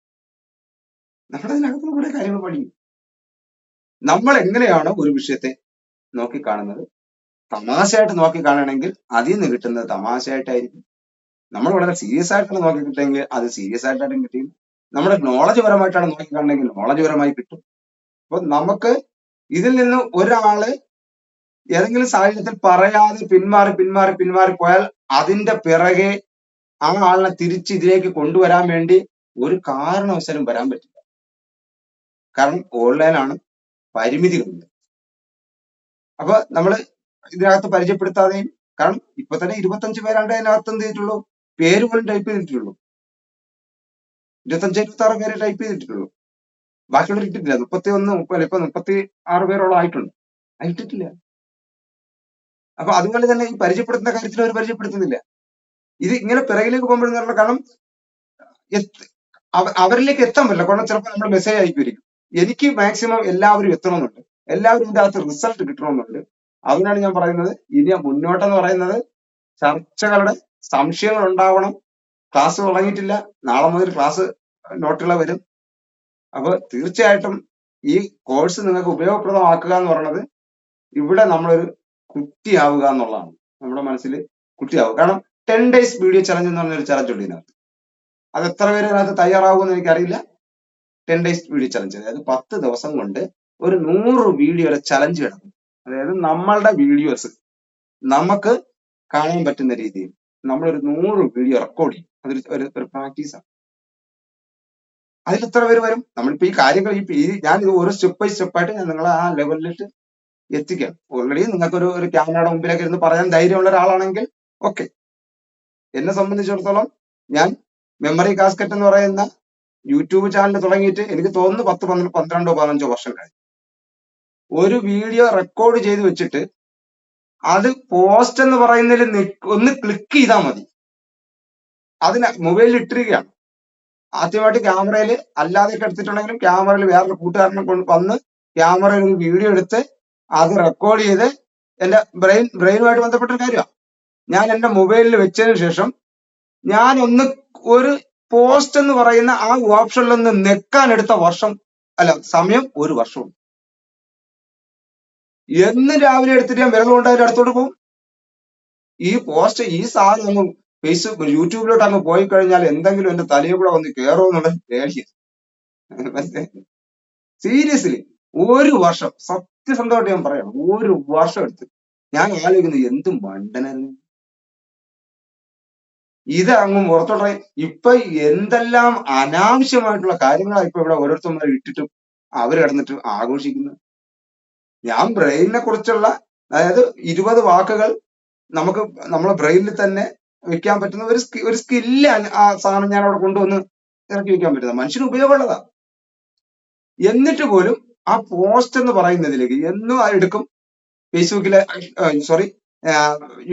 നമ്മളതിനകത്ത് കുറെ കാര്യങ്ങൾ പഠിക്കും. നമ്മൾ എങ്ങനെയാണോ ഒരു വിഷയത്തെ നോക്കിക്കാണുന്നത്, തമാശയായിട്ട് നോക്കിക്കാണണമെങ്കിൽ അതിൽ നിന്ന് കിട്ടുന്നത് തമാശയായിട്ടായിരിക്കും. നമ്മൾ വളരെ സീരിയസ് ആയിട്ടാണ് നോക്കിക്കിട്ടെങ്കിൽ അത് സീരിയസ് ആയിട്ടായിട്ടും കിട്ടിയും. നമ്മുടെ നോളജ് പരമായിട്ടാണ് നോക്കിക്കാണെങ്കിൽ നോളജ് പരമായി കിട്ടും. അപ്പൊ നമുക്ക് ഇതിൽ നിന്ന് ഒരാള് ഏതെങ്കിലും സാഹചര്യത്തിൽ പറയാതെ പിന്മാറി പോയാൽ അതിന്റെ പിറകെ ആ ആളിനെ തിരിച്ച് ഇതിലേക്ക് കൊണ്ടുവരാൻ വേണ്ടി ഒരു കാരണവശാലും വരാൻ പറ്റില്ല. കാരണം ഓൺലൈനാണ്, പരിമിതികളുണ്ട്. അപ്പൊ നമ്മൾ ഇതിനകത്ത് പരിചയപ്പെടുത്താതെയും, കാരണം ഇപ്പൊ തന്നെ 25 പേരാണ്ട് അതിനകത്ത് എന്ത് ചെയ്തിട്ടുള്ളൂ, പേര് പോലും ടൈപ്പ് ചെയ്തിട്ടുള്ളൂ. 25-26 പേര് ടൈപ്പ് ചെയ്തിട്ടുള്ളൂ. ബാക്കിയുള്ളവർ ഇട്ടിട്ടില്ല. 31 ഇപ്പൊ 36 പേരോളം ആയിട്ടുണ്ട്, ഇട്ടിട്ടില്ല. അപ്പൊ അതുപോലെ തന്നെ ഈ പരിചയപ്പെടുത്തുന്ന കാര്യത്തിൽ അവർ പരിചയപ്പെടുത്തുന്നില്ല. ഇത് ഇങ്ങനെ പിറകിലേക്ക് പോകുമ്പോഴെന്നുള്ള, കാരണം അവരിലേക്ക് എത്താൻ പറ്റില്ല. കാരണം ചിലപ്പോൾ നമ്മൾ മെസ്സേജ് അയക്കുമായിരിക്കും. എനിക്ക് മാക്സിമം എല്ലാവരും എത്തണമെന്നുണ്ട്, എല്ലാവരും ഇതിന്റെ അകത്ത് റിസൾട്ട് കിട്ടണമെന്നുണ്ട്. അതുകൊണ്ടാണ് ഞാൻ പറയുന്നത്, ഇനി മുന്നോട്ടെന്ന് പറയുന്നത് ചർച്ചകളുടെ സംശയങ്ങൾ ഉണ്ടാവണം. ക്ലാസ് തുടങ്ങിയിട്ടില്ല, നാളെ മുതൽ ക്ലാസ് നോട്ടുകൾ വരും. അപ്പൊ തീർച്ചയായിട്ടും ഈ കോഴ്സ് നിങ്ങൾക്ക് ഉപയോഗപ്രദമാക്കുക എന്ന് പറയുന്നത് ഇവിടെ നമ്മളൊരു കുട്ടിയാവുക എന്നുള്ളതാണ്. നമ്മുടെ മനസ്സിൽ കുട്ടിയാവുക. കാരണം 10 days വീഡിയോ ചലഞ്ച് എന്ന് പറഞ്ഞൊരു ചലഞ്ച് ഉണ്ട് ഇതിനകത്ത്. അത് എത്ര പേര് അതിനകത്ത് തയ്യാറാവുമെന്ന് എനിക്കറിയില്ല. 10 days വീഡിയോ ചലഞ്ച്, അതായത് 10 ദിവസം കൊണ്ട് ഒരു 100 വീഡിയോയുടെ ചലഞ്ച് കിടക്കും. അതായത് നമ്മളുടെ വീഡിയോസ് നമുക്ക് കാണാൻ പറ്റുന്ന രീതിയിൽ നമ്മളൊരു 100 വീഡിയോ റെക്കോർഡ് ചെയ്യും. അതൊരു പ്രാക്ടീസാണ്. അതിൽ എത്ര പേര് വരും? നമ്മളിപ്പോ ഈ കാര്യങ്ങൾ ഞാൻ ഇത് ഓരോ സ്റ്റെപ്പ് ബൈ സ്റ്റെപ്പായിട്ട് ഞാൻ നിങ്ങളെ ആ ലെവലിലിട്ട് എത്തിക്കാം. ഓൾറെഡി നിങ്ങൾക്കൊരു ക്യാമറയുടെ മുമ്പിലേക്ക് ഇരുന്ന് പറയാൻ ധൈര്യമുള്ള ഒരാളാണെങ്കിൽ ഓക്കെ. എന്നെ സംബന്ധിച്ചിടത്തോളം ഞാൻ മെമ്മറി കാസ്കറ്റ് എന്ന് പറയുന്ന യൂട്യൂബ് ചാനൽ തുടങ്ങിയിട്ട് എനിക്ക് തോന്നുന്നു 10, 12, 15 വർഷം കഴിഞ്ഞു. ഒരു വീഡിയോ റെക്കോർഡ് ചെയ്ത് വെച്ചിട്ട് അത് പോസ്റ്റ് എന്ന് പറയുന്നതിൽ ഒന്ന് ക്ലിക്ക് ചെയ്താൽ മതി. അതിന് മൊബൈലിൽ ഇട്ടിരിക്കുകയാണ്. ആദ്യമായിട്ട് ക്യാമറയിൽ അല്ലാതെയൊക്കെ എടുത്തിട്ടുണ്ടെങ്കിലും ക്യാമറയിൽ വേറൊരു കൂട്ടുകാരനെ കൊണ്ട് വന്ന് ക്യാമറയിൽ ഒരു വീഡിയോ എടുത്ത് അത് റെക്കോർഡ് ചെയ്ത് എന്റെ ബ്രെയിനുമായിട്ട് ബന്ധപ്പെട്ട ഒരു കാര്യമാണ്. ഞാൻ എന്റെ മൊബൈലിൽ വെച്ചതിന് ശേഷം ഞാൻ ഒരു പോസ്റ്റ് എന്ന് പറയുന്ന ആ ഓപ്ഷനിൽ ഒന്ന് നെക്കാൻ എടുത്ത സമയം 1 വർഷവും. എന്ന് രാവിലെ എടുത്തിട്ട് ഞാൻ വിരൽ കൊണ്ട് അതിന്റെ അടുത്തോട്ട് പോകും. ഈ പോസ്റ്റ് ഈ സാധനം അങ്ങ് ഫേസ്ബുക്ക് യൂട്യൂബിലോട്ട് അങ്ങ് പോയി കഴിഞ്ഞാൽ എന്തെങ്കിലും എന്റെ തലയിൽ കൂടെ വന്ന് കയറുമെന്നുള്ള പേടിയാണ്. സീരിയസ്ലി 1 വർഷം, സത്യസന്ധമായിട്ട് ഞാൻ പറയാം, 1 വർഷം എടുത്ത് ഞാൻ ആലോചിക്കുന്നത് എന്ത് മണ്ടനായിരുന്നു ഇത് അങ്ങ് പുറത്തോട്ട്. ഇപ്പൊ എന്തെല്ലാം അനാവശ്യമായിട്ടുള്ള കാര്യങ്ങളാണ് ഇപ്പൊ ഇവിടെ ഓരോരുത്തന്മാർ ഇട്ടിട്ടും അവർ കിടന്നിട്ട് ആഘോഷിക്കുന്നത്. ഞാൻ ബ്രെയിനിനെ കുറിച്ചുള്ള, അതായത് 20 വാക്കുകൾ നമുക്ക് നമ്മളെ ബ്രെയിനിൽ തന്നെ വെക്കാൻ പറ്റുന്ന ഒരു സ്കില്ല് ആ സാധനം ഞാൻ അവിടെ കൊണ്ടുവന്ന് ഇറക്കി വെക്കാൻ പറ്റുന്ന മനുഷ്യന് ഉപയോഗമുള്ളതാ. എന്നിട്ട് പോലും ആ പോസ്റ്റ് എന്ന് പറയുന്നതിലേക്ക് എന്നും എടുക്കും. ഫേസ്ബുക്കിലെ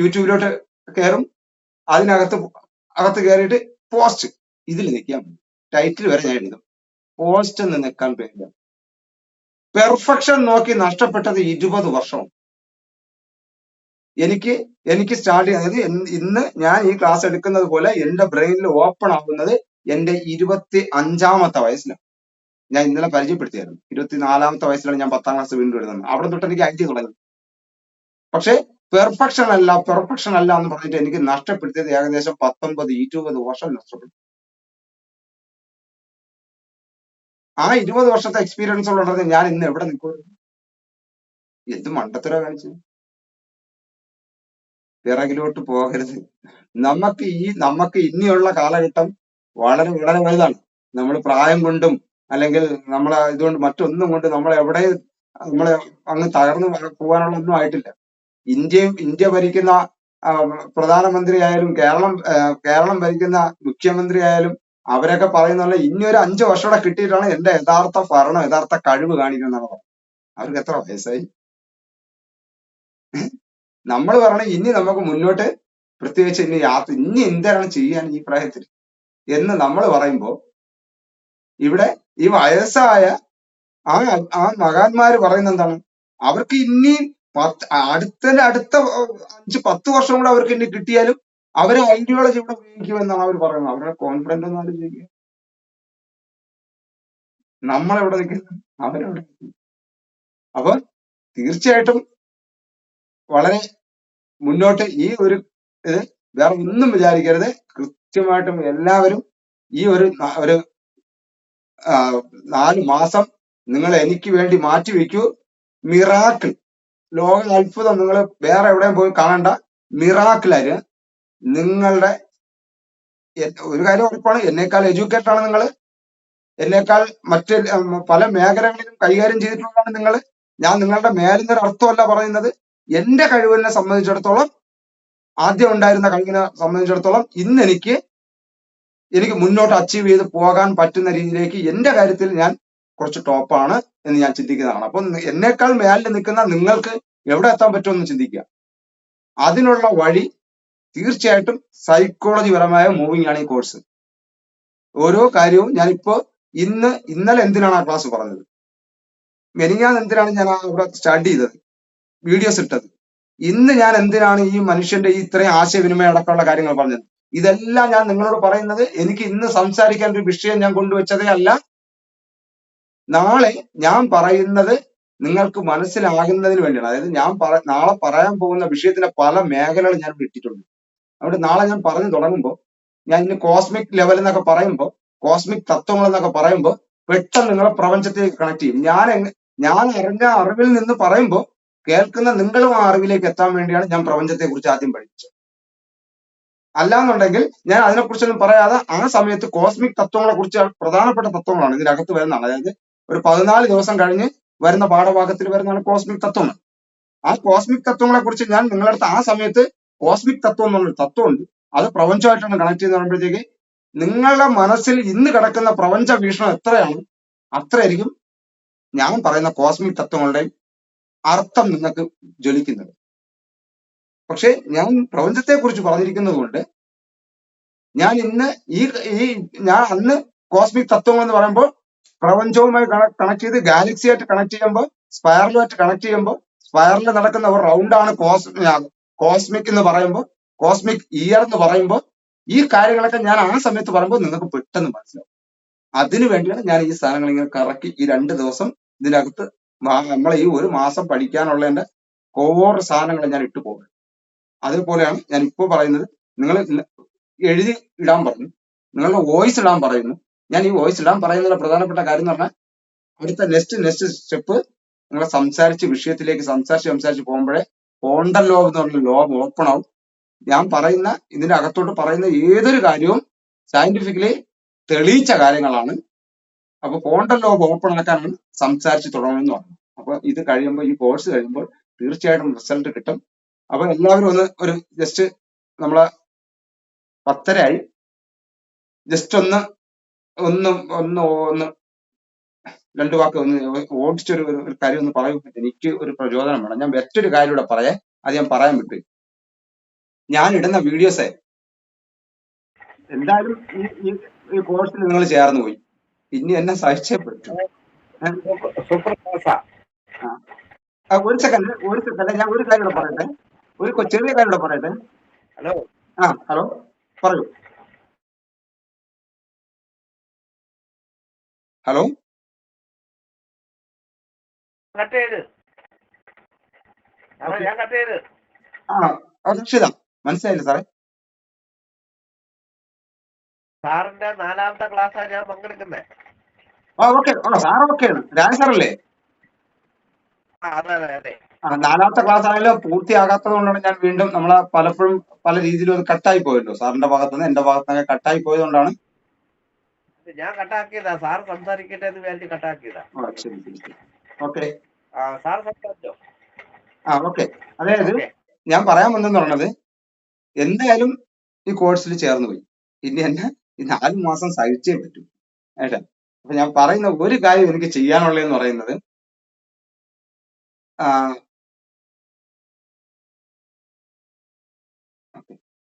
യൂട്യൂബിലോട്ട് കയറും, അകത്ത് കയറിയിട്ട് പോസ്റ്റ് ഇതിൽ നിൽക്കാൻ പറ്റും. ടൈറ്റിൽ വരെ ഞാൻ എഴുതും, പോസ്റ്റ് എന്ന് നിൽക്കാൻ പേടില്ല. പെർഫെക്ഷൻ നോക്കി നഷ്ടപ്പെട്ടത് 20 വർഷവും. എനിക്ക് സ്റ്റാർട്ട് ചെയ്യുന്നത് ഇന്ന് ഞാൻ ഈ ക്ലാസ് എടുക്കുന്നത് പോലെ എന്റെ ബ്രെയിനിൽ ഓപ്പൺ ആകുന്നത് എന്റെ 25-ാമത്തെ വയസ്സിലാണ്. ഞാൻ ഇന്നലെ പരിചയപ്പെടുത്തിയായിരുന്നു. 24-ാമത്തെ വയസ്സിലാണ് ഞാൻ 10ാം ക്ലാസ് വീണ്ടും എഴുതുന്നത്. അവിടെ തൊട്ട് എനിക്ക് ഐഡിയ തുടങ്ങി. പക്ഷെ പെർഫെക്ഷൻ അല്ല എന്ന് പറഞ്ഞിട്ട് എനിക്ക് നഷ്ടപ്പെടുത്തിയത് ഏകദേശം 19-20 വർഷം നഷ്ടപ്പെട്ടു. ആ 20 വർഷത്തെ എക്സ്പീരിയൻസ് ഉള്ളത് ഞാൻ ഇന്ന് എവിടെ നിൽക്കുമായിരുന്നു? എന്ത് മണ്ടത്തര കാണിച്ചു. പിറകിലോട്ട് പോകരുത്. നമുക്ക് ഇനിയുള്ള കാലഘട്ടം വളരെ വളരെ വലുതാണ്. നമ്മൾ പ്രായം കൊണ്ടും അല്ലെങ്കിൽ നമ്മളെ ഇതുകൊണ്ട് മറ്റൊന്നും കൊണ്ട് നമ്മളെ അങ്ങ് തകർന്നു പോകാനുള്ള ഒന്നും ആയിട്ടില്ല. ഇന്ത്യ ഭരിക്കുന്ന പ്രധാനമന്ത്രി ആയാലും കേരളം ഭരിക്കുന്ന മുഖ്യമന്ത്രി ആയാലും അവരൊക്കെ പറയുന്ന ഇനി ഒരു 5 വർഷം കൂടെ കിട്ടിയിട്ടാണ് എന്റെ യഥാർത്ഥ ഭരണം യഥാർത്ഥ കഴിവ് കാണിക്കുന്നതാണ് പറയുന്നത്. അവർക്ക് എത്ര വയസ്സായി? നമ്മൾ പറയണ ഇനി നമുക്ക് മുന്നോട്ട് പ്രത്യേകിച്ച് ഇനി എന്താണ് ചെയ്യാൻ ഈ പ്രായത്തിൽ എന്ന് നമ്മൾ പറയുമ്പോ ഇവിടെ ഈ വയസ്സായ ആ ആ മഹാന്മാര് പറയുന്ന എന്താണ്? അവർക്ക് ഇനി അടുത്ത 5-10 വർഷം കൂടെ അവർക്ക് ഇനി കിട്ടിയാലും അവരെ ഐഡിയോളജി ഇവിടെ ഉപയോഗിക്കുമെന്നാണ് അവർ പറയുന്നത്. അവരുടെ കോൺഫിഡന്റ് ഒന്നും ആലോചിക്കുക. നമ്മളെവിടെ നിൽക്കുന്നു, അവരെവിടെ നിൽക്കുന്നു. അപ്പൊ തീർച്ചയായിട്ടും വളരെ മുന്നോട്ട് ഈ ഒരു ഇത് വേറെ ഒന്നും വിചാരിക്കരുത്. കൃത്യമായിട്ടും എല്ലാവരും ഈ ഒരു 4 മാസം നിങ്ങൾ എനിക്ക് വേണ്ടി മാറ്റിവെക്കൂ. മിറാക്കിൾ, ലോക അത്ഭുതം നിങ്ങൾ വേറെ എവിടെയും പോയി കാണണ്ട. മിറാക്കിളാര് നിങ്ങളുടെ ഒരു കാര്യം ഉറപ്പാണ്, എന്നേക്കാൾ എഡ്യൂക്കേറ്റഡ് ആണ് നിങ്ങൾ, എന്നേക്കാൾ മറ്റ് പല മേഖലകളിലും കൈകാര്യം ചെയ്തിട്ടുള്ളതാണ് നിങ്ങൾ. ഞാൻ നിങ്ങളുടെ മേലിന്നൊരു അർത്ഥമല്ല പറയുന്നത്. എന്റെ കഴിവിനെ സംബന്ധിച്ചിടത്തോളം, ആദ്യം ഉണ്ടായിരുന്ന കഴിവിനെ സംബന്ധിച്ചിടത്തോളം ഇന്ന് എനിക്ക് മുന്നോട്ട് അച്ചീവ് ചെയ്ത് പോകാൻ പറ്റുന്ന രീതിയിലേക്ക് എന്റെ കാര്യത്തിൽ ഞാൻ കുറച്ച് ടോപ്പാണ് എന്ന് ഞാൻ ചിന്തിക്കുന്നതാണ്. അപ്പൊ എന്നേക്കാൾ മേലിൽ നിൽക്കുന്ന നിങ്ങൾക്ക് എവിടെ എത്താൻ പറ്റുമെന്ന് ചിന്തിക്കുക. അതിനുള്ള വഴി തീർച്ചയായിട്ടും സൈക്കോളജി പരമായ മൂവിങ് ആണ് ഈ കോഴ്സ്. ഓരോ കാര്യവും ഞാനിപ്പോ ഇന്നലെ എന്തിനാണ് ആ ക്ലാസ് പറഞ്ഞത്, മെനിഞ്ഞാന്ന് എന്തിനാണ് ഞാൻ അവിടെ സ്റ്റാർട്ട് ചെയ്തത്, വീഡിയോസ് ഇട്ടത്, ഇന്ന് ഞാൻ എന്തിനാണ് ഈ മനുഷ്യന്റെ ഈ ഇത്രയും ആശയവിനിമയം അടക്കമുള്ള കാര്യങ്ങൾ പറഞ്ഞത്. ഇതെല്ലാം ഞാൻ നിങ്ങളോട് പറയുന്നത് എനിക്ക് ഇന്ന് സംസാരിക്കാൻ ഒരു വിഷയം ഞാൻ കൊണ്ടുവച്ചതേ അല്ല. നാളെ ഞാൻ പറയുന്നത് നിങ്ങൾക്ക് മനസ്സിലാകുന്നതിന് വേണ്ടിയാണ്. അതായത് ഞാൻ നാളെ പറയാൻ പോകുന്ന വിഷയത്തിന്റെ പല മേഖലകൾ ഞാൻ ഇട്ടിട്ടുണ്ട്. അതുകൊണ്ട് നാളെ ഞാൻ പറഞ്ഞു തുടങ്ങുമ്പോൾ ഞാൻ ഇന്ന് കോസ്മിക് ലെവൽ എന്നൊക്കെ പറയുമ്പോൾ, കോസ്മിക് തത്വങ്ങൾ എന്നൊക്കെ പറയുമ്പോൾ പെട്ടെന്ന് നിങ്ങളെ പ്രപഞ്ചത്തിലേക്ക് കണക്ട് ചെയ്യും. ഞാൻ അറിഞ്ഞ അറിവിൽ നിന്ന് പറയുമ്പോൾ കേൾക്കുന്ന നിങ്ങളും ആ അറിവിലേക്ക് എത്താൻ വേണ്ടിയാണ് ഞാൻ പ്രപഞ്ചത്തെ കുറിച്ച് ആദ്യം പഠിപ്പിച്ചത്. അല്ലാന്നുണ്ടെങ്കിൽ ഞാൻ അതിനെക്കുറിച്ചൊന്നും പറയാതെ ആ സമയത്ത് കോസ്മിക് തത്വങ്ങളെ കുറിച്ച് പ്രധാനപ്പെട്ട തത്വങ്ങളാണ് ഇതിനകത്ത് വരുന്നതാണ്. അതായത് ഒരു 14 ദിവസം കഴിഞ്ഞ് വരുന്ന പാഠഭാഗത്തിൽ വരുന്നതാണ് കോസ്മിക് തത്വങ്ങൾ. ആ കോസ്മിക് തത്വങ്ങളെ കുറിച്ച് ഞാൻ നിങ്ങളുടെ അടുത്ത് ആ സമയത്ത് കോസ്മിക് തത്വം എന്നുള്ളൊരു തത്വമുണ്ട്, അത് പ്രപഞ്ചമായിട്ടാണ് കണക്ട് ചെയ്ത് പറയുമ്പോഴത്തേക്ക് നിങ്ങളുടെ മനസ്സിൽ ഇന്ന് കിടക്കുന്ന പ്രപഞ്ച വീക്ഷണം എത്രയാണ് അത്രയായിരിക്കും ഞാൻ പറയുന്ന കോസ്മിക് തത്വങ്ങളുടെ അർത്ഥം നിങ്ങൾക്ക് ജ്വലിക്കുന്നത്. പക്ഷെ ഞാൻ പ്രപഞ്ചത്തെ കുറിച്ച് പറഞ്ഞിരിക്കുന്നത് കൊണ്ട് ഞാൻ ഇന്ന് ഞാൻ അന്ന് കോസ്മിക് തത്വങ്ങൾ എന്ന് പറയുമ്പോൾ പ്രപഞ്ചവുമായി കണക്ട് ചെയ്ത് ഗാലക്സിയായിട്ട് കണക്ട് ചെയ്യുമ്പോൾ, സ്പൈറലുമായിട്ട് കണക്ട് ചെയ്യുമ്പോൾ, സ്പൈറലിൽ നടക്കുന്ന ഒരു റൗണ്ടാണ് കോസ്മിക് എന്ന് പറയുമ്പോൾ, കോസ്മിക് ഇയർ എന്ന് പറയുമ്പോൾ, ഈ കാര്യങ്ങളൊക്കെ ഞാൻ ആ സമയത്ത് പറയുമ്പോൾ നിങ്ങൾക്ക് പെട്ടെന്ന് മനസ്സിലാവും. അതിനു വേണ്ടിയാണ് ഞാൻ ഈ സാധനങ്ങൾ ഇങ്ങനെ കറക്കി ഈ 2 ദിവസം ഇതിനകത്ത് നമ്മളെ ഈ ഒരു മാസം പഠിക്കാനുള്ളതിന്റെ കോർ സാധനങ്ങൾ ഞാൻ ഇട്ടു പോകുന്നത്. അതേപോലെയാണ് ഞാൻ ഇപ്പോൾ പറയുന്നത്. നിങ്ങൾ എഴുതി ഇടാൻ പറഞ്ഞു, നിങ്ങളുടെ വോയിസ് ഇടാൻ പറയുന്നു. ഞാൻ ഈ വോയിസ് ഇടാൻ പറയുന്നതിന്റെ പ്രധാനപ്പെട്ട കാര്യം എന്ന് പറഞ്ഞാൽ അടുത്ത നെക്സ്റ്റ് സ്റ്റെപ്പ് നിങ്ങളെ വിഷയത്തിലേക്ക് സംസാരിച്ച് പോകുമ്പോഴേ ഫോണ്ടൽ ലോബ് എന്ന് പറഞ്ഞ ലോബ് ഓപ്പൺ ആവും. ഞാൻ പറയുന്ന ഇതിന്റെ അകത്തോട്ട് പറയുന്ന ഏതൊരു കാര്യവും സയന്റിഫിക്കലി തെളിയിച്ച കാര്യങ്ങളാണ്. അപ്പൊ ഫോണ്ടൽ ലോബ് ഓപ്പൺ ആക്കാനാണ് സംസാരിച്ച് തുടങ്ങുമെന്ന് പറഞ്ഞു. അപ്പൊ ഇത് കഴിയുമ്പോൾ, ഈ കോഴ്സ് കഴിയുമ്പോൾ തീർച്ചയായിട്ടും റിസൾട്ട് കിട്ടും. അപ്പൊ എല്ലാവരും ഒരു ജസ്റ്റ് നമ്മളെ 10:30 ആയി, ജസ്റ്റ് ഒന്ന് 2 വാക്ക് ഓടിച്ചൊരു കാര്യം ഒന്ന് പറയും. എനിക്ക് ഒരു പ്രചോദനം വേണം. ഞാൻ മറ്റൊരു കാര്യം കൂടെ പറയാ, അത് ഞാൻ പറയാൻ വിട്ടു. ഞാൻ ഇടുന്ന വീഡിയോസ് എന്തായാലും ഈ കോഴ്സിൽ നിങ്ങൾ ചേർന്ന് പോയി, ഇനി എന്നെ സഹിച്ചേ പറ്റൂ. ഒരു സെക്കൻഡ് ഞാൻ ഒരു കാര്യം കൂടെ പറയട്ടെ, ഒരു ചെറിയ കാര്യം കൂടെ പറയട്ടെ. ഹലോ പറയൂ. ഹലോ രക്ഷിത മനസ്സിലായില്ല സാറേ? സാറിന്റെ 4ാമത്തെ ക്ലാസ്സാണ് ഞാൻ പങ്കെടുക്കുന്നത്. ഓക്കെ, സാർ ഓക്കെയാണ്. രാജ് സാറല്ലേ? അതെ. 4ാമത്തെ ക്ലാസ് ആണെങ്കിലും പൂർത്തിയാകാത്തത് കൊണ്ടാണ് ഞാൻ വീണ്ടും നമ്മളെ പലപ്പോഴും പല രീതിയിലും അത് കട്ടായി പോയല്ലോ. സാറിന്റെ ഭാഗത്തുനിന്ന് എന്റെ ഭാഗത്തുനിന്ന് കട്ടായി പോയതുകൊണ്ടാണ് ഞാൻ കട്ടാക്കിയതാ. സാർ സംസാരിക്കട്ടെ എന്ന് വിചാരിച്ച് കട്ടാക്കിയതാ. ശരി. ഓക്കെ, സാർ സംസാരിച്ചോ? ഓക്കെ. അതായത് ഞാൻ പറയാൻ വന്നെന്ന് പറഞ്ഞത്, എന്തായാലും ഈ കോഴ്സിൽ ചേർന്ന് പോയി, ഇനി എന്നെ ഈ 4 മാസം സഹിച്ചേ പറ്റൂ. ഏട്ടാ, അപ്പൊ ഞാൻ പറയുന്ന ഒരു കാര്യം എനിക്ക് ചെയ്യാനുള്ളതെന്ന് പറയുന്നത് ആ,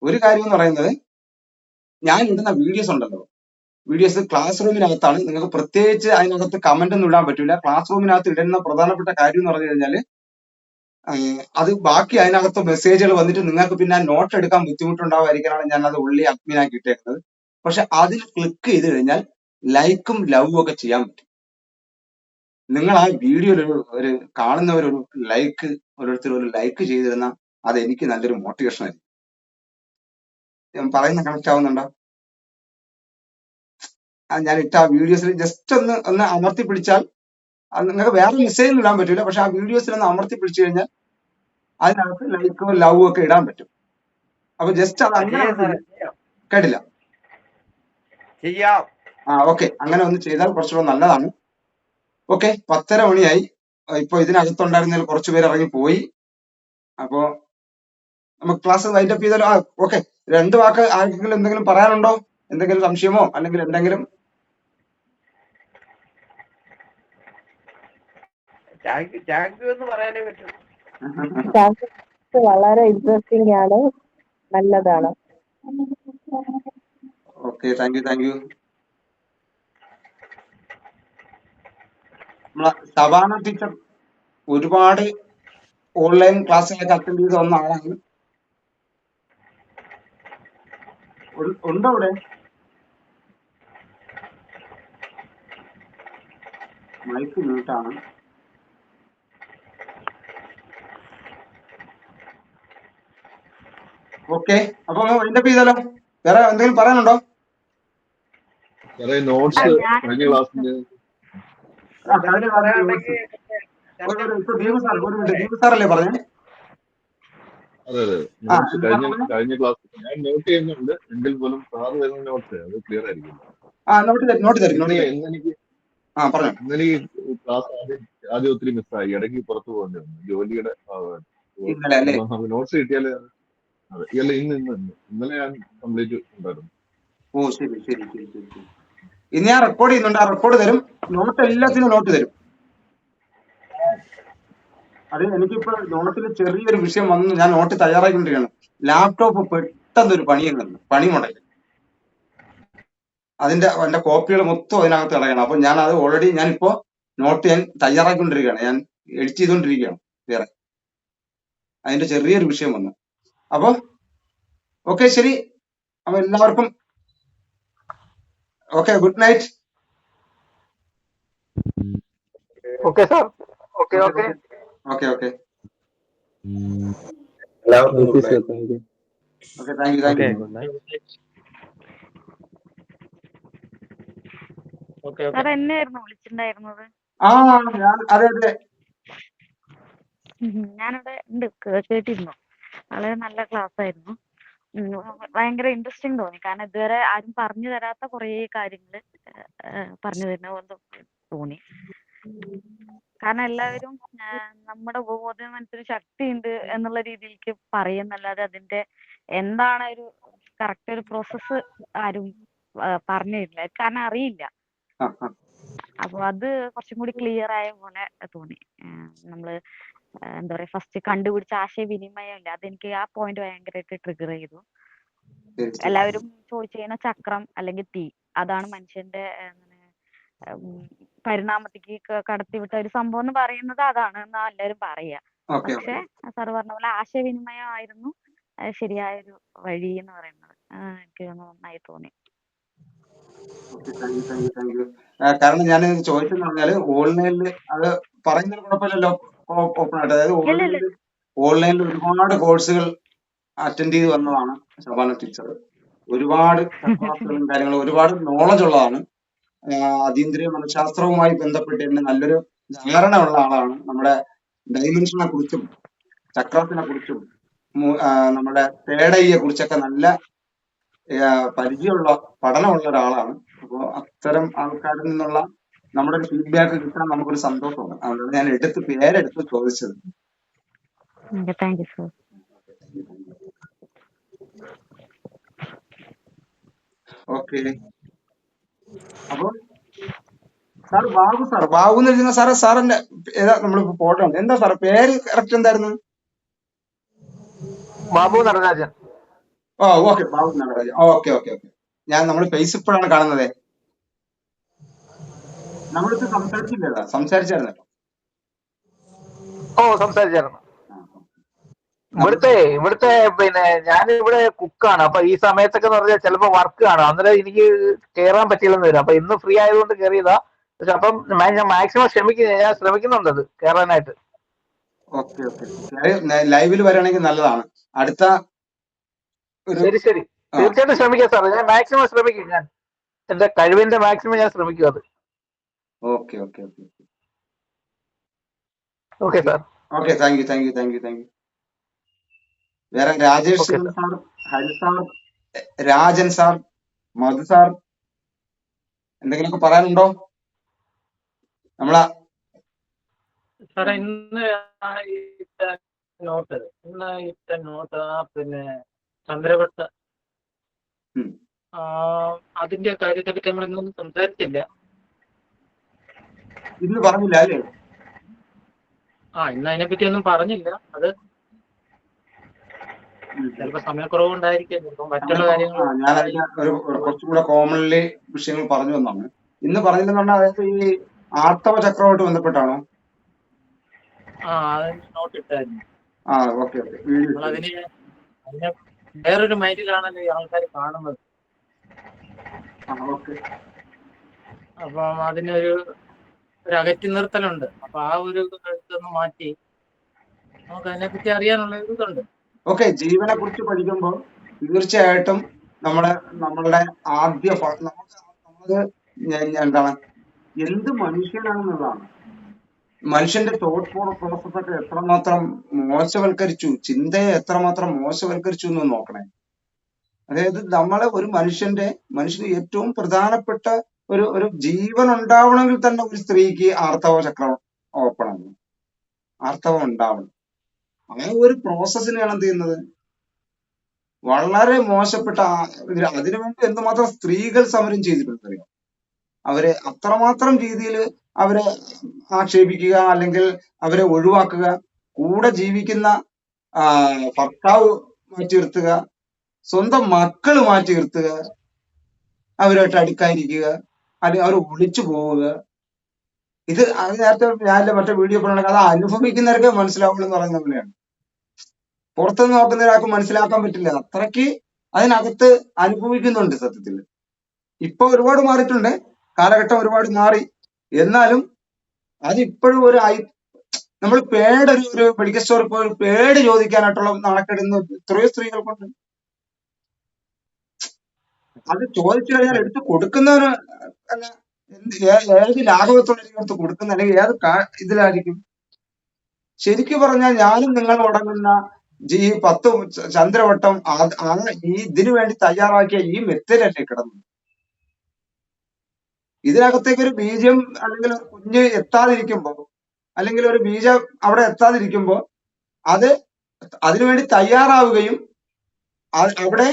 ഒരു കാര്യം എന്ന് പറയുന്നത്, ഞാൻ ഇടുന്ന വീഡിയോസ് ഉണ്ടല്ലോ, വീഡിയോസ് ക്ലാസ് റൂമിനകത്താണ്. നിങ്ങൾക്ക് പ്രത്യേകിച്ച് അതിനകത്ത് കമന്റ് ഒന്നും ഇടാൻ പറ്റില്ല. ക്ലാസ് റൂമിനകത്ത് ഇടുന്ന പ്രധാനപ്പെട്ട കാര്യം എന്ന് പറഞ്ഞു കഴിഞ്ഞാൽ അത് ബാക്കി അതിനകത്ത് മെസ്സേജുകൾ വന്നിട്ട് നിങ്ങൾക്ക് പിന്നെ നോട്ട് എടുക്കാൻ ബുദ്ധിമുട്ടുണ്ടാവാതിരിക്കാനാണ് ഞാൻ അത് ഉള്ളി അഡ്മിനാക്കി ഇട്ടേക്കുന്നത്. പക്ഷെ അതിൽ ക്ലിക്ക് ചെയ്ത് കഴിഞ്ഞാൽ ലൈക്കും ലവും ഒക്കെ ചെയ്യാൻ പറ്റും. നിങ്ങൾ ആ വീഡിയോയിൽ ഒരു കാണുന്നവരൊരു ലൈക്ക്, ഓരോരുത്തർ ഒരു ലൈക്ക് ചെയ്തിരുന്ന അത് എനിക്ക് നല്ലൊരു മോട്ടിവേഷൻ ആയിരിക്കും. ഞാൻ പറയുന്ന കണക്ട് ആവുന്നുണ്ടോ? ഞാൻ ഇട്ട ആ വീഡിയോസിൽ ജസ്റ്റ് ഒന്ന് അമർത്തി പിടിച്ചാൽ അത് നിങ്ങൾക്ക് വേറെ മെസ്സേജ് ഒന്നും ഇടാൻ പറ്റില്ല. പക്ഷെ ആ വീഡിയോസിൽ ഒന്ന് അമർത്തി പിടിച്ചു കഴിഞ്ഞാൽ അതിനകത്ത് ലൈക്കോ ലവും ഒക്കെ ഇടാൻ പറ്റും. അപ്പൊ ജസ്റ്റ് അത് അങ്ങനെ ചെയ്യാം സാറേ, ചെയ്യാം കേട്ടില്ല. ചെയ്യാം. ഓക്കെ, അങ്ങനെ ഒന്ന് ചെയ്താൽ കുറച്ചുകൂടെ നല്ലതാണ്. ഓക്കെ, 10:30 മണിയായി. ഇപ്പൊ ഇതിനകത്തുണ്ടായിരുന്നതിൽ കുറച്ചു പേര് ഇറങ്ങി പോയി. അപ്പോ നമുക്ക് ക്ലാസ് വൈൻഡപ്പ് ചെയ്താലോ? ഓക്കെ, 2 വാക്ക് ആർക്കെങ്കിലും എന്തെങ്കിലും പറയാനുണ്ടോ? എന്തെങ്കിലും സംശയമോ അല്ലെങ്കിൽ എന്തെങ്കിലും? താങ്ക് യു എന്ന് പറയാനേ പറ്റും. വളരെ ഇൻട്രസ്റ്റിംഗ് ആണ്, നല്ലതാണ്. Okay, thank U. നമ്മളെ സവാന ടീച്ചർ ഒരുപാട് ഓൺലൈൻ ക്ലാസ്സുകളൊക്കെ അറ്റൻഡ് ചെയ്ത് വന്ന ആളാണ്. ഉണ്ടോ അവിടെ? മൈക്ക് മ്യൂട്ടാണ്. ഓക്കെ, അപ്പൊ വൈൻഡപ്പ് ചെയ്താലോ? വേറെ എന്തെങ്കിലും പറയാനുണ്ടോ? നോട്ട്സ് കഴിഞ്ഞ ക്ലാസ്സിന്റെ കഴിഞ്ഞ പറയാനുണ്ടെങ്കിൽ ദീപു സാറല്ലേ പറഞ്ഞേ? അതെ നോട്ട്സ് കഴിഞ്ഞ ക്ലാസ് ഞാൻ നോട്ട് ചെയ്യുന്നുണ്ട്, എങ്കിൽ പോലും സാറ് വരുന്ന നോട്ട്സ് അത് ക്ലിയർ ആയിരിക്കും. നോട്ട് തരും. ഇന്നെനിക്ക് പറഞ്ഞു. ക്ലാസ് ആദ്യം ഒത്തിരി മിസ്സായി, ഇടയ്ക്ക് പുറത്തു പോകേണ്ടി വന്നു ജോലിയുടെ നോട്ട്സ് കിട്ടിയാലേ. അതെ, ഇന്നലെ ഞാൻ കംപ്ലീറ്റ് ഉണ്ടായിരുന്നു. ഓ ശരി. ഇന്ന് ഞാൻ റെക്കോർഡ് ചെയ്യുന്നുണ്ട്, ആ റെക്കോർഡ് തരും. നോട്ട് എല്ലാത്തിനും നോട്ട് തരും. അത് എനിക്കിപ്പോ നോട്ടിൽ ചെറിയൊരു വിഷയം വന്നു, ഞാൻ നോട്ട് തയ്യാറായിക്കൊണ്ടിരിക്കുകയാണ്. ലാപ്ടോപ്പ് പെട്ടെന്നൊരു പണി മുടങ്ങി. എന്റെ കോപ്പികൾ മൊത്തം അതിനകത്ത് കിടക്കണം. അപ്പൊ ഞാൻ അത് ഓൾറെഡി ഞാനിപ്പോ നോട്ട് ഞാൻ തയ്യാറാക്കിക്കൊണ്ടിരിക്കുകയാണ്, ഞാൻ എഡിറ്റ് ചെയ്തുകൊണ്ടിരിക്കുകയാണ് വേറെ. അതിന്റെ ചെറിയൊരു വിഷയം വന്നു. അപ്പൊ ഓക്കെ, ശരി. അപ്പൊ എല്ലാവർക്കും okay, good night. Okay sir. Okay. എല്ലാവർക്കും താങ്ക് യു. എന്നായിരുന്നു വിളിച്ചിട്ടുണ്ടായിരുന്നത്? അതെ. ഞാനിവിടെ ഉണ്ട്, കേട്ടിരുന്നു. വളരെ നല്ല ക്ലാസ് ആയിരുന്നു. ഭയങ്കര ഇൻട്രസ്റ്റിംഗ് തോന്നി. കാരണം ഇതുവരെ ആരും പറഞ്ഞു തരാത്ത കുറേ കാര്യങ്ങൾ പറഞ്ഞു തരുന്ന പോലെ തോന്നി. കാരണം എല്ലാവരും നമ്മുടെ ഉപബോധ മനസ്സിന് ശക്തിയുണ്ട് എന്നുള്ള രീതിയിലേക്ക് പറയുന്നല്ലാതെ അതിന്റെ എന്താണ് ഒരു കറക്റ്റ് ഒരു പ്രോസസ്സ് ആരും പറഞ്ഞു തരില്ല. കാരണം അറിയില്ല. അപ്പൊ അത് കുറച്ചും കൂടി ക്ലിയർ ആയ പോലെ തോന്നി. നമ്മള് എന്താ പറയാ, ഫസ്റ്റ് കണ്ടുപിടിച്ച ആശയവിനിമയം ഇല്ല, അതെനിക്ക് ആ പോയിന്റ് ഭയങ്കരമായിട്ട് ട്രിഗർ ചെയ്തു. എല്ലാവരും ചോദിച്ചു ചെയ്യുന്ന ചക്രം അല്ലെങ്കിൽ തീ, അതാണ് മനുഷ്യന്റെ പരിണാമത്തിലേക്ക് കടത്തിവിട്ട ഒരു സംഭവം എന്ന് പറയുന്നത് അതാണ് എന്നാ എല്ലാവരും പറയാ. പക്ഷെ സാർ പറഞ്ഞ പോലെ ആശയവിനിമയം ആയിരുന്നു ശരിയായൊരു വഴി എന്ന് പറയുന്നത്. എനിക്ക് നന്നായി തോന്നി. Thank you. കാരണം ഞാൻ ചോദിച്ചെന്ന് പറഞ്ഞാല് ഓൺലൈനിൽ അത് പറയുന്നതിന് കുഴപ്പമില്ലല്ലോ, ഓപ്പൺ ആയിട്ട്. അതായത് ഓൺലൈനിൽ ഒരുപാട് കോഴ്സുകൾ അറ്റൻഡ് ചെയ്ത് വന്നതാണ് ശബാന ടീച്ചർ. ഒരുപാട് ക്ലാസ്സുകളും കാര്യങ്ങളും ഒരുപാട് നോളജ് ഉള്ളതാണ്. അതീന്ദ്രിയ മനഃശാസ്ത്രവുമായി ബന്ധപ്പെട്ട് തന്നെ നല്ലൊരു ധാരണ ഉള്ള ആളാണ്. നമ്മുടെ ഡൈമെൻഷനെ കുറിച്ചും ചക്രത്തിനെ കുറിച്ചും നമ്മുടെ തേടയെ കുറിച്ചൊക്കെ നല്ല പരിചയമുള്ള പഠനമുള്ള ഒരാളാണ്. അപ്പോൾ അത്തരം ആൾക്കാരിൽ നിന്നുള്ള നമ്മുടെ ഒരു ഫീഡ്ബാക്ക് കിട്ടാൻ നമുക്കൊരു സന്തോഷമാണ്. അതുകൊണ്ടാണ് ഞാൻ പേരെടുത്ത് ചോദിച്ചത്. Thank you sir. ഓക്കെ. അപ്പൊ ബാബു എന്ന് എഴുതുന്ന സാറിന്റെ ഏതാ നമ്മളിപ്പോ ഫോട്ടോ ഉണ്ട്. എന്താ സാറേ പേര് കറക്റ്റ് എന്തായിരുന്നു? Babu Natarajan. Oh okay, Babu Natarajan. Okay okay okay. നമ്മൾ ഫേസ് ഇപ്പോഴാണ് കാണുന്നത്. നമ്മളിപ്പോ സംസാരിച്ചായിരുന്നല്ലോ. സംസാരിച്ചായിരുന്നു. ആ, ഇവിടുത്തെ പിന്നെ ഞാൻ ഇവിടെ കുക്കാണ്. അപ്പൊ ഈ സമയത്തൊക്കെ എന്ന് പറഞ്ഞാൽ ചിലപ്പോ വർക്ക് കാണും. അന്നേരം എനിക്ക് കയറാൻ പറ്റില്ലെന്ന് വരും. അപ്പൊ ഇന്ന് ഫ്രീ ആയതുകൊണ്ട് കയറിയതാ. പക്ഷെ അപ്പം ഞാൻ മാക്സിമം ഞാൻ ശ്രമിക്കുന്നുണ്ട് അത് കയറാനായിട്ട്. Okay okay. ലൈവിൽ വരികയാണെങ്കിൽ നല്ലതാണ്. അടുത്ത ഒരു ശരി തീർച്ചയായിട്ടും ശ്രമിക്കാം സാർ. ഞാൻ മാക്സിമം ശ്രമിക്കും. ഞാൻ എന്റെ കഴിവിന്റെ മാക്സിമം ഞാൻ ശ്രമിക്കും അത്. Okay okay okay okay sir. Okay. Thank you. വേറെ Rajesh sir, Hari sir, Rajan sir, Madhu sir എന്തെങ്കിലുമൊക്കെ പറയാനുണ്ടോ? നമ്മളെ സാറേ ഇന്ന് നോട്ട് പിന്നെ ചന്ദ്രവട്ട അതിന്റെ കാര്യത്തെ പറ്റി നമ്മൾ ഇന്നൊന്നും സംസാരിച്ചില്ല. ഇന്ന് പറഞ്ഞില്ല അല്ലേ? ഇന്ന് അതിനെ പറ്റി ഒന്നും പറഞ്ഞില്ല. അത് ചിലപ്പോ സമയക്കുറവ് ഉണ്ടായിരിക്കും. മറ്റുള്ള കാര്യങ്ങൾ ഞാൻ കുറച്ചും കൂടെ കോമൺലി വിഷയങ്ങൾ പറഞ്ഞു വന്നാണ്. ഇന്ന് പറഞ്ഞില്ലെന്ന് പറഞ്ഞാൽ അതായത് ഈ ആർത്തവ ചക്രമായിട്ട് ബന്ധപ്പെട്ടാണോ? നോട്ട് ഇട്ടായിരുന്നു. ഓക്കെ. അതിനെ വേറൊരു മൈൻഡിലാണല്ലോ ഈ ആൾക്കാർ കാണുന്നത്. അപ്പം അതിനൊരു അകറ്റി നിർത്തലുണ്ട്. അപ്പൊ ആ ഒരു ഇതൊന്ന് മാറ്റി നമുക്ക് അതിനെപ്പറ്റി അറിയാനുള്ള ഒരു ഇതുണ്ട്. ഓക്കെ. ജീവനെ കുറിച്ച് പഠിക്കുമ്പോൾ തീർച്ചയായിട്ടും നമ്മളുടെ ആദ്യ എന്താണ് എന്ത് മനുഷ്യനാണെന്നുള്ളതാണ്. മനുഷ്യന്റെ തോട്ട് പ്രോസസ് ഒക്കെ എത്രമാത്രം മോശവൽക്കരിച്ചു, ചിന്തയെ എത്രമാത്രം മോശവൽക്കരിച്ചു എന്ന് നോക്കണേ. അതായത് ഒരു മനുഷ്യന് ഏറ്റവും പ്രധാനപ്പെട്ട ഒരു ജീവൻ ഉണ്ടാവണമെങ്കിൽ തന്നെ ഒരു സ്ത്രീക്ക് ആർത്തവ ചക്രം ഓപ്പൺ ആണ്. ആർത്തവം ഉണ്ടാവണം. അങ്ങനെ ഒരു പ്രോസസ്സിനെയാണ് എന്ത് ചെയ്യുന്നത് വളരെ മോശപ്പെട്ട. അതിനുവേണ്ടി എന്തുമാത്രം സ്ത്രീകൾ സമരം ചെയ്തിട്ടുണ്ട് അറിയാം. അവരെ അത്രമാത്രം രീതിയിൽ അവരെ ആക്ഷേപിക്കുക, അല്ലെങ്കിൽ അവരെ ഒഴിവാക്കുക, കൂടെ ജീവിക്കുന്ന ഭർത്താവ് മാറ്റി നിർത്തുക, സ്വന്തം മക്കള് മാറ്റി നിർത്തുക, അവരായിട്ട് അടുക്കാതിരിക്കുക, അല്ലെങ്കിൽ അവർ ഒളിച്ചു പോവുക. ഇത് അത് നേരത്തെ ഞാൻ മറ്റേ വീഡിയോ പറഞ്ഞ അത് അനുഭവിക്കുന്നവർക്ക് മനസ്സിലാവുള്ളൂ എന്ന് പറയുന്ന പോലെയാണ്. പുറത്തുനിന്ന് നോക്കുന്ന ഒരാൾക്ക് മനസ്സിലാക്കാൻ പറ്റില്ല. അത്രയ്ക്ക് അതിനകത്ത് അനുഭവിക്കുന്നുണ്ട് സത്യത്തിൽ. ഇപ്പൊ ഒരുപാട് മാറിയിട്ടുണ്ട്, കാലഘട്ടം ഒരുപാട് മാറി. എന്നാലും അതിപ്പോഴും നമ്മൾ ഒരു മെഡിക്കൽ സ്റ്റോറിൽ പോയി പേഡ് ചോദിക്കാനായിട്ടുള്ള നാണക്കെടുന്ന എത്രയോ സ്ത്രീകൾക്കുണ്ട്. അത് ചോദിച്ചു കഴിഞ്ഞാൽ എടുത്ത് കൊടുക്കുന്നവന് ഏത് ലാഘവത്തോടെ എടുത്ത് കൊടുക്കുന്ന, അല്ലെങ്കിൽ ഏത് ഇതിലായിരിക്കും. ശരിക്കും പറഞ്ഞാൽ ഞാനും നിങ്ങൾ അടങ്ങുന്ന ഈ 10 ചന്ദ്രവട്ടം ഇതിനു വേണ്ടി തയ്യാറാക്കിയ ഈ മെത്തേഡല്ലേ കിടന്നു. ഇതിനകത്തേക്ക് ഒരു ബീജം അല്ലെങ്കിൽ ഒരു കുഞ്ഞ് എത്താതിരിക്കുമ്പോ, അല്ലെങ്കിൽ ഒരു ബീജം അവിടെ എത്താതിരിക്കുമ്പോ അതിനുവേണ്ടി തയ്യാറാവുകയും അവിടെ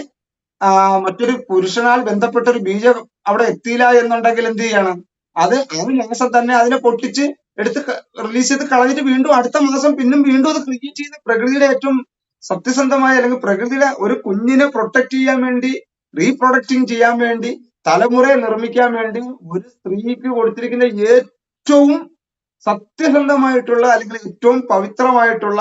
മറ്റൊരു പുരുഷനാൽ ബന്ധപ്പെട്ട ഒരു ബീജം അവിടെ എത്തിയില്ല എന്നുണ്ടെങ്കിൽ എന്ത് ചെയ്യണം? അത് മാസം തന്നെ അതിനെ പൊട്ടിച്ച് എടുത്ത് റിലീസ് ചെയ്ത് കളഞ്ഞിട്ട് വീണ്ടും അടുത്ത മാസം വീണ്ടും അത് ക്രിയേറ്റ് ചെയ്ത് പ്രകൃതിയുടെ ഏറ്റവും സത്യസന്ധമായ, അല്ലെങ്കിൽ പ്രകൃതിയുടെ ഒരു കുഞ്ഞിനെ പ്രൊട്ടക്ട് ചെയ്യാൻ വേണ്ടി, റീപ്രൊഡക്റ്റിംഗ് ചെയ്യാൻ വേണ്ടി, തലമുറയെ നിർമ്മിക്കാൻ വേണ്ടി ഒരു സ്ത്രീക്ക് കൊടുത്തിരിക്കുന്ന ഏറ്റവും സത്യസന്ധമായിട്ടുള്ള, അല്ലെങ്കിൽ ഏറ്റവും പവിത്രമായിട്ടുള്ള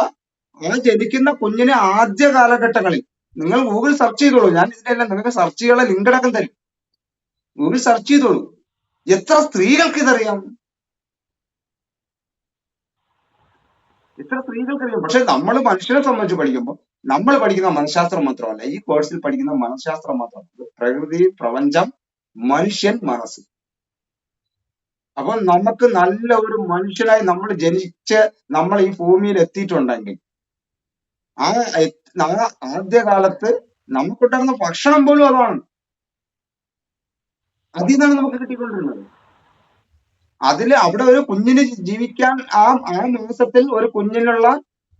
ജനിക്കുന്ന കുഞ്ഞിനെ ആദ്യ കാലഘട്ടങ്ങളിൽ നിങ്ങൾ ഗൂഗിൾ സെർച്ച് ചെയ്തോളൂ. ഞാൻ ഇതിനെല്ലാം നിങ്ങൾക്ക് സെർച്ച് ചെയ്യാനുള്ള ലിങ്ക് അടക്കം തരും. ഗൂഗിൾ സെർച്ച് ചെയ്തോളൂ. എത്ര സ്ത്രീകൾക്ക് ഇതറിയാം? എത്ര സ്ത്രീകൾക്കറിയാം? പക്ഷെ നമ്മൾ മനുഷ്യനെ സംബന്ധിച്ച് പഠിക്കുമ്പോൾ നമ്മൾ പഠിക്കുന്ന മനഃശാസ്ത്രം മാത്രമല്ല, ഈ കോഴ്സിൽ പഠിക്കുന്ന മനഃശാസ്ത്രം മാത്രമല്ല, പ്രകൃതി, പ്രപഞ്ചം, മനുഷ്യൻ, മനസ്സ്. അപ്പൊ നമുക്ക് നല്ല ഒരു മനുഷ്യനായി നമ്മൾ ജനിച്ച് നമ്മൾ ഈ ഭൂമിയിൽ എത്തിയിട്ടുണ്ടെങ്കിൽ ആദ്യകാലത്ത് നമുക്കുണ്ടായിരുന്ന ഭക്ഷണം പോലും അതാണ്. അതിൽ നിന്നാണ് നമുക്ക് കിട്ടിക്കൊണ്ടിരുന്നത്. അവിടെ ഒരു കുഞ്ഞിന് ജീവിക്കാൻ ആ മാസത്തിൽ ഒരു കുഞ്ഞിനുള്ള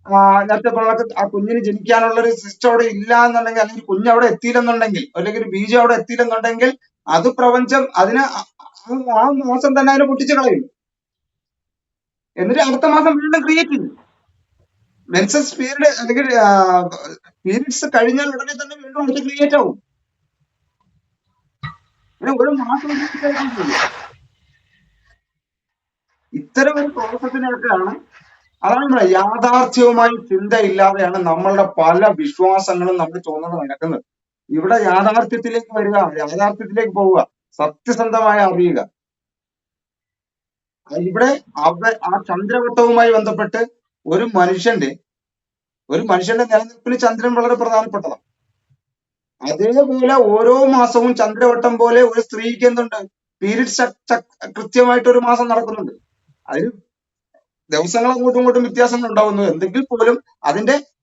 നേരത്തെ പറഞ്ഞ ആ കുഞ്ഞിന് ജനിക്കാനുള്ള ഒരു സിസ്റ്റം അവിടെ ഇല്ല എന്നുണ്ടെങ്കിൽ, അല്ലെങ്കിൽ കുഞ്ഞ് അവിടെ എത്തിയില്ലെന്നുണ്ടെങ്കിൽ, അല്ലെങ്കിൽ ഒരു ബീജം അവിടെ എത്തിയില്ലെന്നുണ്ടെങ്കിൽ, അത് പ്രപഞ്ചം അതിന് ആ മാസം തന്നെ അതിനെ പൊട്ടിച്ചു കളയും. എന്നിട്ട് അടുത്ത മാസം വീണ്ടും ക്രിയേറ്റ് ചെയ്യും. മെൻസസ് പീരീഡ് അല്ലെങ്കിൽ പീരീഡ്സ് കഴിഞ്ഞാൽ ഉടനെ തന്നെ വീണ്ടും അടുത്ത് ക്രിയേറ്റ് ആവും. അങ്ങനെ ഒരു മാസം ഇത്തരം ഒരു പ്രോസസ്സിനെയൊക്കെയാണ്, അതാണ് നമ്മളെ യാഥാർത്ഥ്യവുമായി ചിന്തയില്ലാതെയാണ് നമ്മളുടെ പല വിശ്വാസങ്ങളും നമ്മൾ ചോദിച്ചു നടക്കുന്നത്. ഇവിടെ യാഥാർത്ഥ്യത്തിലേക്ക് വരിക, യാഥാർത്ഥ്യത്തിലേക്ക് പോവുക, സത്യസന്ധമായി അറിയുക. ഇവിടെ ആ ചന്ദ്രവട്ടവുമായി ബന്ധപ്പെട്ട് ഒരു മനുഷ്യന്റെ നിലനിൽപ്പിന് ചന്ദ്രൻ വളരെ പ്രധാനപ്പെട്ടതാണ്. അതേപോലെ ഓരോ മാസവും ചന്ദ്രവട്ടം പോലെ ഒരു സ്ത്രീക്ക് എന്തുണ്ട്, പീരീഡ്സ് കൃത്യമായിട്ട് ഒരു മാസം നടക്കുന്നുണ്ട്. അതിന് ദിവസങ്ങൾ അങ്ങോട്ടും ഇങ്ങോട്ടും വ്യത്യാസങ്ങൾ ഉണ്ടാവുന്നു. എന്തെങ്കിൽ പോലും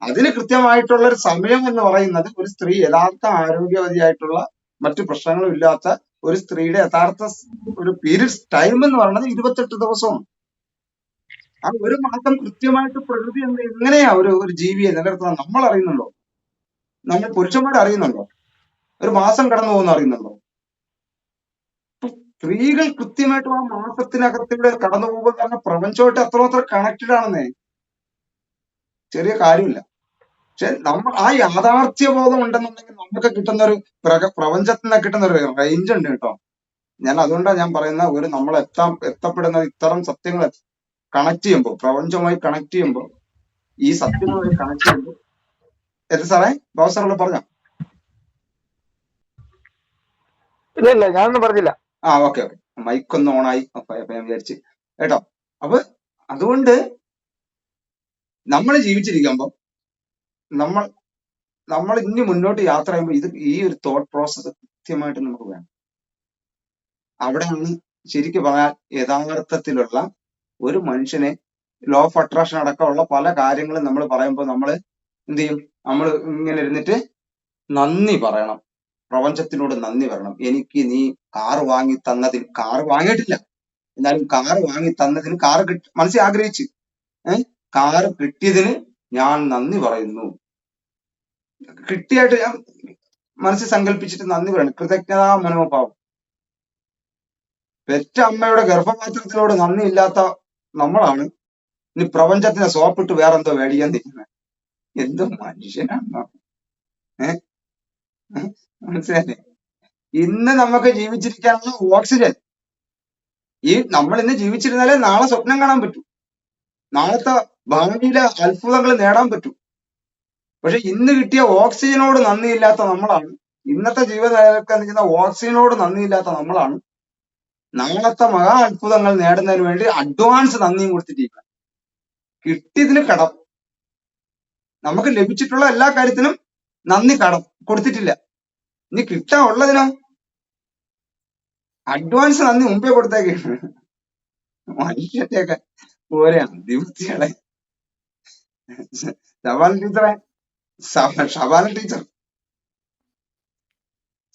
അതിന് കൃത്യമായിട്ടുള്ള ഒരു സമയം എന്ന് പറയുന്നത് ഒരു സ്ത്രീ യഥാർത്ഥ ആരോഗ്യവതിയായിട്ടുള്ള മറ്റു പ്രശ്നങ്ങളും ഇല്ലാത്ത ഒരു സ്ത്രീയുടെ യഥാർത്ഥ ഒരു പീരീഡ്സ് ടൈം എന്ന് പറയുന്നത് 28 ദിവസമാണ്. ആ ഒരു മാസം കൃത്യമായിട്ട് പ്രകൃതി എങ്ങനെയാ ഒരു ജീവിയെ നിലനിർത്തുന്നത് നമ്മൾ അറിയുന്നുണ്ടോ? നമ്മൾ പുരുഷന്മാർ അറിയുന്നുണ്ടോ? ഒരു മാസം കടന്നു പോകുന്ന അറിയുന്നുണ്ടോ? സ്ത്രീകൾ കൃത്യമായിട്ടും ആ മാസത്തിനകത്തൂടെ കടന്നു പോകുമ്പോൾ തന്നെ പ്രപഞ്ചമായിട്ട് അത്രമാത്രം കണക്റ്റഡ് ആണെന്നേ, ചെറിയ കാര്യമില്ല. പക്ഷെ നമ്മൾ ആ യാഥാർത്ഥ്യ ബോധം ഉണ്ടെന്നുണ്ടെങ്കിൽ നമുക്ക് കിട്ടുന്ന ഒരു പ്രപഞ്ചത്തിൽ നിന്ന് കിട്ടുന്ന ഒരു റേഞ്ച് ഉണ്ട് കേട്ടോ. അതുകൊണ്ടാണ് ഞാൻ പറയുന്ന നമ്മൾ എത്തപ്പെടുന്ന ഇത്തരം സത്യങ്ങൾ കണക്ട് ചെയ്യുമ്പോൾ, പ്രപഞ്ചവുമായി കണക്ട് ചെയ്യുമ്പോൾ, ഈ സത്യങ്ങളുമായി കണക്ട് ചെയ്യുമ്പോൾ. എന്ത് സാറേ ബാബു സാറുള്ള പറഞ്ഞോ? ഇല്ല ഞാനൊന്നും പറഞ്ഞില്ല. ഓക്കെ മൈക്ക് ഒന്ന് ഓണായി അപ്പൊ ഞാൻ വിചാരിച്ച് കേട്ടോ. അപ്പൊ അതുകൊണ്ട് നമ്മൾ ജീവിച്ചിരിക്കുമ്പോ നമ്മൾ ഇനി മുന്നോട്ട് യാത്ര ചെയ്യുമ്പോൾ ഈ ഒരു തോട്ട് പ്രോസസ്സ് കൃത്യമായിട്ട് നമുക്ക് വേണം. അവിടെയാണ് ശരിക്കും പറഞ്ഞാൽ യഥാർത്ഥത്തിലുള്ള ഒരു മനുഷ്യനെ ലോ ഓഫ് അട്രാക്ഷൻ അടക്കമുള്ള പല കാര്യങ്ങളും നമ്മൾ പറയുമ്പോൾ നമ്മൾ എന്ത് ചെയ്യും? നമ്മൾ ഇങ്ങനെ ഇരുന്നിട്ട് നന്ദി പറയണം, പ്രപഞ്ചത്തിനോട് നന്ദി പറയണം. എനിക്ക് നീ കാറ് വാങ്ങി തന്നതിന്, കാറ് വാങ്ങിയിട്ടില്ല എന്നാലും കാറ് വാങ്ങി തന്നതിന്, കാറ് മനസ്സിൽ ആഗ്രഹിച്ച് കാറ് കിട്ടിയതിന് ഞാൻ നന്ദി പറയുന്നു. കിട്ടിയായിട്ട് ഞാൻ മനസ്സിൽ സങ്കല്പിച്ചിട്ട് നന്ദി പറയണം, കൃതജ്ഞതാ മനോഭാവം. പെറ്റ അമ്മയുടെ ഗർഭപാത്രത്തിനോട് നന്ദി ഇല്ലാത്ത നമ്മളാണ് ഇനി പ്രപഞ്ചത്തിനെ സോപ്പിട്ട് വേറെന്തോ മേടിക്കാൻ തിരിക്കുന്നത്. എന്തോ മനുഷ്യനാണോ? മനസ്സിലായില്ലേ? ഇന്ന് നമുക്ക് ജീവിച്ചിരിക്കാനുള്ള ഓക്സിജൻ, നമ്മൾ ഇന്ന് ജീവിച്ചിരുന്നാലേ നാളെ സ്വപ്നം കാണാൻ പറ്റൂ, നാളത്തെ ഭാവിയിലെ അത്ഭുതങ്ങൾ നേടാൻ പറ്റൂ. പക്ഷെ ഇന്ന് കിട്ടിയ ഓക്സിജനോട് നന്ദിയില്ലാത്ത നമ്മളാണ്, ഇന്നത്തെ ജീവിതം ഓക്സിജനോട് നന്ദിയില്ലാത്ത നമ്മളാണ് നാളത്തെ മഹാ അത്ഭുതങ്ങൾ നേടുന്നതിന് വേണ്ടി അഡ്വാൻസ് നന്ദിയും കൊടുത്തിട്ടിരിക്കുക. കിട്ടിയതിന് കടം, നമുക്ക് ലഭിച്ചിട്ടുള്ള എല്ലാ കാര്യത്തിനും നന്ദി കടം കൊടുത്തിട്ടില്ല. ഇനി കിട്ടാൻ ഉള്ളതിനോ അഡ്വാൻസ് നന്ദി മുമ്പേ കൊടുത്തേക്കാണ്. മനുഷ്യന്റെയൊക്കെ ഓരോ അതിബുദ്ധികളെ. ഷബാന ടീച്ചർ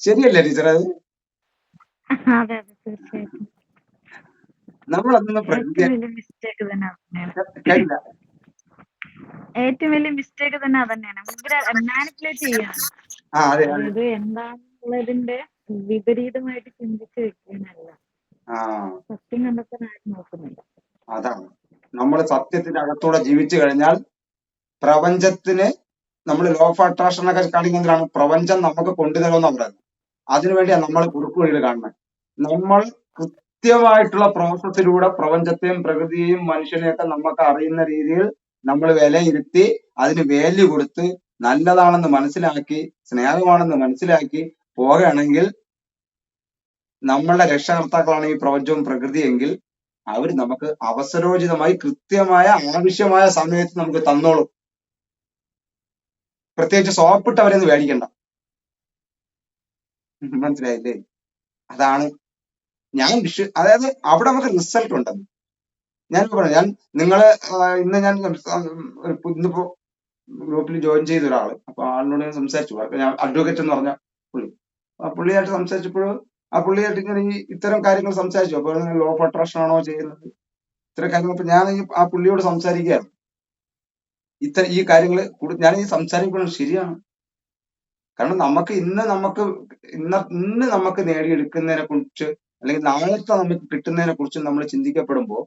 ശരിയല്ലേ ടീച്ചർ? അത് നമ്മളതൊന്ന് കേട്ടില്ല. ഏറ്റവും വലിയ മിസ്റ്റേക്ക് തന്നെ അതന്നെയാണ്, മാനിപ്പുലേറ്റ് ചെയ്യണം. അതായത് എന്താണെന്നുള്ളതിന്റെ വിപരീതമായിട്ട് ചിന്തിച്ച് വെക്കാനല്ല, സത്യം കണ്ടെത്താനായിട്ട് നോക്കുന്നില്ല. അതാണ് നമ്മൾ സത്യത്തിന്റെ അകത്തൂടെ ജീവിച്ചു കഴിഞ്ഞാൽ പ്രപഞ്ചത്തിന് നമ്മൾ ലോ ഓഫ് അട്രാക്ഷൻ ഒക്കെ കാണിക്കുന്നതിലാണ് പ്രപഞ്ചം നമുക്ക് കൊണ്ടുതരുമെന്നാണ് പറയുന്നത്. അതിനുവേണ്ടിയാണ് നമ്മൾ കുറുക്കു വഴികൾ കാണുന്നത്. നമ്മൾ കൃത്യമായിട്ടുള്ള പ്രോസസ്സിലൂടെ പ്രപഞ്ചത്തെയും പ്രകൃതിയെയും മനുഷ്യനെയൊക്കെ നമുക്ക് അറിയുന്ന രീതിയിൽ നമ്മൾ വിലയിരുത്തി അതിന് വാല്യൂ കൊടുത്ത് നല്ലതാണെന്ന് മനസ്സിലാക്കി സ്നേഹമാണെന്ന് മനസ്സിലാക്കി പോകുകയാണെങ്കിൽ നമ്മളുടെ രക്ഷകർത്താക്കളാണ് ഈ പ്രപഞ്ചവും പ്രകൃതിയെങ്കിൽ അവർ നമുക്ക് അവസരോചിതമായി കൃത്യമായ ആവശ്യമായ സമയത്ത് നമുക്ക് തന്നോളും. പ്രത്യേകിച്ച് സോപ്പിട്ട് അവരെന്ന് മേടിക്കണ്ട. മനസ്സിലായില്ലേ? അതാണ് അതായത് അവിടെ നമുക്ക് റിസൾട്ട് ഉണ്ടെന്ന് ഞാൻ പറഞ്ഞു. നിങ്ങള് ഇന്ന് ഞാൻ ഇന്നിപ്പോ ഗ്രൂപ്പിൽ ജോയിൻ ചെയ്ത ഒരാള്, അപ്പൊ ആളിനോട് ഞാൻ സംസാരിച്ചു. ഞാൻ അഡ്വക്കേറ്റ് എന്ന് പറഞ്ഞ പുള്ളിയായിട്ട് സംസാരിച്ചപ്പോഴും ആ പുള്ളിയായിട്ട് ഇങ്ങനെ ഇത്തരം കാര്യങ്ങൾ സംസാരിച്ചു. അപ്പൊ ലോ ഓഫ് അട്രാക്ഷൻ ആണോ ചെയ്യുന്നത്, ഇത്തരം കാര്യങ്ങൾ. അപ്പൊ ഞാൻ ആ പുള്ളിയോട് സംസാരിക്കുകയാണ്. ഈ കാര്യങ്ങൾ ഞാൻ ഈ സംസാരിക്കുന്നത് ശരിയാണ്. കാരണം ഇന്ന് നമുക്ക് നേടിയെടുക്കുന്നതിനെ കുറിച്ച് അല്ലെങ്കിൽ നാളത്തെ നമുക്ക് കിട്ടുന്നതിനെ കുറിച്ച് നമ്മൾ ചിന്തിക്കപ്പെടുമ്പോൾ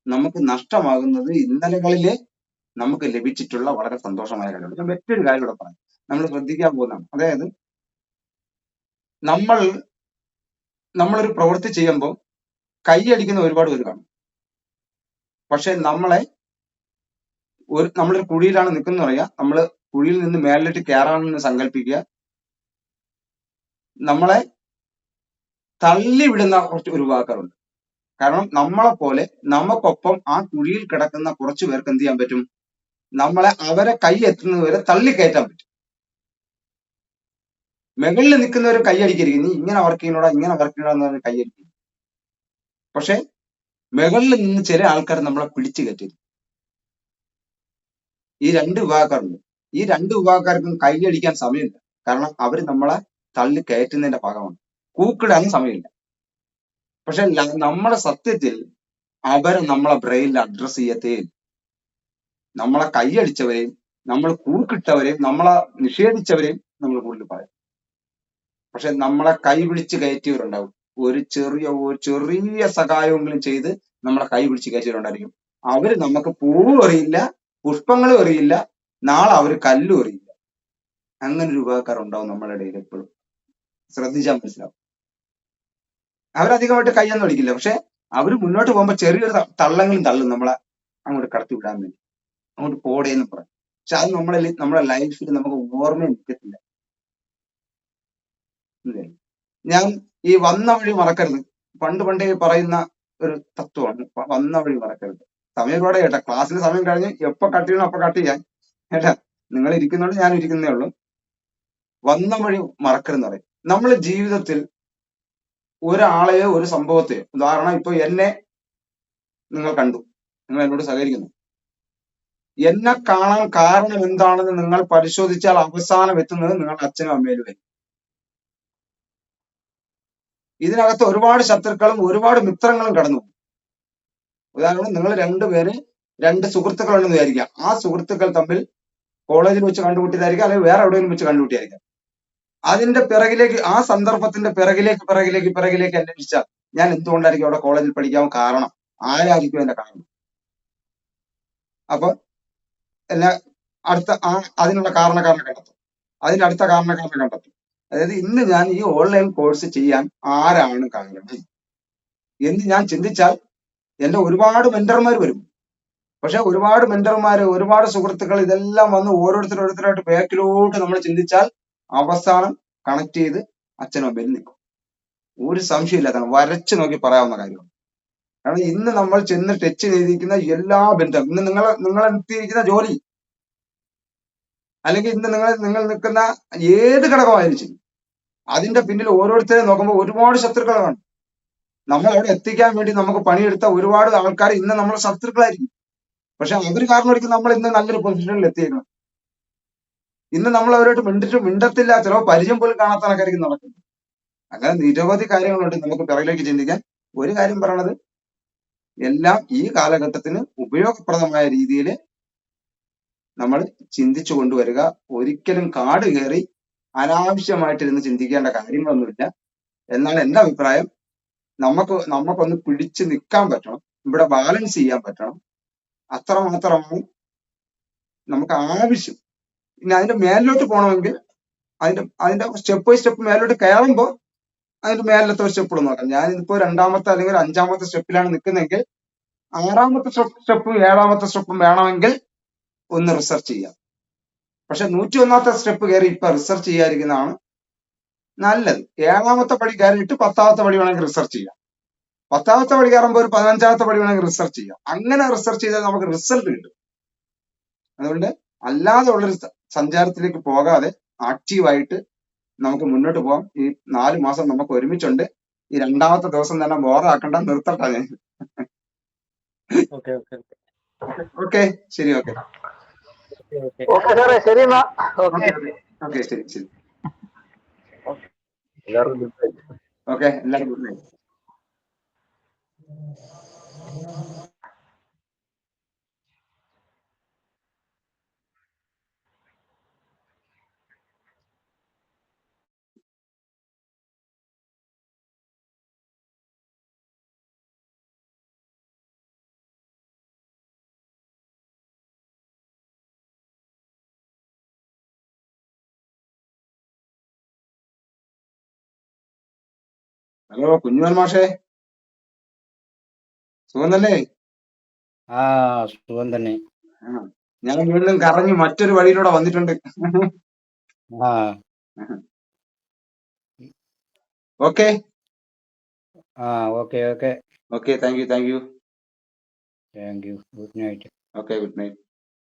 നമുക്ക് നഷ്ടമാകുന്നത് ഇന്നലകളിലെ നമുക്ക് ലഭിച്ചിട്ടുള്ള വളരെ സന്തോഷമായ കാര്യമാണ്. ഞാൻ മറ്റൊരു കാര്യം ഇവിടെ പറയാം, നമ്മൾ ശ്രദ്ധിക്കാൻ പോകുന്നതാണ്. അതായത് നമ്മളൊരു പ്രവൃത്തി ചെയ്യുമ്പോൾ കൈയടിക്കുന്ന ഒരുപാട് പേര് കാണും. പക്ഷെ നമ്മളൊരു കുഴിയിലാണ് നിൽക്കുന്ന പറയാ, നമ്മള് കുഴിയിൽ നിന്ന് മേലിട്ട് കയറാണെന്ന് സങ്കല്പിക്കുക. നമ്മളെ തള്ളിവിടുന്ന കുറച്ച് ഒരു വാക്കാറുണ്ട്. കാരണം നമ്മളെ പോലെ നമുക്കൊപ്പം ആ കുഴിയിൽ കിടക്കുന്ന കുറച്ചു പേർക്ക് എന്ത് ചെയ്യാൻ പറ്റും? അവരെ കൈ എത്തുന്നതുവരെ തള്ളിക്കയറ്റാൻ പറ്റും. മുകളിൽ നിൽക്കുന്നവർ കൈയടിക്കരുത്, നീ ഇങ്ങനെ വർക്ക് ചെയ്യണോടാ, ഇങ്ങനെ വർക്ക് ചെയ്യണമെന്ന് പറഞ്ഞ് കൈയടിക്കും. പക്ഷെ മുകളിൽ നിന്ന് ചില ആൾക്കാർ നമ്മളെ പിടിച്ചു കയറ്റരുത്. ഈ രണ്ട് വിഭാഗക്കാരുണ്ട്. ഈ രണ്ട് വിഭാഗക്കാർക്കും കൈയടിക്കാൻ സമയമില്ല. കാരണം അവർ നമ്മളെ തള്ളി കയറ്റുന്നതിന്റെ ഭാഗമാണ്. കൂക്കിടാനും സമയമില്ല. പക്ഷെ നമ്മുടെ സത്യത്തിൽ അവരെ നമ്മളെ ബ്രെയിനിൽ അഡ്രസ് ചെയ്യത്തേ. നമ്മളെ കൈയടിച്ചവരെയും നമ്മൾ കൂക്കിട്ടവരെയും നമ്മളെ നിഷേധിച്ചവരെയും നമ്മൾ കൂടുതൽ പറയും. പക്ഷെ നമ്മളെ കൈ പിടിച്ച് കയറ്റിയവരുണ്ടാവും. ഒരു ചെറിയ സഹായമെങ്കിലും ചെയ്ത് നമ്മളെ കൈ പിടിച്ച് കയറ്റിയവരുണ്ടായിരിക്കും. അവര് നമുക്ക് പൂവും അറിയില്ല, പുഷ്പങ്ങളും അറിയില്ല, നാളെ അവര് കല്ലും അറിയില്ല. അങ്ങനെ ഒരു വിഭാഗക്കാരുണ്ടാവും നമ്മുടെ ഇടയിൽ എപ്പോഴും. ശ്രദ്ധിച്ചാൽ മനസ്സിലാവും. അവരധികമായിട്ട് കൈയൊന്നും അടിക്കില്ല, പക്ഷെ അവര് മുന്നോട്ട് പോകുമ്പോ ചെറിയൊരു തള്ളങ്ങളും തള്ളും നമ്മളെ അങ്ങോട്ട് കടത്തി വിടാൻ വേണ്ടി, അങ്ങോട്ട് പോടേന്ന് പറയും. പക്ഷെ അത് നമ്മുടെ ലൈഫിൽ നമുക്ക് ഓർമ്മ നിൽക്കത്തില്ല. ഞാൻ ഈ വന്ന വഴി മറക്കരുത് പണ്ടേ പറയുന്ന ഒരു തത്വമാണ്. വന്ന വഴി മറക്കരുത്. സമയം കൂടെ കേട്ടാ, ക്ലാസ്സിൽ സമയം കഴിഞ്ഞ് എപ്പോ കട്ട് ചെയ്യണം അപ്പൊ കട്ട് ചെയ്യാൻ കേട്ടാ. നിങ്ങൾ ഇരിക്കുന്നുണ്ട്, ഞാൻ ഇരിക്കുന്നേ ഉള്ളൂ. വന്ന വഴി മറക്കരുതെന്ന് പറയും. നമ്മൾ ജീവിതത്തിൽ ഒരാളെയോ ഒരു സംഭവത്തെയോ, ഉദാഹരണം ഇപ്പൊ എന്നെ നിങ്ങൾ കണ്ടു, നിങ്ങൾ എന്നോട് സഹകരിക്കുന്നു. എന്നെ കാണാൻ കാരണം എന്താണെന്ന് നിങ്ങൾ പരിശോധിച്ചാൽ അവസാനം എത്തുന്നത് നിങ്ങളുടെ അച്ഛനും അമ്മയിലും വരും. ഇതിനകത്ത് ഒരുപാട് ശത്രുക്കളും ഒരുപാട് മിത്രങ്ങളും കടന്നു. ഉദാഹരണം, നിങ്ങൾ രണ്ട് സുഹൃത്തുക്കളുണ്ടെന്ന് വിചാരിക്കാം. ആ സുഹൃത്തുക്കൾ തമ്മിൽ കോളേജിൽ വെച്ച് കണ്ടുമുട്ടിയതായിരിക്കാം, അല്ലെങ്കിൽ വേറെ എവിടെയെങ്കിലും വെച്ച് കണ്ടുമുട്ടിയായിരിക്കാം. അതിന്റെ പിറകിലേക്ക്, ആ സന്ദർഭത്തിന്റെ പിറകിലേക്ക് അന്വേഷിച്ചാൽ ഞാൻ എന്തുകൊണ്ടായിരിക്കും അവിടെ കോളേജിൽ പഠിക്കാൻ കാരണം, ആരായിരിക്കും എന്റെ കാരണം? അപ്പൊ എന്നെ അതിനുള്ള കാരണക്കാരനെ കണ്ടെത്തും. അതിന്റെ അടുത്ത കാരണക്കാരനെ കണ്ടെത്തും. അതായത് ഇന്ന് ഞാൻ ഈ ഓൺലൈൻ കോഴ്സ് ചെയ്യാൻ ആരാണ് കാരണം എന്ന് ഞാൻ ചിന്തിച്ചാൽ എന്റെ ഒരുപാട് മെന്റർമാർ വരും. പക്ഷെ ഒരുപാട് മെന്റർമാര്, ഒരുപാട് സുഹൃത്തുക്കൾ, ഇതെല്ലാം വന്ന് ഓരോരുത്തരായിട്ട് ബാക്കിലോട്ട് നമ്മൾ ചിന്തിച്ചാൽ അവസാനം കണക്ട് ചെയ്ത് അച്ഛനും അമ്മയിൽ നിൽക്കും. ഒരു സംശയമില്ലാത്തതാണ്, വരച്ചു നോക്കി പറയാവുന്ന കാര്യമാണ്. കാരണം ഇന്ന് നമ്മൾ ചെന്ന് ടച്ച് ചെയ്തിരിക്കുന്ന എല്ലാ ബന്ധം, ഇന്ന് നിങ്ങൾ എത്തിയിരിക്കുന്ന ജോലി, അല്ലെങ്കിൽ ഇന്ന് നിങ്ങൾ നിൽക്കുന്ന ഏത് ഘടകമായാലും ശരി, അതിന്റെ പിന്നിൽ ഓരോരുത്തരെ നോക്കുമ്പോൾ ഒരുപാട് ശത്രുക്കളെ കാണും. നമ്മൾ അവിടെ എത്തിക്കാൻ വേണ്ടി നമുക്ക് പണിയെടുത്ത ഒരുപാട് ആൾക്കാർ ഇന്ന് നമ്മളെ ശത്രുക്കളായിരിക്കും. പക്ഷെ അവർ കാരണം ഒരിക്കലും നമ്മൾ ഇന്ന് നല്ലൊരു പൊസിഷനിൽ എത്തിയേക്കണം. ഇന്ന് നമ്മൾ അവരോട്ട് മിണ്ടത്തില്ല, ചിലപ്പോൾ പരിചയം പോലും കാണാത്ത ആൾക്കാർക്ക് നടക്കുന്നത്. അങ്ങനെ നിരവധി കാര്യങ്ങളുണ്ട് നമുക്ക് പിറകിലേക്ക് ചിന്തിക്കാൻ. ഒരു കാര്യം പറയണത്, എല്ലാം ഈ കാലഘട്ടത്തിന് ഉപയോഗപ്രദമായ രീതിയിൽ നമ്മൾ ചിന്തിച്ചു കൊണ്ടുവരിക. ഒരിക്കലും കാട് കയറി അനാവശ്യമായിട്ടിരുന്ന് ചിന്തിക്കേണ്ട കാര്യങ്ങളൊന്നുമില്ല എന്നാണ് എന്റെ അഭിപ്രായം. നമുക്കൊന്ന് പിടിച്ചു നിൽക്കാൻ പറ്റണം, ഇവിടെ ബാലൻസ് ചെയ്യാൻ പറ്റണം. അത്രമാത്രമാണ് നമുക്ക് ആവശ്യം. ഇനി അതിന്റെ മേലിലോട്ട് പോകണമെങ്കിൽ അതിന്റെ സ്റ്റെപ്പ് ബൈ സ്റ്റെപ്പ് മേലോട്ട് കയറുമ്പോൾ അതിന്റെ മേലത്തെ ഒരു സ്റ്റെപ്പ് നോക്കാം. ഞാനിപ്പോ 2ാമത്തെ അല്ലെങ്കിൽ 5ാമത്തെ സ്റ്റെപ്പിലാണ് നിൽക്കുന്നതെങ്കിൽ 6ാമത്തെ സ്റ്റെപ്പും 7ാമത്തെ സ്റ്റെപ്പും വേണമെങ്കിൽ ഒന്ന് റിസർച്ച് ചെയ്യാം. പക്ഷെ 101ാമത്തെ സ്റ്റെപ്പ് കയറി ഇപ്പൊ റിസർച്ച് ചെയ്യാതിരിക്കുന്നതാണ് നല്ലത്. 7ാമത്തെ പടി കയറിയിട്ട് 10ാമത്തെ പടി വേണമെങ്കിൽ റിസർച്ച് ചെയ്യാം. 10ാമത്തെ പടി കയറുമ്പോൾ ഒരു 15ാമത്തെ പടി വേണമെങ്കിൽ റിസർച്ച് ചെയ്യാം. അങ്ങനെ റിസർച്ച് ചെയ്താൽ നമുക്ക് റിസൾട്ട് കിട്ടും. അതുകൊണ്ട് അല്ലാതെ ഉള്ളൊരു സഞ്ചാരത്തിലേക്ക് പോകാതെ ആക്റ്റീവായിട്ട് നമുക്ക് മുന്നോട്ട് പോകാം. ഈ 4 മാസം നമുക്ക് ഒരുമിച്ചുണ്ട്. ഈ 2ാമത്തെ ദിവസം തന്നെ ബോറാക്കണ്ട, നിർത്തട്ടെ ഞാൻ. ഓക്കെ, ശരി, ഓക്കെ സാറേ, ശരി എന്നാ. ഓക്കെ, ശരി. എല്ലാവർക്കും ഓക്കെ, എല്ലാവരും ഗുഡ് നൈറ്റ്. ഹലോ കുഞ്ഞുമോൻ മാഷേ, സുഖം തന്നെ? ആ സുഖം തന്നെ. ആ, ഞാൻ വീണ്ടും കറങ്ങി മറ്റൊരു വഴിയിലൂടെ വന്നിട്ടുണ്ട്. ആ ഓക്കെ ആ okay okay okay, thank U. Thank you. Good night. Okay, good night.